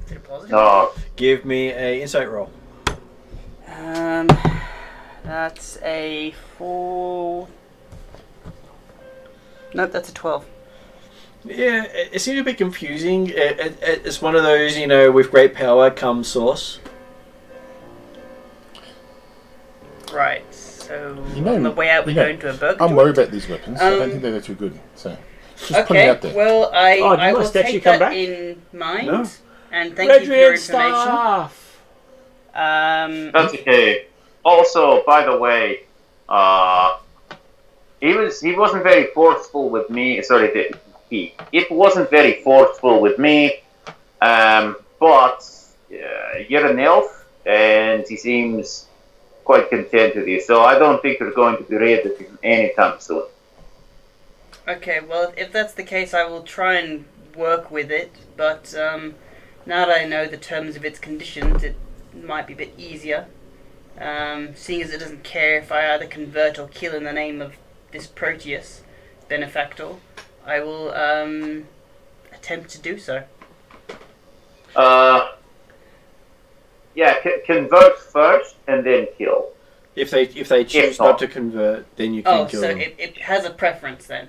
Is it a positive? No. Give me a insight roll. That's a 4... Nope, that's a 12. Yeah, it seems a bit confusing. It's one of those, with great power comes source. Right, so know- on the way out we're you know, going to a burger I'm joint? worried about these weapons. I don't think they're too good. So, just putting it Okay, out there. well, I did my will statue take come that back? in mind. No. And thank you for your information. Staff! That's okay. Also, by the way, he wasn't very forceful with me. Sorry, it wasn't very forceful with me. But you're an elf, and he seems quite content with you. So I don't think you're going to be rid of him anytime soon. Okay, well, if that's the case, I will try and work with it, but now that I know the terms of its conditions, it might be a bit easier. Seeing as it doesn't care if I either convert or kill in the name of this Proteus benefactor, I will attempt to do so. Convert first and then kill. If they choose not to convert, then you can kill so them. it has a preference then.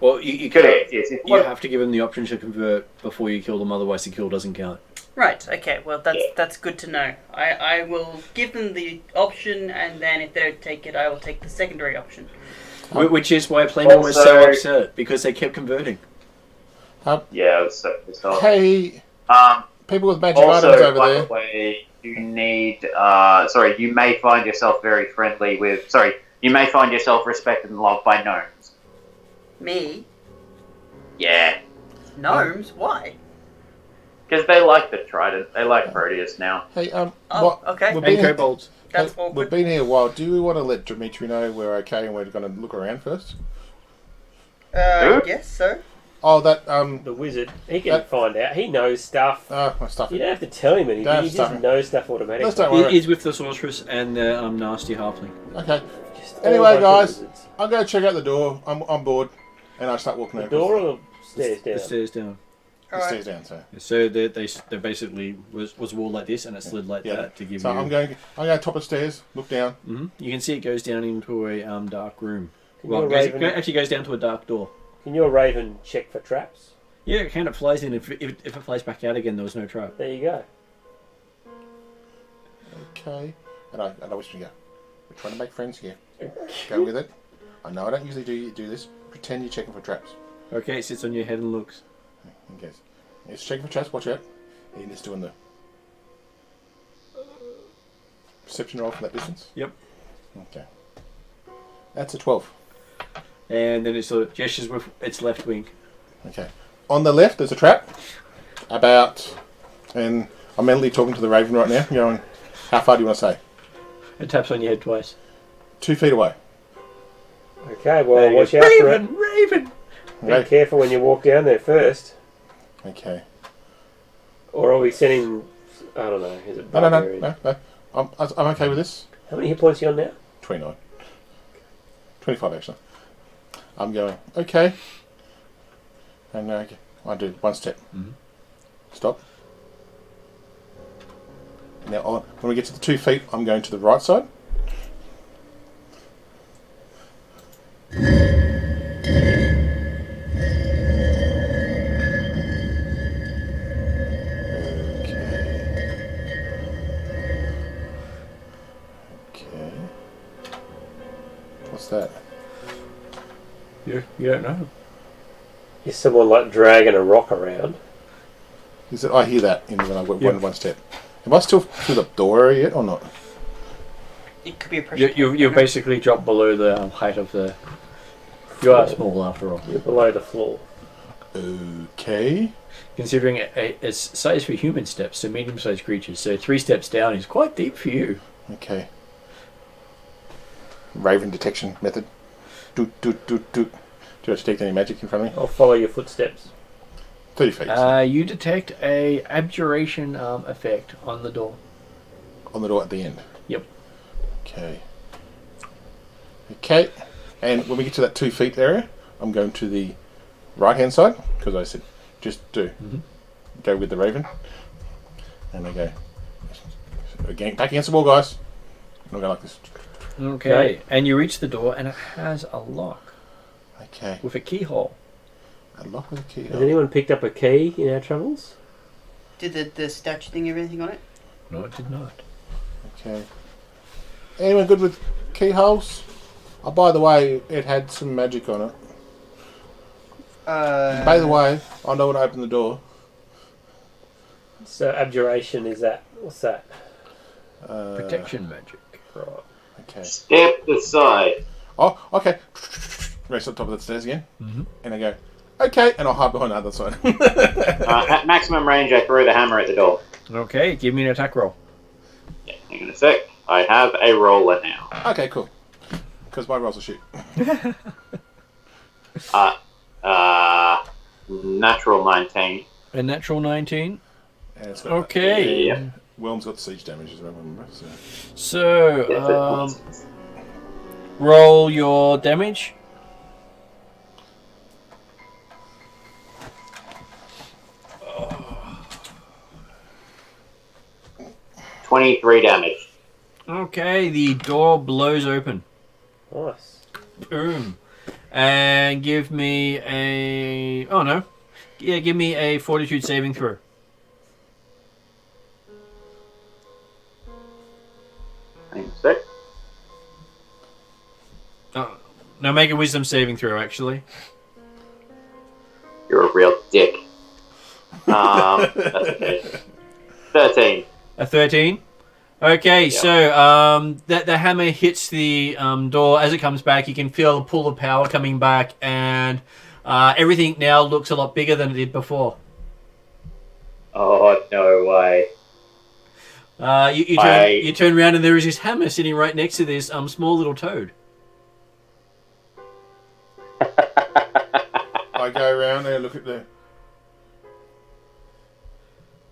Well, you Correct. Yes. you have to give them the option to convert before you kill them. Otherwise, the kill doesn't count. Right, okay, well that's good to know. I will give them the option, and then if they don't take it, I will take the secondary option. Which is why Playmore was so upset, because they kept converting. Yeah, it's not. Hey, people with magic Also, items over by there. the way, you need. You may find yourself very friendly with. You may find yourself respected and loved by gnomes. Me? Yeah. Gnomes? Why? Because they like the trident. They like Proteus now. Hey, Oh, what, okay. we've And been, kobolds. That's we've awkward. been here a while. Do we want to let Dimitri know we're okay and we're going to look around first? Who? Yes, sir. Oh, that The wizard, he can find out. He knows stuff. my stuff. You don't have to tell him anything. Don't He stuff just him. knows stuff automatically. Let's don't He worry. is with the sorceress and the nasty halfling. Okay. Just all Anyway, bunch of guys, wizards. I'll go check out the door. I'm bored, and I start walking The over. door or the stairs down? The stairs down. The stairs down. So So they basically was a wall like this and it slid like Yeah. that to give so you. I'm going top of the stairs. Look down. You can see it goes down into a dark room. Can Well, your it raven, actually goes down to a dark door. can your raven check for traps? Yeah, it kind of flies in. If it flies back out again, there was no trap. There you go. Okay. And I wish you go. We're trying to make friends here. Go with it. I know I don't usually do this. Pretend you're checking for traps. Okay, it sits on your head and looks. Okay. It's checking for traps. Watch out. Ian is doing the perception roll from that distance. Yep. Okay. That's a 12. And then it sort of gestures with its left wing. Okay. On the left, there's a trap. And I'm mentally talking to the raven right now, going, how far do you want to say? It taps on your head twice. 2 feet away. Okay, well, There you watch go. out for it. Raven! Be Okay. careful when you walk down there first. Okay. Or are we sending... I don't know. Is it No. barbarian? I'm okay with this. How many hit points are you on now? 29. 25, actually. I'm going, okay. And I do one step. Stop. Now, when we get to the 2 feet, I'm going to the right side. Okay. What's that? You don't know. Is someone like dragging a rock around? Is it? I hear that when I went Yep. one step. Am I still through the door area yet or not? It could be a pressure. You basically drop below the height of the. You are small after all. You're below the floor. Okay. Considering it's size for human steps, so medium-sized creatures. So 3 steps down is quite deep for you. Okay. Raven detection method. Do I detect any magic in front of me? I'll follow your footsteps. 30 feet. You detect a abjuration effect on the door. On the door at the end. Yep. Okay. Okay. And when we get to that 2 feet area, I'm going to the right hand side because I said just go with the raven. And I go again back against the wall, guys. I'm not going like this. Okay. And you reach the door, and it has a lock Okay. with a keyhole. A lock with a key. Has anyone picked up a key in our travels? Did the statue thing have anything on it? No, it did not. Okay. Anyone good with keyholes? Oh, by the way, it had some magic on it. By the way, I know when I open the door. So abjuration is that? What's that? Protection magic. Right. Okay. Step aside. Oh, okay. Race on top of the stairs again. And I go, okay, and I'll hide behind the other side. At maximum range, I throw the hammer at the door. Okay, give me an attack roll. Yeah, hang on a sec. I have a roller now. Okay, cool. Because my rolls are shit. Natural 19. A natural 19. And it's got Okay. Yeah. Whelm's got siege damage as well, remember? So. So, roll your damage. Oh. 23 damage. Okay, the door blows open. Nice. Boom. And give me a... Oh, no. Yeah, give me a fortitude saving throw. Hang on a sec. Oh, now make a wisdom saving throw, actually. You're a real dick. That's okay. 13. A 13? Okay, so the hammer hits the door. As it comes back, you can feel the pull of power coming back, and Everything now looks a lot bigger than it did before. Oh, no way. You turn around and there is this hammer sitting right next to this small little toad. I go around and I look at the...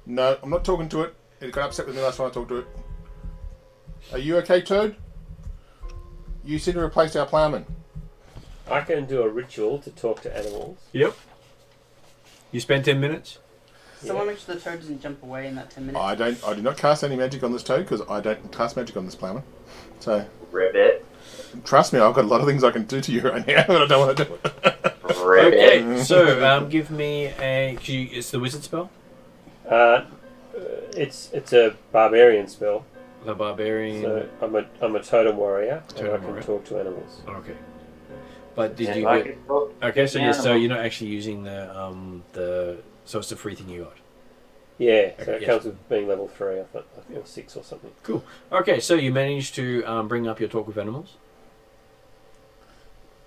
No, I'm not talking to it. It got upset with me last time I talked to it. Are you okay, Toad? You seem to replace our ploughman. I can do a ritual to talk to animals. Yep. You spent 10 minutes? Someone make sure the toad doesn't jump away in that 10 minutes. I do not cast any magic on this toad because I don't cast magic on this ploughman. So, Ribbit. trust me, I've got a lot of things I can do to you right now, but I don't want to do it. Ribbit. Okay, so give me a... It's the wizard spell? It's a barbarian spell. The barbarian... So I'm a totem warrior, and I Totem can warrior. talk to animals. Okay. But did And you I get... can talk Okay, so to yes, so animals. you're not actually using the... So it's the free thing you got. Yeah, so Okay, it yes. comes with being level 3, I think, or 6 or something. Cool. Okay, so you managed to bring up your talk with animals.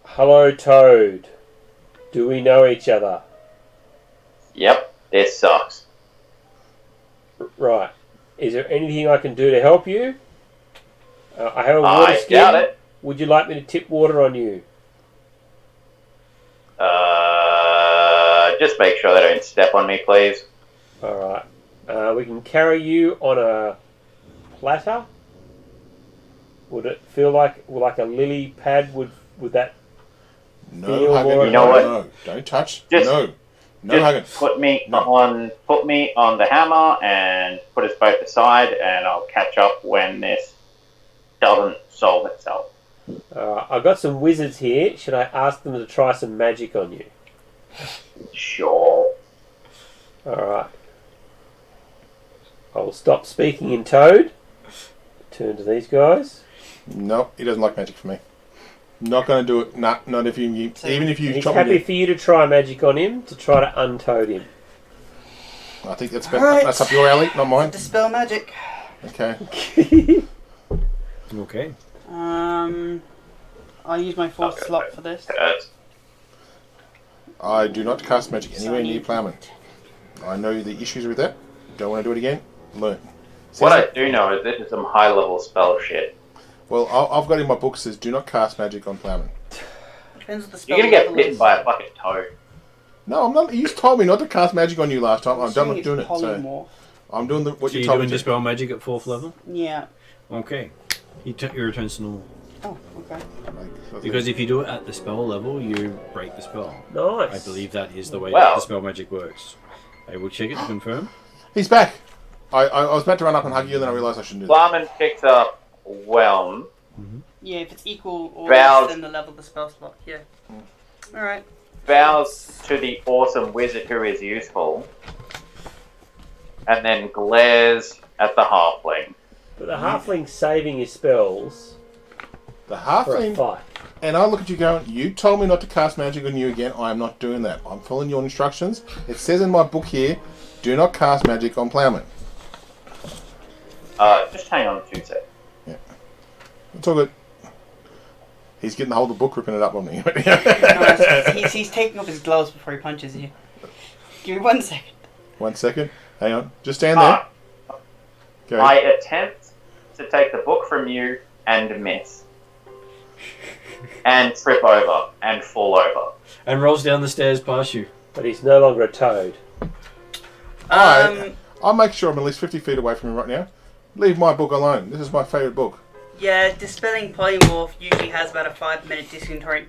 Hello, Toad. Do we know each other? Yep, this sucks. Right. Is there anything I can do to help you? I have a water I skin. doubt it. Would you like me to tip water on you? Just make sure they don't step on me, please. Alright. We can carry you on a platter. Would it feel like a lily pad? Would that... No, Feel Hagen, more- You know what? No, don't touch. Just- No, Hagen. Put me No. on the hammer and put us both aside, and I'll catch up when this doesn't solve itself. I've got some wizards here. Should I ask them to try some magic on you? Sure. Alright. I will stop speaking in Toad. Turn to these guys. No, he doesn't like magic for me. Not going to do it. Nah, not if you... Even if you He's chop happy me. for you to try magic on him to try to untoad him. I think that's Alright. that's up your alley, not mine. Dispel magic. Okay. Okay. I'll use my fourth Okay. slot for this. I do not cast magic anywhere near ploughman. I know the issues with that. Don't want to do it again. Learn. What I do know is this is some high level spell shit. Well, I've got in my book says do not cast magic on ploughman. Depends what the spell You're gonna get level bitten is. by a fucking toad. No, I'm not. You told me not to cast magic on you last time. I'm assuming not doing it. it's So polymorph. I'm doing what So you you're told doing me to. dispel magic at 4th level? Yeah. Okay. You returns to normal. Oh, okay. Because if you do it at the spell level, you break the spell. Nice. I believe that is the way Wow. the spell magic works. I will check it to confirm. He's back. I was about to run up and hug you, and then I realised I shouldn't do that. Plowman picks up Whelm, Yeah, if it's equal or Vows. less than the level of the spell slot. Yeah. Alright. bows to the awesome wizard who is useful, and then glares at the halfling. But the halfling's saving his spells The for a halfling, fight. and I look at you going, you told me not to cast magic on you again. I am not doing that. I'm following your instructions. It says in my book here, do not cast magic on ploughman. Just hang on 2 seconds. It's all good. He's getting the whole of the book, ripping it up on me. No, he's taking off his gloves before he punches you. Give me 1 second. 1 second. Hang on. Just stand there. Go. I attempt to take the book from you and miss. And trip over and fall over. And rolls down the stairs past you. But he's no longer a toad. I'll make sure I'm at least 50 feet away from him right now. Leave my book alone. This is my favourite book. Yeah, dispelling polymorph usually has about a 5-minute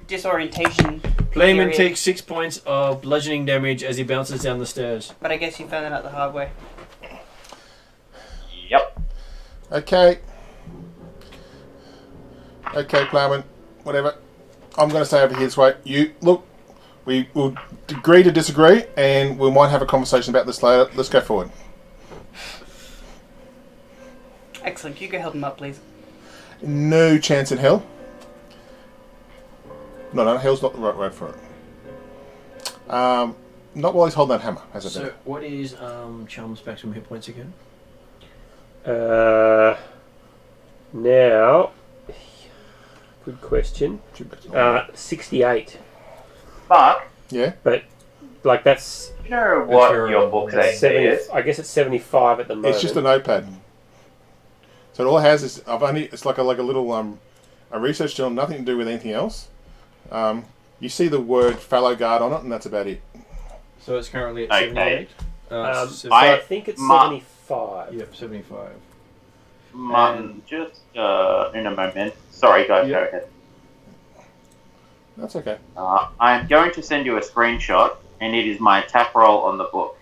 disorientation. Playman period. takes 6 points of bludgeoning damage as he bounces down the stairs. But I guess you found that out the hard way. Yep. Okay. Okay, ploughman. Whatever. I'm going to stay over here this way. You, look, we will agree to disagree, and we might have a conversation about this later. Let's go forward. Excellent. Can you go help him up, please? No chance in hell. No, hell's not the right word for it. Not while he's holding that hammer, has it been? So, what is Charm's maximum hit points again? Now, good question. 68. But Yeah. But like that's You know what your- your book's AC 70. is? I guess it's 75 at the moment. It's just a notepad. So all it has is it's like a little a research journal, nothing to do with anything else. You see the word fallow guard on it, and that's about it. So it's currently at Okay. 78. So I think it's Ma- 75. Yep, 75. Martin, just in a moment. Sorry, guys, Yep. go ahead. That's okay. I'm going to send you a screenshot, and it is my attack roll on the book.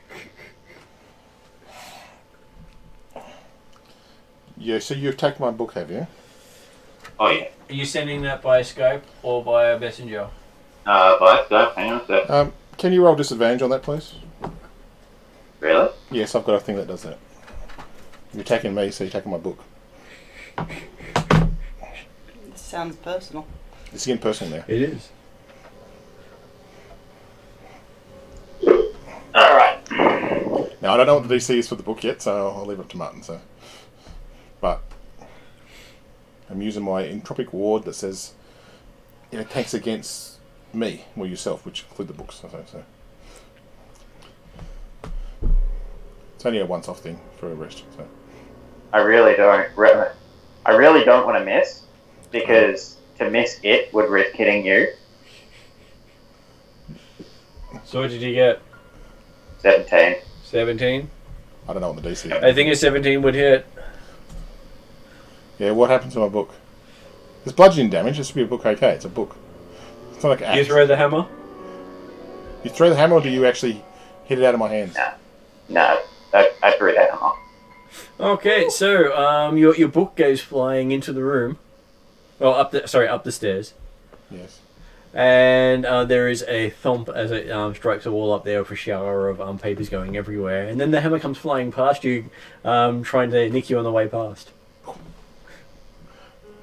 Yeah. So you've taken my book, have you? Oh, yeah. Are you sending that by Skype or by a messenger? But, hang on a sec. Can you roll disadvantage on that, please? Really? Yes, I've got a thing that does that. You're attacking me, so you're attacking my book. It sounds personal. It's again personal now. It is. Alright. Now I don't know what the DC is for the book yet, so I'll leave it up to Martin. But I'm using my entropic ward that says it attacks against me or yourself, which include the books. So it's only a once-off thing for a rest. So I really don't want to miss, because to miss it would risk hitting you. So what did you get? 17. 17? I don't know what the DC is. I think a 17 would hit. Yeah, what happens to my book? There's bludgeoning damage. It should be a book. Okay, it's a book. It's not like an axe. You throw the hammer? You throw the hammer, or do you actually hit it out of my hands? No, I threw that hammer. Okay, so your book goes flying into the room. Well, up the stairs. Yes. And there is a thump as it strikes a wall up there with a shower of papers going everywhere. And then the hammer comes flying past you, trying to nick you on the way past.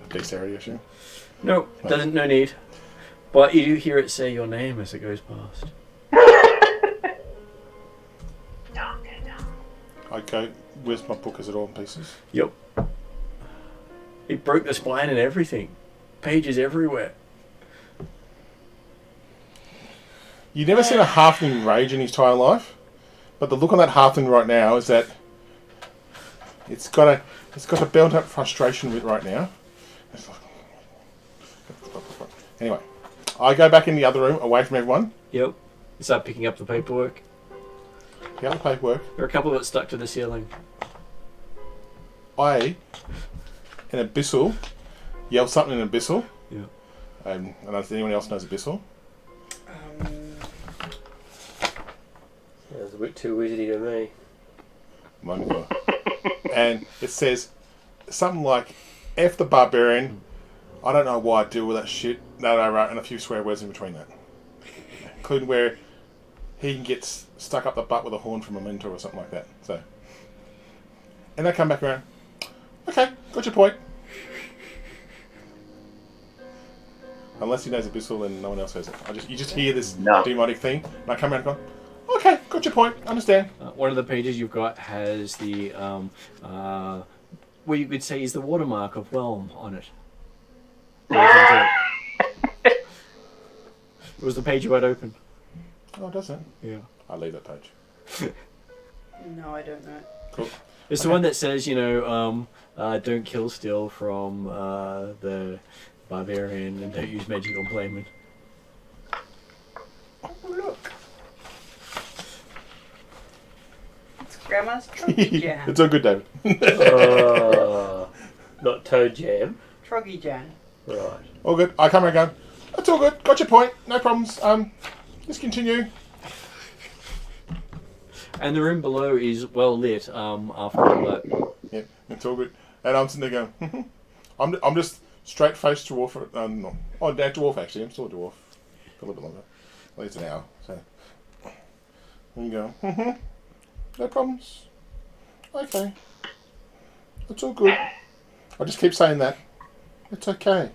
Dexterity issue. No, doesn't. No need. But you do hear it say your name as it goes past. Okay, where's my book? Is it all in pieces? Yep. It broke the spine and everything. Pages everywhere. You've never seen a halfling rage in his entire life, but the look on that halfling right now is that it's got a built-up frustration with it right now. It's like, anyway, I go back in the other room, away from everyone. Yep. You start picking up the paperwork. The other paperwork. There are a couple of it stuck to the ceiling. I, in Abyssal, yell something in Abyssal. Yeah. I don't know if anyone else knows Abyssal. Sounds a bit too wizardy to me. Mine were. And it says something like, F the barbarian, I don't know why I deal with that shit. No, and a few swear words in between that. Including where he can get stuck up the butt with a horn from a mentor or something like that. So, and they come back around. Okay, got your point. Unless he knows Abyssal and no one else has it. You just hear this demonic thing, and I come around and go, okay, got your point, understand. One of the pages you've got has the, what you could say is the watermark of Whelm on it. It was the page you had open. Oh, does it? Yeah. I'll leave that page. No, I don't know. Cool. It's the one that says, don't kill still from the barbarian and don't use magic on Playman. Oh, look. It's Grandma's Troggy Jam. It's all good, David. Not Toe Jam. Troggy Jam. Right. All good. I come around and go, that's all good, got your point, no problems. Let's continue. And the room below is well lit after all that. Yeah, it's all good. And I'm sitting there going, I'm just straight-faced dwarf. No. Oh, dwarf actually. I'm still a dwarf. For a little bit longer. At least an hour. So, and you go, no problems. Okay. It's all good. I just keep saying that. It's okay.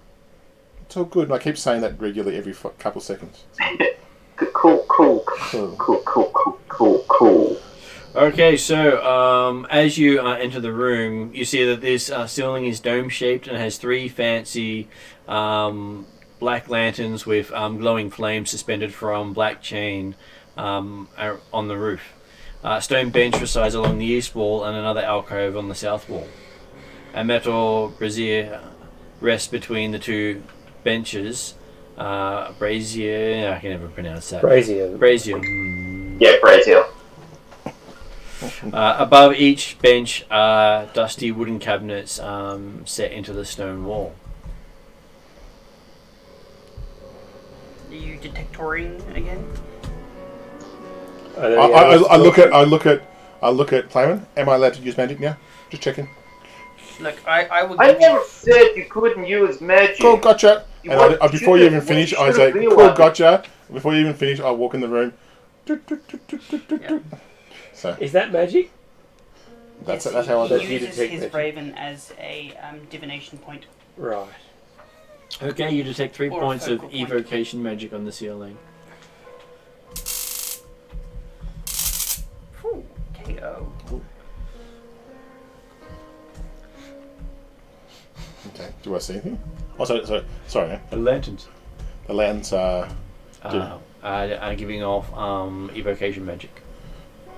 It's all good. And I keep saying that regularly every couple of seconds. Cool. Okay, so as you enter the room, you see that this ceiling is dome-shaped and has three fancy, black lanterns with glowing flames suspended from black chain on the roof. A stone bench resides along the east wall and another alcove on the south wall. A metal brazier rests between the two benches. Brazier, I can never pronounce that. Brazier. Yeah, brazier. Above each bench are dusty wooden cabinets set into the stone wall. Are you detectoring again? I look at Playman. Am I allowed to use magic now? Just checking. Look, I would. I never said you couldn't use magic. Cool, gotcha. And before you even What finish, you I should say, have cool, realised. gotcha. Before you even finish, I walk in the room. Yeah. So Is that magic? that's Yes, how I do he it. You uses detect his magic. raven as a divination point. Right. Okay, you detect 3 Or a points of focal point. evocation magic on the ceiling. Whew, KO. Okay. Do I see anything? Oh, sorry, man. The lanterns The lands are. are giving off evocation magic.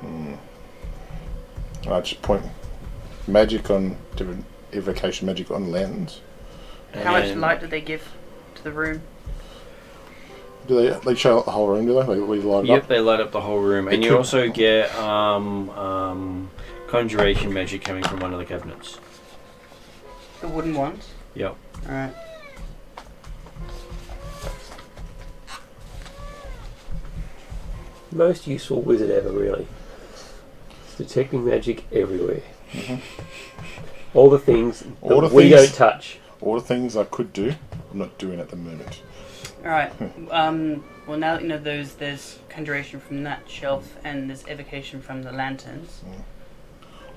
I just point magic on different evocation magic on lands. How much And light do they give to the room? Do they show the whole room? Do they? They light it Yep, up. they light up the whole room, and you also get conjuration magic coming from one of the cabinets. The wooden ones? Yep. Alright. Most useful wizard ever, really. It's detecting magic everywhere. All the things All that the we things- don't touch. All the things I could do, I'm not doing at the moment. Alright. Well, now that you know there's conjuration from that shelf and there's evocation from the lanterns.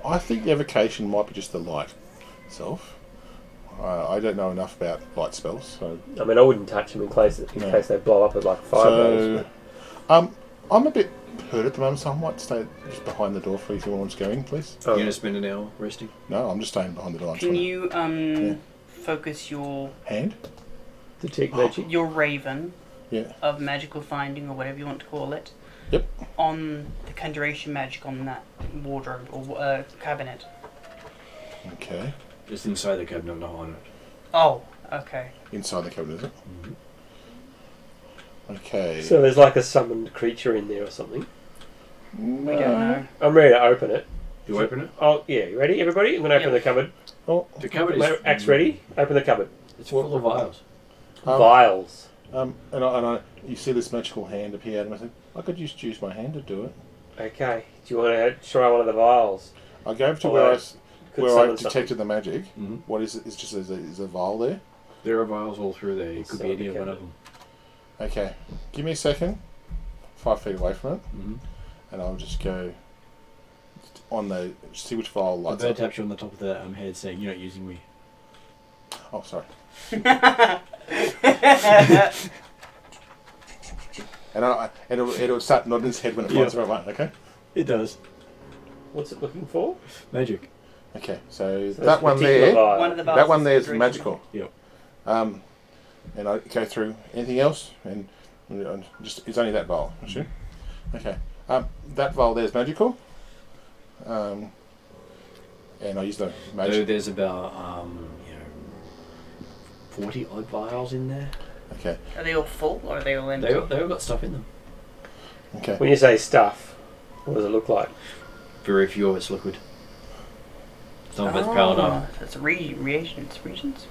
I think the evocation might be just the light itself. I don't know enough about light spells, so I mean, I wouldn't touch them in case they blow up with like fireballs. I'm a bit hurt at the moment, so I might stay just behind the door for if anyone wants to go in, please. Oh. You're gonna spend an hour resting. No, I'm just staying behind the door. I'm Can trying you focus your to hand? Detect magic. your raven Yeah. of magical finding or whatever you want to call it Yep. on the conjuration magic on that wardrobe or cabinet? Okay. Just inside the cabinet, not on it. Oh, okay. Inside the cabinet, is it? Okay. So there's like a summoned creature in there or something. We don't know. I'm ready to open it. You open it. Oh, yeah, you ready, everybody? I'm going to open the cupboard. Oh, The cupboard My is axe ready? Open the cupboard. It's full of vials. Vials. you see this magical hand appear, and I said, I could just use my hand to do it. Okay. Do you want to try one of the vials? I go over to Oh, where could I summon detected something. the magic. Mhm. What is it? It's just is a vial there. There are vials all through there. It could So be any the of one cabinet. of them. Okay, give me a second. 5 feet away from it, Mm-hmm. and I'll just go on the see which vial The lights bird up. taps you on the top of the head saying, "You're not using me." Oh, sorry. And it'll start nodding its head when it finds the right one. Okay. It does. What's it looking for? Magic. Okay. So So that this one particular there. vial. One of the That vials one there is conjuration magical. Yep. And I go through anything else, and just it's only that vial. Sure. Okay. That vial there is magical. And I use the So magic. there's about 40 odd vials in there. Okay. Are they all full or are they all empty? They all got stuff in them. Okay. When you say stuff, what does it look like? Very few of it's liquid. Some of it's powered up. That's reagents. Reagents.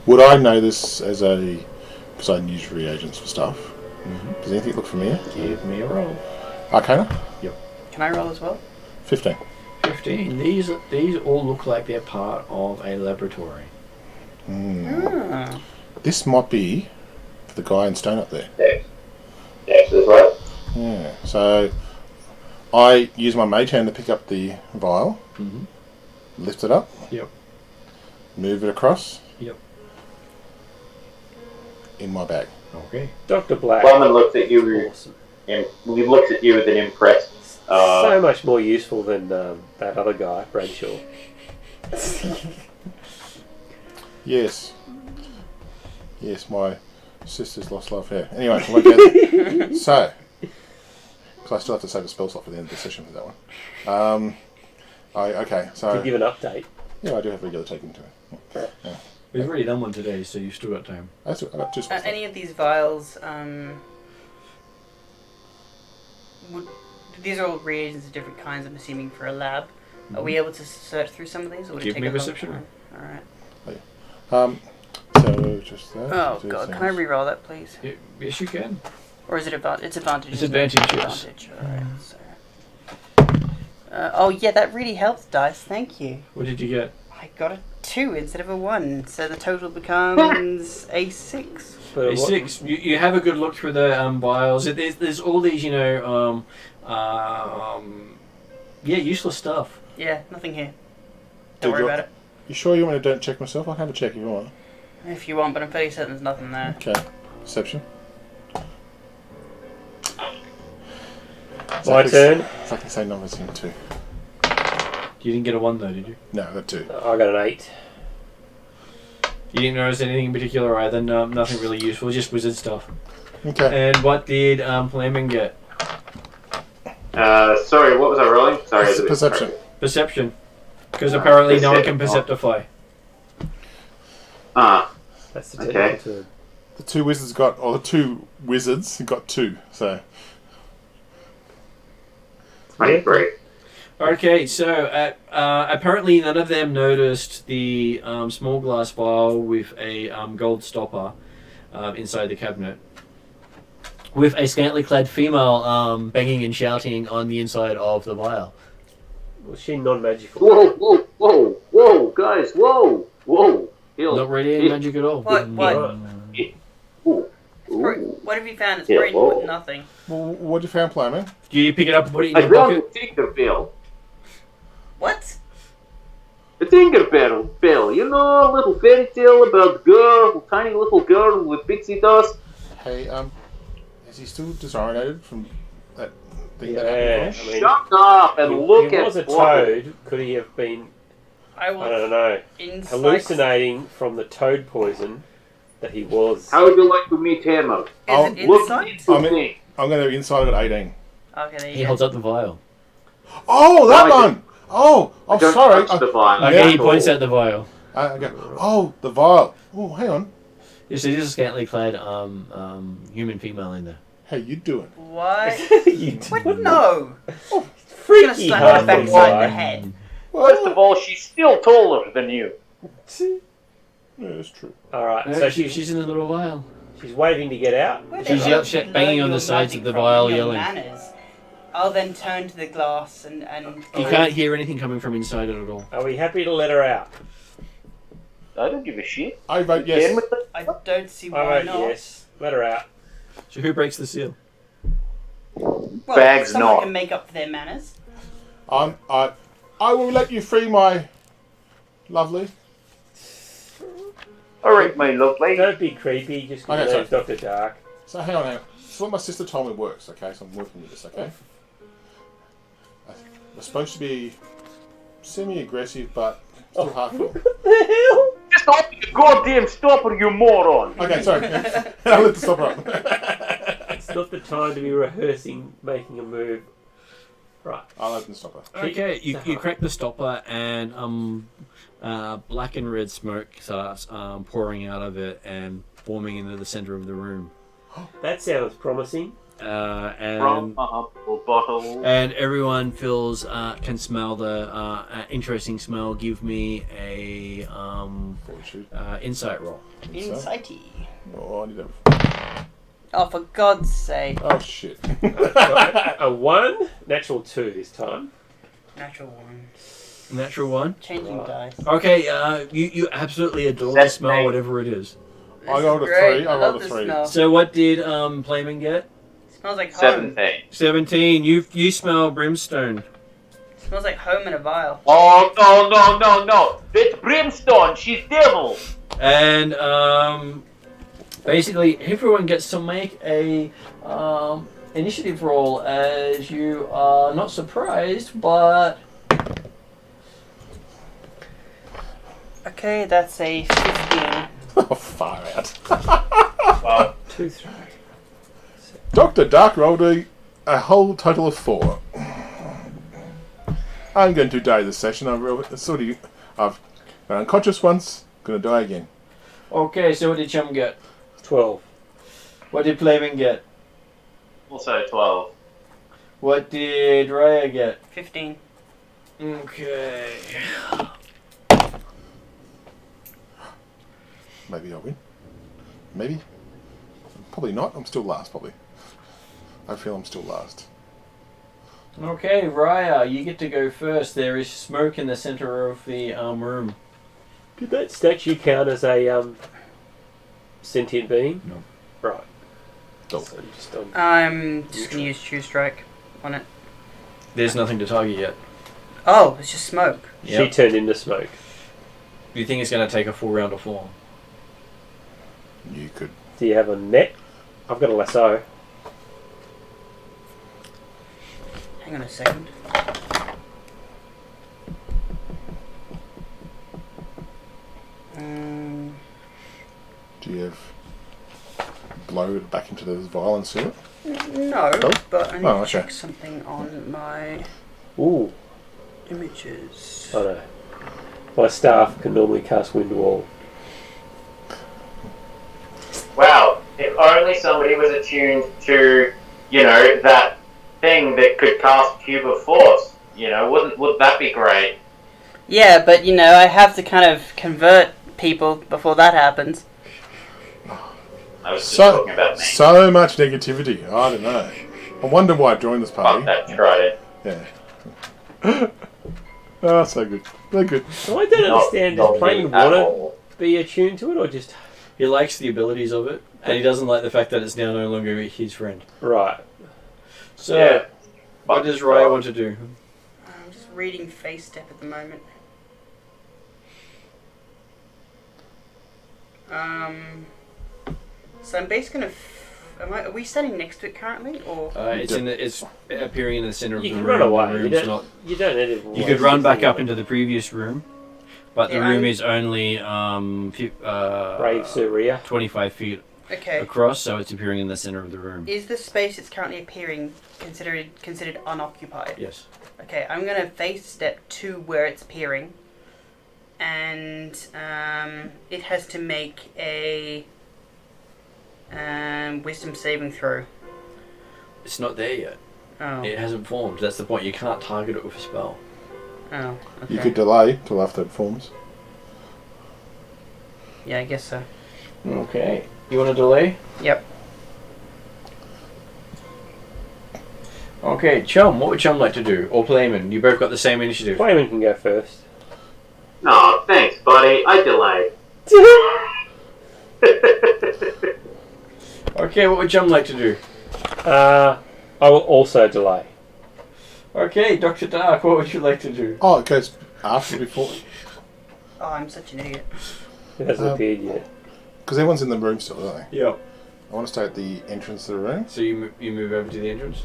Would I know this as because I use reagents for stuff? Mm-hmm. Does anything look familiar? Give me a roll. Arcana? Can I roll as well? 15. 15. These all look like they're part of a laboratory. Ah. This might be for the guy in stone up there. Yes, that's right. Yeah. So I use my mage hand to pick up the vial, Mm-hmm. lift it up, Yep. move it across. Yep. In my bag. Okay. Dr. Black. Plumman looks at you. Awesome. He looks at you with an impressed. So much more useful than that other guy, Bradshaw. Yes. Yes, my sister's lost love hair. Anyway, I won't get there. So, because I still have to save a spell slot for the end of the session for that one. Okay, so... To give an update. Yeah, I do have regular taking to it. Yeah. We've already done one today, so you've still got time. I got 2 spell slots. Any of these vials, these are all reagents of different kinds, I'm assuming, for a lab. Are we able to search through some of these? Or would it Give take me a long perception. time? Alright. So, just that. Oh god, can I re-roll that, please? Yeah, yes, you can. Or is it advantage? It's advantage. It's isn't it? advantage, yes. Advantage, alright. So. Oh yeah, that really helps, dice. Thank you. What did you get? I got a 2 instead of a 1, so the total becomes a 6. A 6. You have a good look through the vials. There's all these, useless stuff. Yeah, nothing here. Dude, Don't worry about it. You sure you want to don't check myself? I can have a check if you want. If you want, but I'm fairly certain there's nothing there. Okay. Perception. My turn. It's like the same numbers in 2. You didn't get a 1 though, did you? No, I got 2. I got an 8. You didn't notice anything in particular either. Nothing really useful, just wizard stuff. Okay. And what did Flamin get? Sorry, what was I rolling? Sorry. It's perception. Perception. Because apparently no one can perceptify. That's the Okay. technical term. The 2 wizards got 2, so... 23. Okay, so apparently none of them noticed the small glass vial with a gold stopper inside the cabinet, with a scantily clad female banging and shouting on the inside of the vial. Was she non-magical? Whoa, guys, whoa. Heal. Not really any magic at all. What? Ooh. What have you found? It's Yeah, very whoa. nothing. Well, what'd you found, Playman? Do you pick it up and put it in I your found pocket? a Tinkerbell. What? A Tinkerbell. You know, a little fairy tale about tiny little girl with pixie dust. Hey, is he still disorientated from that thing that Yeah, happened? I mean, Shut up and look he at was a what- toad. Could he have been, I I will don't know, insight. hallucinating from the toad poison that he was? How would you like to meet him? Is Oh, it Look insight? into I'm in- me. I'm going to inside at 18. Okay, there you He go. holds up the vial. Oh, that No, I one! Oh, Don't sorry. touch the vial. Okay, Yeah. he points at the vial. I go, oh, the vial. Oh, hang on. Yes, it is a scantily clad human female in there. How you doing? What? You What? did- No! I'm gonna Freaky slap her half backside the of head. First of all, she's still taller than you. Yeah, that's true. Alright, so she's in the little vial. she's waiting to get out. Where the She's hell yell- did you banging learn on the your sides of magic the from? vial, Your yelling. Manners. I'll then turn to the glass and You can't hear anything coming from inside it at all. Are we happy to let her out? I don't give a shit. I vote In yes. with it. I don't see I why vote not. yes. Let her out. So who breaks the seal? Well, Bags someone not. can make up for their manners. I will let you free my lovely. Alright, my lovely. Don't be creepy, just Okay, because sorry. Dr. Dark. So hang on. This is what my sister told me works, okay? So I'm working with this, okay? We're supposed to be semi-aggressive, but still hardcore. The hell? Just open your goddamn stopper, you moron! Okay, sorry. I'll let the stopper up. It's not the time to be rehearsing making a move. Right. I'll open the stopper. Okay, you crack the stopper and black and red smoke starts pouring out of it and forming into the center of the room. That sounds promising. From a bottle. And everyone can smell the interesting smell. Give me a Fortitude. insight roll. Insighty. Oh, I need that. Oh, for God's sake. Oh, shit. A 1, natural 2 this time. Natural one. Natural 1. Changing Right. dice. Okay, you absolutely adore the That's smell, me. whatever it is. This I rolled is a great. 3. I love rolled a this 3. smell. So what did Playman get? Smells like home. 17. 17. You smell brimstone. Smells like home in a vial. Oh, no. It's Brimstone. She's devil. And basically everyone gets to make a initiative roll, as you are not surprised, but Okay, that's a 15. Oh, far out. Well, 2, 3. Dr. Dark rolled a whole total of 4. I'm going to die this session. I've been unconscious once. Going to die again. Okay, so what did Chum get? 12. What did Playman get? Also 12. What did Raya get? 15. Okay. Maybe I'll win. Maybe. Probably not. I'm still last, probably. I feel I'm still last. Okay, Raya, you get to go first. There is smoke in the center of the room. Did that statue count as a sentient being? No. Right. Nope. So just on. I'm just going to use True Strike on it. There's nothing to target yet. Oh, it's just smoke. She Yep. turned into smoke. Do you think it's going to take a full round of form? You could. Do you have a net? I've got a lasso. Hang on a second. Do you have blow it back into the vial and seal it? No, Oh? but I need Oh, to okay. check something on my Ooh. images. Oh no. My staff can normally cast Wind Wall. Wow, if only somebody was attuned to, that thing that could cast Cube of Force. Would that be great? Yeah, but I have to kind of convert people before that happens. I was just talking about me. So much negativity. I don't know. I wonder why I joined this Fuck party. that trident. Yeah. Oh, so good. They're good. So I don't understand. Does Not Playman me at want all. to be attuned to it or just. He likes the abilities of it, and he doesn't like the fact that it's now no longer his friend. Right. So, Yeah. what does Raya want to do? I'm just reading Face Step at the moment. So I'm basically gonna. Are we standing next to it currently, or? It's appearing in the center of You the can room. run away. The You room's don't, not. you don't need to. You could run back up into the previous room, but the Yeah, room I'm- is only Brave Sir Rhea. 25 feet Okay. across, so it's appearing in the center of the room. Is the space it's currently appearing considered unoccupied? Yes. Okay, I'm gonna face step to where it's appearing, and it has to make a wisdom saving throw. It's not there yet. Oh. It hasn't formed. That's the point. You can't target it with a spell. Oh. Okay. You could delay till after it forms. Yeah, I guess so. Okay. You want to delay? Yep. Okay, Chum. What would Chum like to do? Or Playman? You both got the same initiative. Playman can go first. No, thanks, buddy. I delayed. Okay, what would Chum like to do? I will also delay. Okay, Dr. Dark, what would you like to do? Oh, it goes after before. Oh, I'm such an idiot. It hasn't appeared yet. Because everyone's in the room still, don't they? Yep. I want to stay at the entrance to the room. So you move over to the entrance?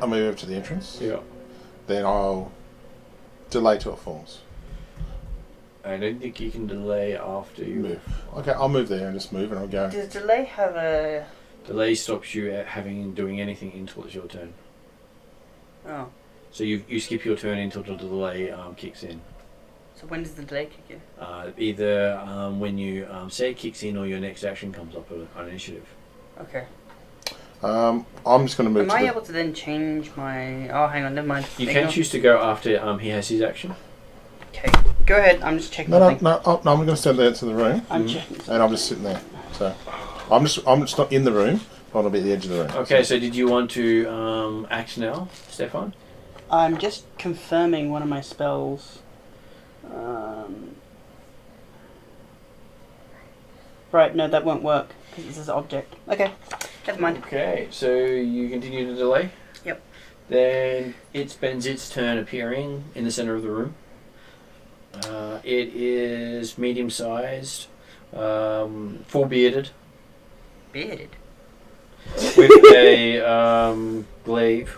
I'll move over to the entrance. Yeah. Then I'll delay till it forms. I don't think you can delay after you Move. Okay, I'll move there and just move and I'll go. Does delay have a? Delay stops you at doing anything until it's your turn. Oh, So you skip your turn until the delay kicks in. so when does the delay kick in? Either when you say it kicks in or your next action comes up on initiative. Okay. I'm just going to move Am to I the... able to then change my? Oh, hang on, never mind. You Hang can on. choose to go after he has his action. Okay, go ahead. I'm just checking. No, something. no, I'm going to stand there to the room I'm checking. and I'm just sitting there. So I'm just not in the room. I want to be at the edge of the room. Okay, so did you want to act now, Stefan? I'm just confirming one of my spells. Right, no, that won't work because this is an object. Okay, never mind. Okay, so you continue to delay? Yep. Then it spends its turn appearing in the center of the room. It is medium-sized, full bearded, Bearded. with a glaive.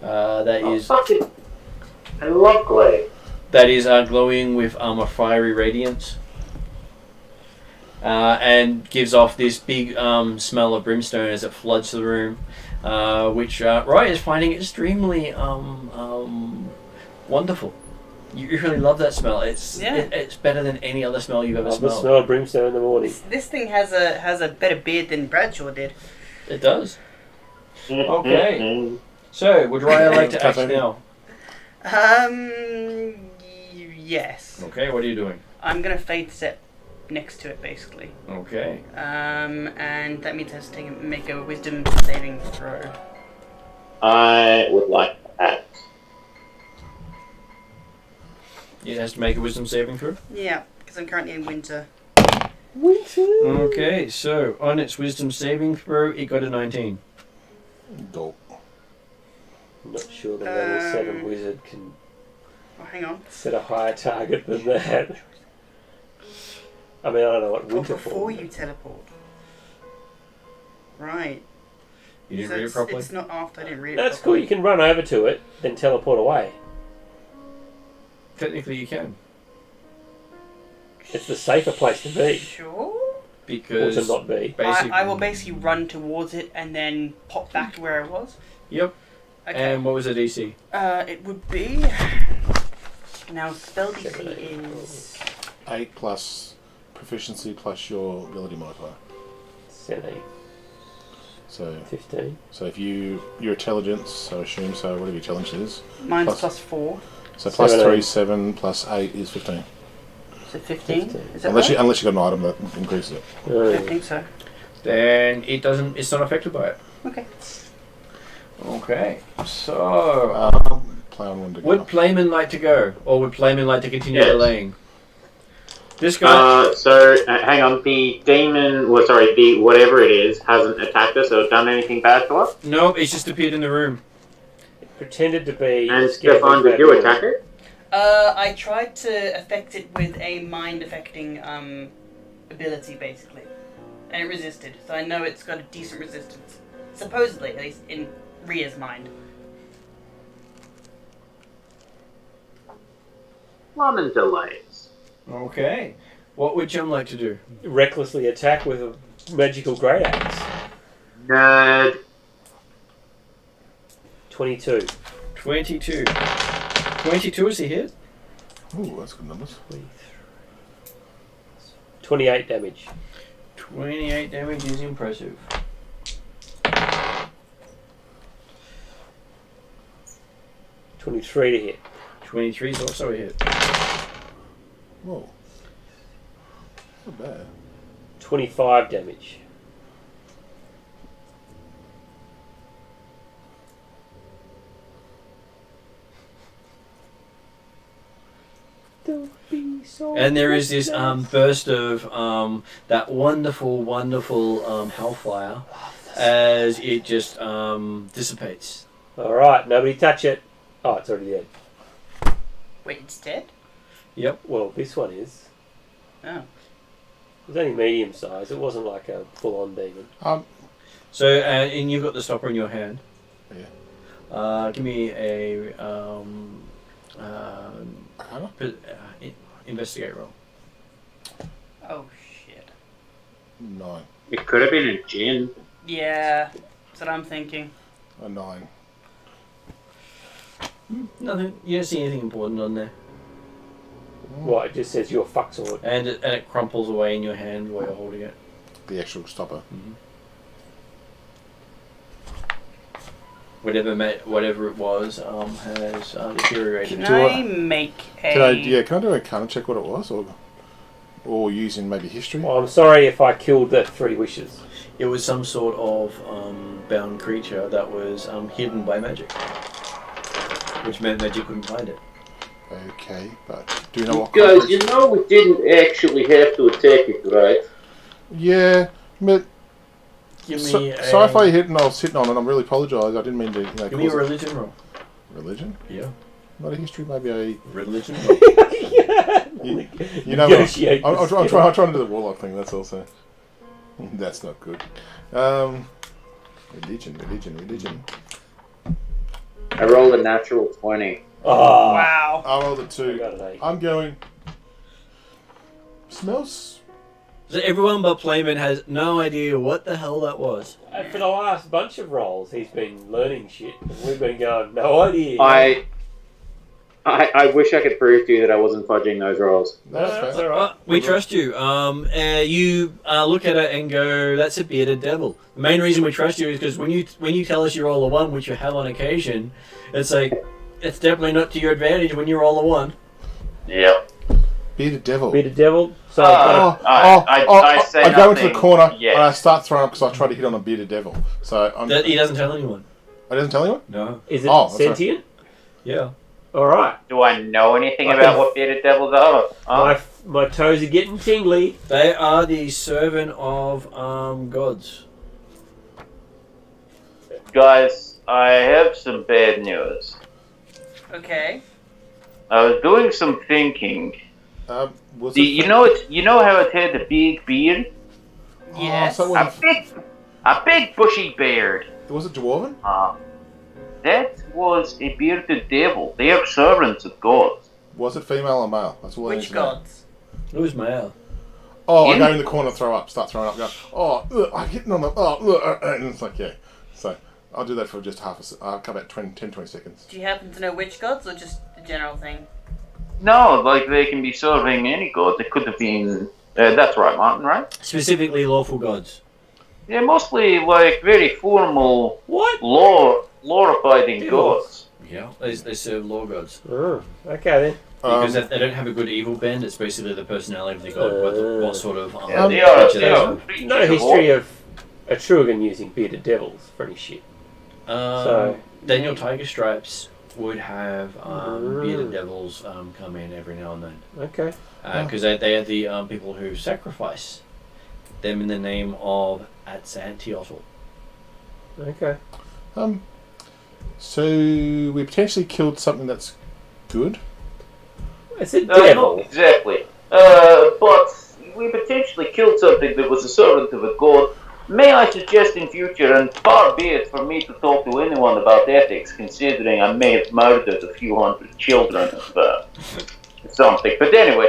That is I love glaive. glowing with a fiery radiance. and gives off this big smell of brimstone as it floods the room, which Roy is finding extremely wonderful. You really love that smell. It's better than any other smell you've ever The smelled. smell of brimstone in the morning. This thing has a better beard than Bradshaw did. It does. Okay. So, would Raya like to act now? Yes. Okay, what are you doing? I'm gonna Faith Step next to it, basically. Okay. And that means I have to make a Wisdom saving throw. I would like to act. It has to make a wisdom saving throw? Yeah, because I'm currently in winter. Okay, so on its wisdom saving throw, it got a 19. Dope. I'm not sure the level 7 wizard can Oh, hang on. set a higher target than that. I mean, I don't know what winter Before form. you teleport. Right. You didn't So read it properly? It's not after I didn't read it That's cool. properly. You can run over to it, then teleport away. Technically you can. It's the safer place to be, Sure. or Because to not be. basically... I will basically run towards it and then pop back to where I was. Yep. Okay. And what was the DC? It would be... Now, spell DC 7, 8, is... 8 plus proficiency plus your ability modifier. 17, So 15. so if your intelligence, I assume, so whatever your intelligence is. Mine's plus 4. So plus 7, 3, 7 plus 8 is 15. So 15? 15. Is that Unless right? you got an item that increases it. I think so. Then it's not affected by it. Okay. Okay. So, Play on one to would go. Playman like to go? Or would Playman like to continue Yes. delaying? This guy... Hang on. The demon, the whatever it is, hasn't attacked us or done anything bad to us. Nope, it's just appeared in the room. It pretended to be. And scared Stefan, of did that you door. attack it? I tried to affect it with a mind-affecting ability, basically. And it resisted, so I know it's got a decent resistance. Supposedly, at least in Ria's mind. Lemon delays. Okay. What would Jim like to do? Recklessly attack with a magical great axe. Nerd. 22. 22. 22 is a hit. Ooh, that's good numbers. 28 damage. 28 damage is impressive. 23 to hit. 23 is also a hit. Whoa. Not bad. 25 damage. Don't be so And there is this burst of that wonderful hellfire as it just dissipates. Alright, nobody touch it. Oh, it's already dead. Wait, it's dead? Yep. Well, this one is. Oh. It was only medium size. It wasn't like a full-on demon. So, and you've got the stopper in your hand. Yeah. Give me a Arcana? investigate roll. Oh, shit. 9. It could have been a gin. Yeah, that's what I'm thinking. A 9. Nothing. You don't see anything important on there. What? It just says your fuck sword. And it crumples away in your hand while you're holding it. The actual stopper. Whatever it was has deteriorated. Can Do I I- make a... Can I do a Arcana check what it was? Or using maybe history? Well, I'm sorry if I killed the 3 wishes. It was some sort of bound creature that was hidden by magic, which meant magic couldn't find it. Okay, but do you know what Guys, coverage? you know we didn't actually have to attack it, right? Yeah, but Give me sci-fi hit and I was sitting on it. I really apologise. I didn't mean to. Give me a cause it- religion roll. religion. Yeah. Not a history, maybe a. Religion roll. You know what? Negotiate I'm this trying to do the warlock thing. That's also. That's not good. Religion. I rolled a natural 20. Oh, Wow. I rolled a I 2. got an 8. I'm going. Smells So everyone but Playman has no idea what the hell that was. For the last bunch of rolls, he's been learning shit. And we've been going, no idea. I wish I could prove to you that I wasn't fudging those rolls. No, that's all right. We trust you. You look at it and go, "That's a bearded devil." The main reason we trust you is because when you tell us you roll a 1, which you have on occasion, it's like it's definitely not to your advantage when you roll a 1. Yep. Bearded devil. Bearded devil. So I say I go into the nothing corner yet. and I start throwing up because I try to hit on a bearded devil. So He doesn't tell anyone. I doesn't tell anyone? No. is it that's right. sentient? Yeah. All right. Do I know anything I about can- what bearded devils are? My toes are getting tingly. They are the servant of gods. Guys, I have some bad news. Okay. I was doing some thinking. Was You know how it had a big beard? Yes. So it A big bushy beard. was it dwarven? That was a bearded devil. They are servants of gods. Was it female or male? That's all I need Which to know. gods? It was male. Oh, I In- go in the corner, throw up, start throwing up, go, I'm hitting on the, and it's like, yeah. So I'll do that for just I'll come about 10-20 seconds. Do you happen to know which gods, or just the general thing? No, like they can be serving any god. It could have been. That's right, Martin, right? Specifically lawful gods. Yeah, mostly like very formal, What? law-abiding gods. Yeah. They serve law gods. Oh, okay then. Because they don't have a good evil bend, it's basically the personality of the god, what sort of Yeah, they are. creature They are are. creatures No of history war. of a Trugan using bearded devils for any shit. So- Daniel Tiger Stripes would have bearded devils come in every now and then. Okay. Because they are the people who sacrifice them in the name of Atzantiotl. Okay. So we potentially killed something that's good. It's a Not devil. exactly. But we potentially killed something that was a servant of a god. May I suggest in future, and far be it for me to talk to anyone about ethics, considering I may have murdered a few hundred children of something. But anyway,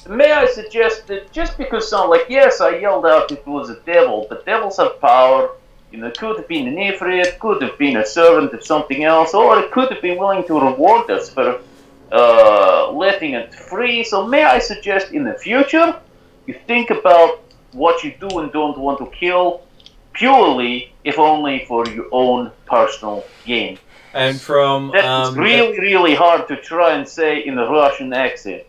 may I suggest that just because yes, I yelled out it was a devil, but devils have power. You know, it could have been an Ifrit, could have been a servant of something else, or it could have been willing to reward us for letting it free. So may I suggest in the future, you think about what you do and don't want to kill purely, if only for your own personal gain. And from That's really, really hard to try and say in a Russian accent.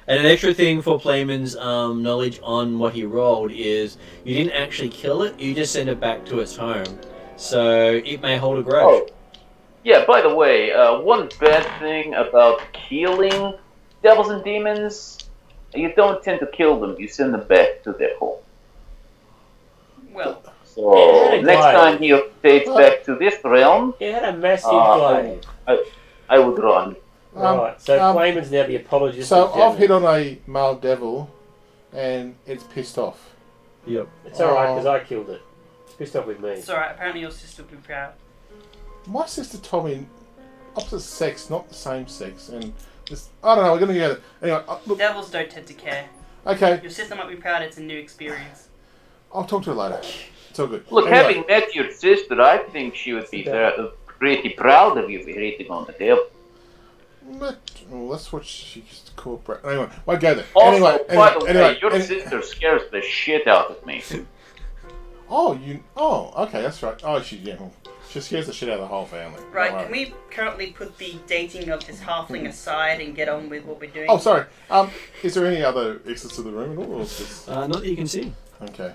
and an extra thing for Playman's knowledge on what he rolled is you didn't actually kill it, you just sent it back to its home. So it may hold a grudge. Oh, yeah, by the way, one bad thing about killing devils and demons, you don't tend to kill them, you send them back to their home. Well, So, Yeah, next right. time he fades back to this realm, It had a massive I, glaive. I would run. Right. So Clayman's now the apologist. So of devil. I've hit on a male devil, and it's pissed off. Yep. It's alright because I killed it. It's pissed off with me. it's alright. Apparently your sister will be proud. My sister told me opposite sex, not the same sex, and this, I don't know. We're gonna go. Anyway, look. Devils don't tend to care. Okay, Your sister might be proud. It's a new experience. I'll talk to her later. It's all good. Look, Anyway, having met your sister, I think she would be pretty proud of you for hitting on the devil. well, that's what she used to call Brett. Anyway, won't go there. Also, by the way, anyway, your sister scares the shit out of me. Oh, okay, that's right. Oh, she scares the shit out of the whole family. Right, Don't can worry. we currently put the dating of this halfling aside and get on with what we're doing? Oh, sorry. Is there any other exits to the room at all? Or is this... Not that you can see. Okay.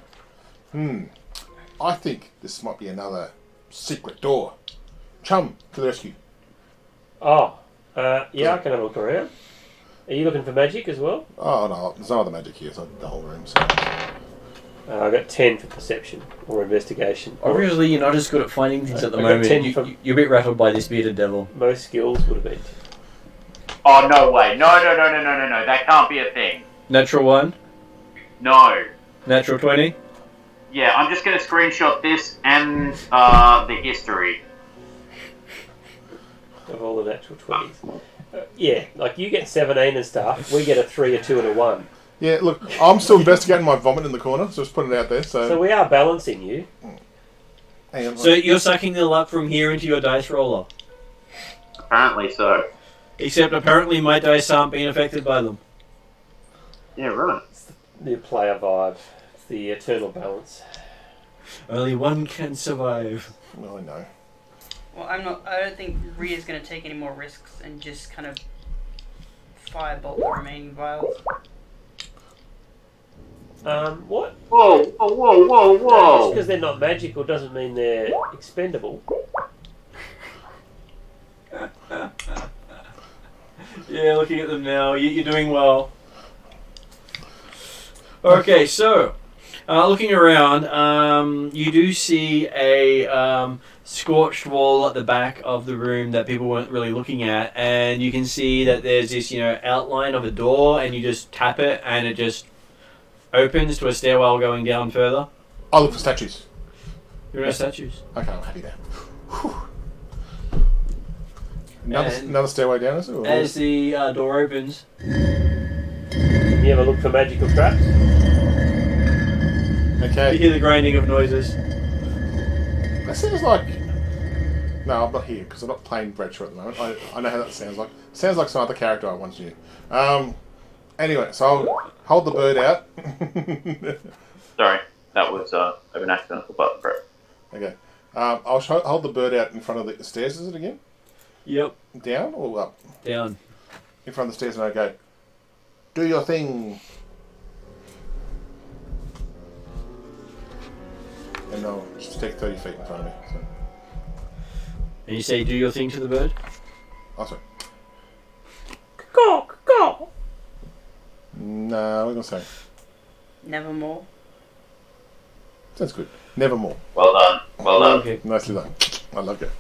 I think this might be another secret door. Chum, to the rescue. Oh. Yeah, I can have a look around. Are you looking for magic as well? Oh, no, there's no other magic here, so the whole room. So. I got 10 for perception or investigation. Obviously, you're not as good at finding things at the I got moment. 10 You, from- you're a bit rattled by this bearded devil. Most skills would have been 10. Oh, no way. No. That can't be a thing. Natural 1, No. natural 20. Yeah, I'm just going to screenshot this and the history. Of all the natural 20s. Yeah, like you get 17 and stuff, we get a 3, a 2 and a 1. Yeah, look, I'm still investigating my vomit in the corner, so just put it out there. So we are balancing you. Hang on, So you're sucking the luck from here into your dice roller. Apparently so. Except apparently my dice aren't being affected by them. Yeah, right. The player vibe. It's the eternal balance. Only one can survive. oh, I know. Well, I don't think Ria's going to take any more risks and just kind of firebolt the remaining vials. What? Whoa, whoa, whoa, whoa, Just whoa! because they're not magical doesn't mean they're expendable. Yeah, looking at them now, you're doing well. Okay, so looking around, you do see a scorched wall at the back of the room that people weren't really looking at, and you can see that there's this, outline of a door, and you just tap it, and it just opens to a stairwell going down further. I'll look for statues. There are no statues. Okay, I'm happy there. Another stairway down, is it? Or- As the door opens, You ever look for magical traps? you Okay. hear the grinding of noises. That sounds like... No, I'm not here, because I'm not playing Bradshaw at the moment. I know how that sounds like. Sounds like some other character I once knew. Anyway, so I'll hold the bird out. Sorry, that was an accidental button press. Okay. I'll hold the bird out in front of the stairs, is it again? Yep. Down or up? Down. In front of the stairs, and I go, do your thing. And I'll just take 30 feet in front of me. So. And you say, do your thing to the bird? Oh, sorry. Go! No, what was I going to say? Nevermore. Sounds good. Nevermore. Well done, well done. Okay. Nicely done. I like it.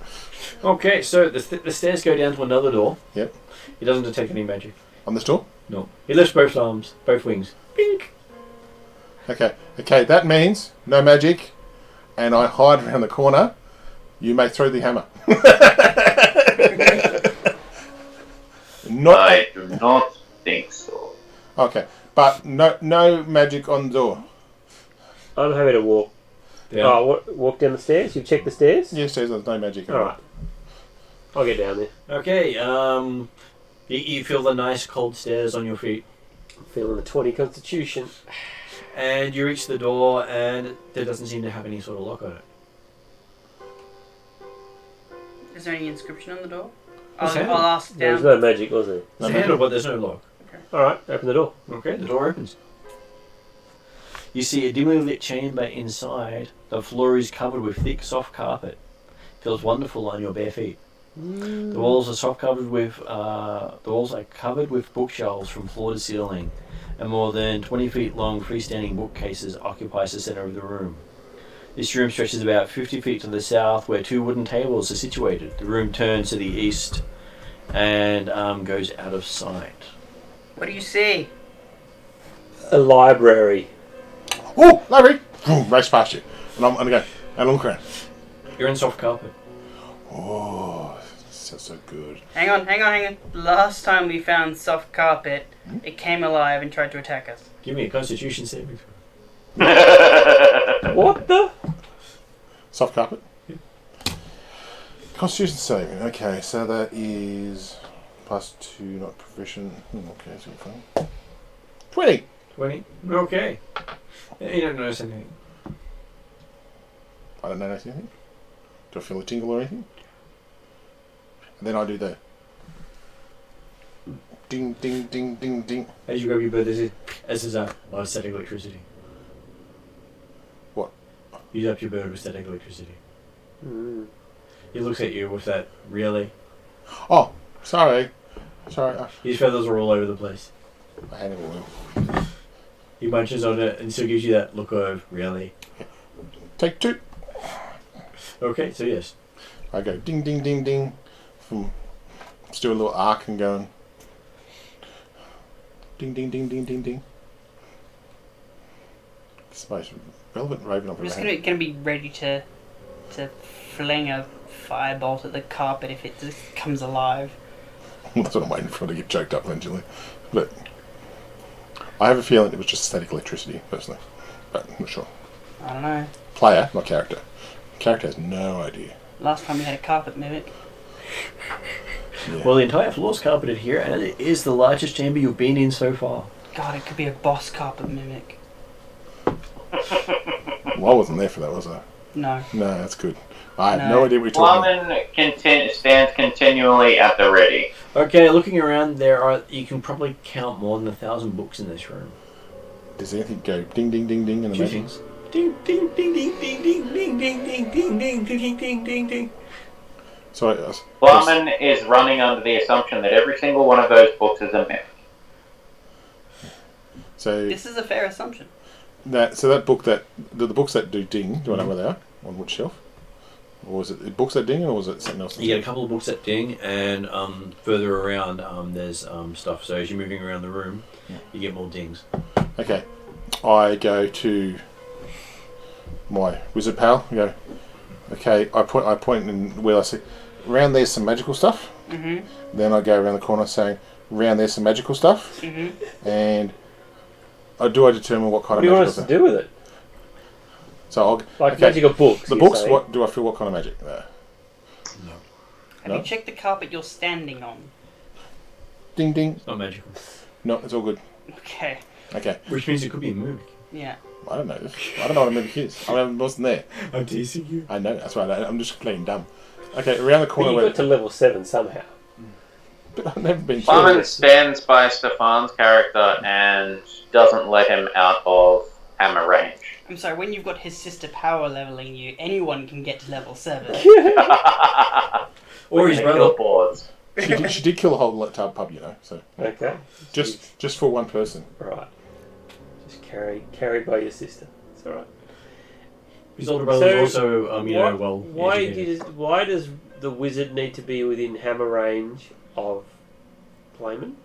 Okay, so the stairs go down to another door. Yep. He doesn't detect any magic. On this door? No. He lifts both arms, both wings. Bink! Okay. Okay, that means no magic, and I hide around the corner. You may throw the hammer. Not. I do not think so. Okay, but no magic on the door. I'm happy to walk. Down. Oh, walk down the stairs? You've checked the stairs? Yes, there's no magic. Alright. I'll get down there. Okay, you feel the nice cold stairs on your feet. I'm feeling the 20 constitution. And you reach the door, and there doesn't seem to have any sort of lock on it. Is there any inscription on the door? What's that? I'll ask There was down. no magic, was there? It's a handle, but there's no lock. Alright, open the door. Okay, the door opens. You see a dimly lit chamber inside. The floor is covered with thick, soft carpet. Feels wonderful on your bare feet. The walls are covered with bookshelves from floor to ceiling, and more than 20 feet long freestanding bookcases occupies the center of the room. This room stretches about 50 feet to the south, where two wooden tables are situated. The room turns to the east and goes out of sight. What do you see? A library. Oh, library! Boom, race past you. And I'm going to go and look around. You're in soft carpet. Oh, that's so good. Hang on. Last time we found soft carpet, it came alive and tried to attack us. Give me a Constitution saving throw. What the? Soft carpet. Constitution saving. Okay, so that is +2, not proficient. Okay, so fine. 20. 20. Okay. You don't notice anything. I don't notice anything. Do I feel a tingle or anything? And then I do the ding, ding, ding, ding, ding. As you grab your bird, this is a static electricity. What? You zap your bird with static electricity. Mm. He looks at you with that, really? Oh, sorry. His feathers are all over the place. I hate it all. He munches on it and still gives you that look of, really? Take 2. Okay, so yes. I go ding, ding, ding, ding. Just do a little arc and going ding, ding, ding, ding, ding, ding. It's the most relevant raven I've I'm ever just had. gonna be ready to fling a firebolt at the carpet if it just comes alive. That's what I'm waiting for, to get choked up eventually. But I have a feeling it was just static electricity, personally. But I'm not sure. I don't know. Player, not character. Character has no idea. Last time we had a carpet mimic. Yeah. Well, the entire floor's carpeted here, and it is the largest chamber you've been in so far. God, it could be a boss carpet mimic. Well, I wasn't there for that, was I? No. No, that's good. I have no idea what you're talking about. Plumman stands continually at the ready. Okay, looking around, you can probably count more than 1,000 books in this room. Does anything go ding, ding, ding, ding in the Two magic? things. Ding, ding, ding, ding, ding, ding, ding, ding, ding, ding, ding, ding, ding, ding, ding. So, Plumman is running under the assumption that every single one of those books is a myth. so This is a fair assumption. that book the books that do ding, do I know where they are? On which shelf? Or was it the books that ding, or was it something else? You get a couple of books that ding, and further around there's stuff. So as you're moving around the room, you get more dings. Okay. I go to my wizard pal. I go, okay, I point in where I see, around there's some magical stuff. Mm-hmm. Then I go around the corner saying, around there's some magical stuff. Mm-hmm. And I determine what kind What do of you want magical us to stuff. do with it? So I'll, Like okay, magical books. the you're books, saying? what do I feel what kind of magic there? Have No. you checked the carpet you're standing on? Ding ding. It's not magical. No, it's all good. Okay. Okay. Which means it could be a mimic. Yeah. I don't know this. I don't know what a mimic is. I wasn't there. I'm teasing you. I know, that's right. I'm just playing dumb. Okay, around the But corner you where... got to level 7 somehow. But I've never been Plumman sure. stands by Stefan's character and doesn't let him out of hammer range. I'm sorry, when you've got his sister power leveling you, anyone can get to level 7. Or his brother. Boards. She did kill a whole pub, you know. So Okay. just for one person. Right. Just carried by your sister. It's alright. His older brother's So, also, why does the wizard need to be within hammer range of Playman?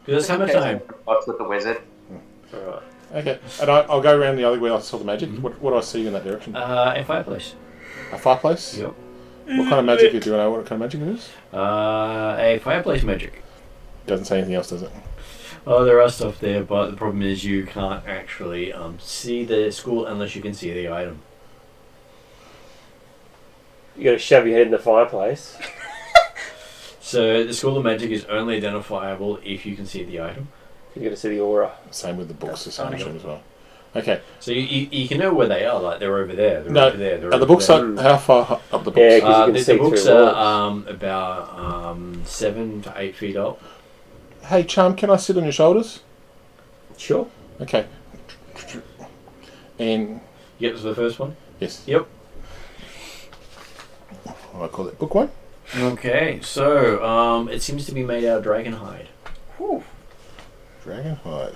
Because it's hammer time. What's with the wizard? Alright. Okay, and I'll go around the other way I saw the magic. What do I see in that direction? A fireplace. A fireplace? Yep. What kind of magic do I know what kind of magic it is? A fireplace magic. Doesn't say anything else, does it? Oh, there are stuff there, but the problem is you can't actually see the school unless you can see the item. You gotta shove your head in the fireplace. So the school of magic is only identifiable if you can see the item. You gotta see the aura. Same with the books, the same funny. as well. Okay. So you can know where they are, like they're over there. They're No, over there. They're are the over books there. how far up the books? Yeah, 'cause you can The see books through are about 7 to 8 feet up. Hey, Charm, can I sit on your shoulders? Sure. Okay. And You get to the first one? yes, Yep. I call it book one. Okay, so it seems to be made out of dragon hide. Whew. Dragon hide.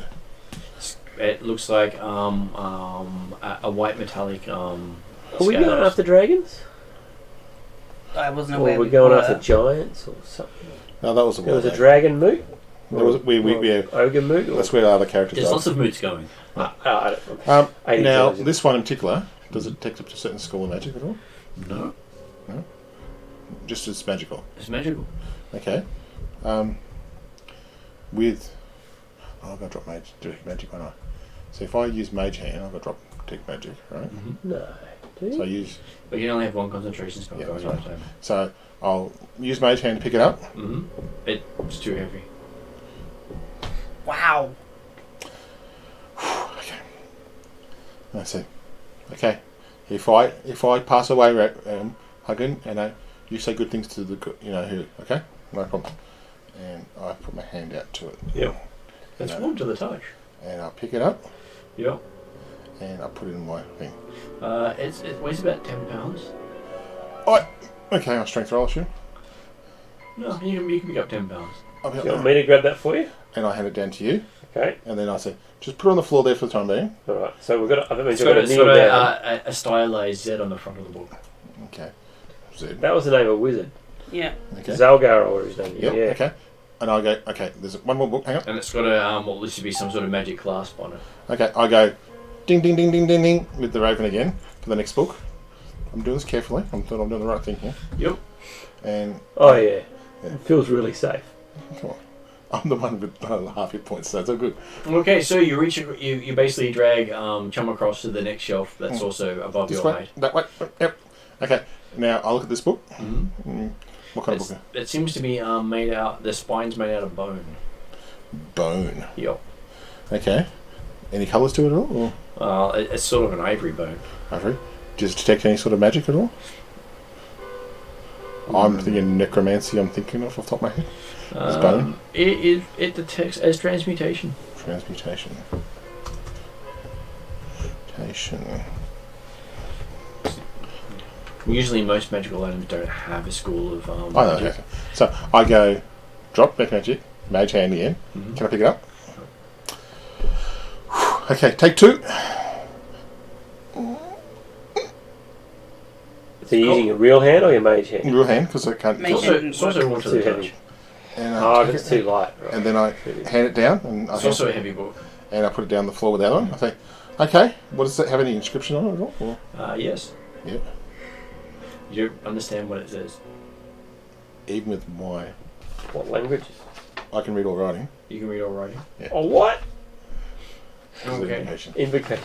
It looks like a white metallic. Are we going after dragons? I wasn't Or aware. are we we going were. after giants or something? No, that was a There was a word. dragon moot? There was Ogre moot? Or, That's where the other characters There's are. lots of moots going. I don't know. 80 Now, versions. this one in particular, does it take up to a certain school of magic at all? No, Just as magical. it's magical. Okay. I've got to drop direct magic, won't I? So if I use mage hand, I've got to drop detect magic, right? No. Do So I you? use. But you can only have one concentration spell Yeah, going that's at a time. So I'll use mage hand to pick it up. It's too heavy. Wow. Okay. I see. Okay. If I pass away, hugging, and you say good things to the who, okay, no problem. And I put my hand out to it. Yep. It's warm to the touch. And I pick it up Yep. and I put it in my thing. It weighs about 10 pounds. Okay, I'll strength roll, sure. No, you can pick up 10 pounds. Do you want me to grab that for you? And I hand it down to you, Okay. and then I say, just put it on the floor there for the time being. Alright. So we've got. I think we've It's got got, a kneel down. a stylized Z on the front of the book. Okay. Zed. That was the name of a wizard. Yeah. Okay. Zalgar or his name. Yep. Yeah. Okay. And I go, okay, there's one more book, hang on. And it's got a what looks to be some sort of magic clasp on it. Okay, I go ding, ding, ding, ding, ding, ding with the raven again for the next book. I'm doing this carefully. I'm thought I'm doing the right thing here. Yep. And Oh yeah. It feels really safe. come on. I'm the one with half hit points, so it's all good. Okay, so you reach, you basically drag Chum across to the next shelf that's also above This your way, height. that way. Yep. Okay. Now I'll look at this book. Mm-hmm. What kind of book? It seems to be made out. The spine's made out of bone. Bone. Yep. Okay. Any colours to it at all? Or It's sort of an ivory bone. ivory? Does it detect any sort of magic at all? I'm thinking necromancy. I'm thinking off the top of my head. It's bone. It detects as transmutation. Transmutation. Usually, most magical items don't have a school of I know. magic. Okay. So I go, drop back magic, mage hand again. Mhm. Can I pick it up? Okay, take 2. So you're using a real hand or your mage hand? Real hand, because I can't. Mage drop it. hand. It's also water Too to heavy. touch. And Oh, if take it's it, too light. Right. and then I hand it down, and It's also a heavy book. I put it down the floor with the other one. I say, okay, what does it have any inscription on it at all? Or, Yes. yeah, You don't understand what it says. even with my, What language? I can read all writing. You can read all writing. Oh, what? This is Okay. invocation. Invocation.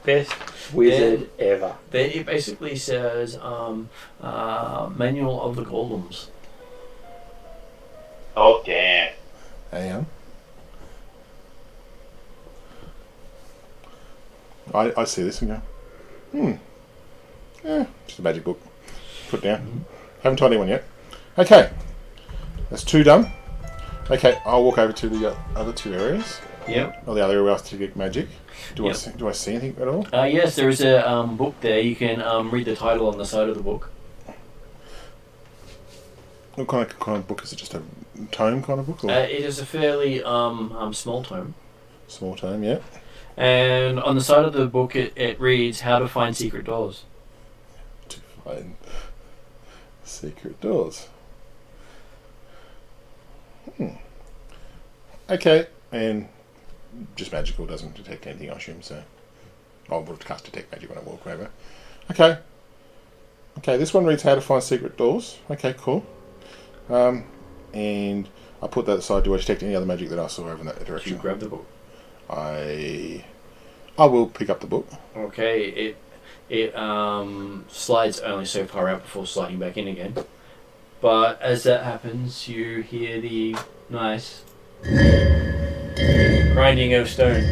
Best wizard ever. Then it basically says Manual of the Golems. Oh, damn. Hang on. I see this and go, just a magic book. Put it down. Haven't told anyone yet. Okay, that's 2 done. Okay, I'll walk over to the other 2 areas. Yep. Or the other area else to get magic. Do Yep. I see anything at all? Yes, there is a book there. You can read the title on the side of the book. What kind of book is it? Just a tome kind of book, or It is a fairly small tome. small tome? Yeah. And on the side of the book, it reads How to Find Secret Doors. To find secret doors. Okay, and just magical, doesn't detect anything, I assume. So I'll cast detect magic when I walk over. Okay. Okay, this one reads How to Find Secret Doors. Okay, cool. And I put that aside. Do I detect any other magic that I saw over in that Did you direction? grab the book? I will pick up the book. Okay, it slides only so far out before sliding back in again. But as that happens, you hear the nice grinding of stone.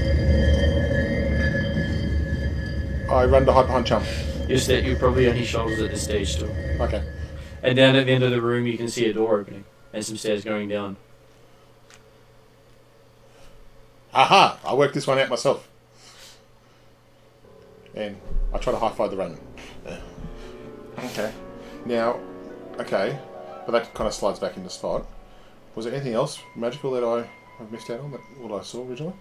I run to hide behind Chum. You're probably on his shoulders at this stage still. Okay. And down at the end of the room, you can see a door opening and some stairs going down. Aha! I worked this one out myself. And I try to high-five the run. Okay. Now, okay, but that kind of slides back into spot. Was there anything else magical that I have missed out on, that what I saw originally?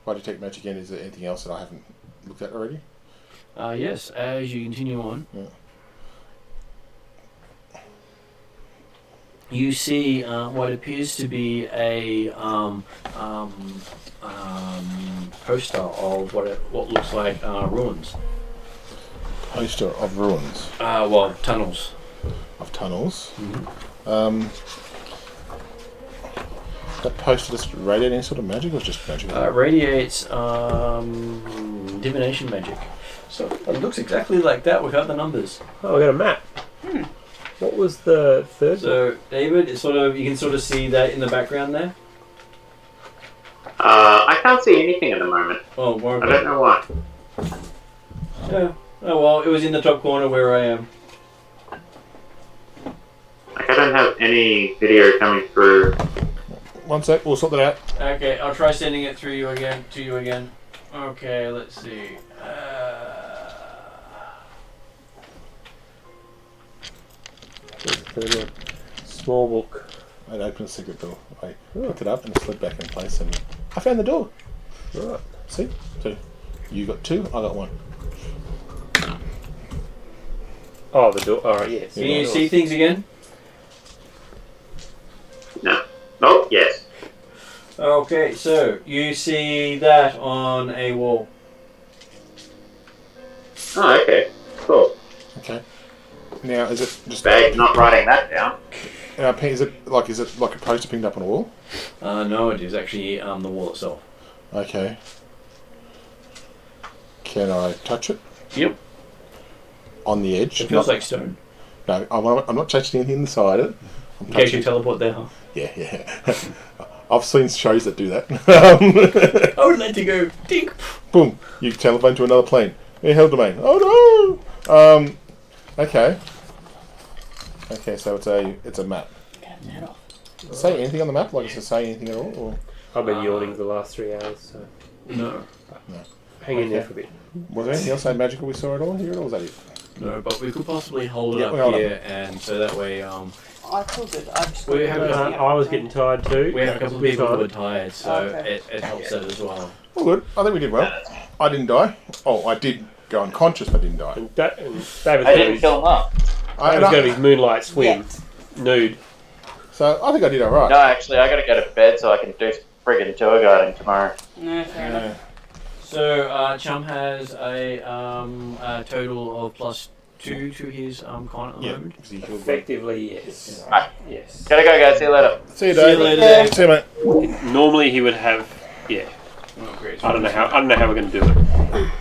If I detect magic again, is there anything else that I haven't looked at already? Yes, as you continue on, Yeah. you see what appears to be a poster of what looks like ruins. Poster of ruins. Well, tunnels. Of tunnels. Mm-hmm. That poster just radiate any sort of magic or just magic? Radiates divination magic. So it looks exactly like that without the numbers. Oh, I got a map. What was the third one? So David, it's you can sort of see that in the background there. I can't see anything at the moment. Oh, more I don't know why. Yeah. Oh well, it was in the top corner where I am. Like, I don't have any video coming through. One sec, we'll sort that out. Okay, I'll try sending it through you again. To you again. Okay, let's see. What's the third one? Small book. I'd open a secret door. I picked it up and it slid back in place and I found the door. Right. See? So you got 2, I got 1. Oh, the door. Alright, yes. Can you see things again? No. Oh, yes. Okay, so you see that on a wall. Oh, okay. Cool. Okay. Now, is it just... Bag not writing that down. Is it like a poster pinned up on a wall? No, it is actually the wall itself. Okay. Can I touch it Yep. on the edge? It feels like stone. No, I'm not touching anything inside it. I'm In case you touching. teleport there, huh? Yeah. I've seen shows that do that. I would let you go. Dink. Boom! You telephone to another plane. In hell domain. Oh no! Okay. Okay, so it's a map. Does it say anything on the map? Like, does it say anything at all? Or? I've been yawning for the last 3 hours, so No. hang in there for a bit. Was there anything else so magical we saw at all here, or was that it? No, but we could possibly hold it Yeah, up hold on. here, and so that way, I feel good. I just We have I was getting tired too. we have a couple of people who are tired, so Okay. it helps that as well. All good. I think we did well. I didn't die. Oh, I did go unconscious, but didn't die. And David's I got didn't his, kill him up. David's got his moonlight swim, nude. So I think I did all right. No, actually, I gotta go to bed so I can do friggin' tour guiding tomorrow. No, fair enough. So Chum has a total of +2 to his con at the moment. because he killed me. Effectively, yes. Right. Yes. Gotta go, guys. See you later. See you, See you Dave. later, Dave. See you, mate. Normally he would have, yeah. Oh, great. I don't know how we're going to do it.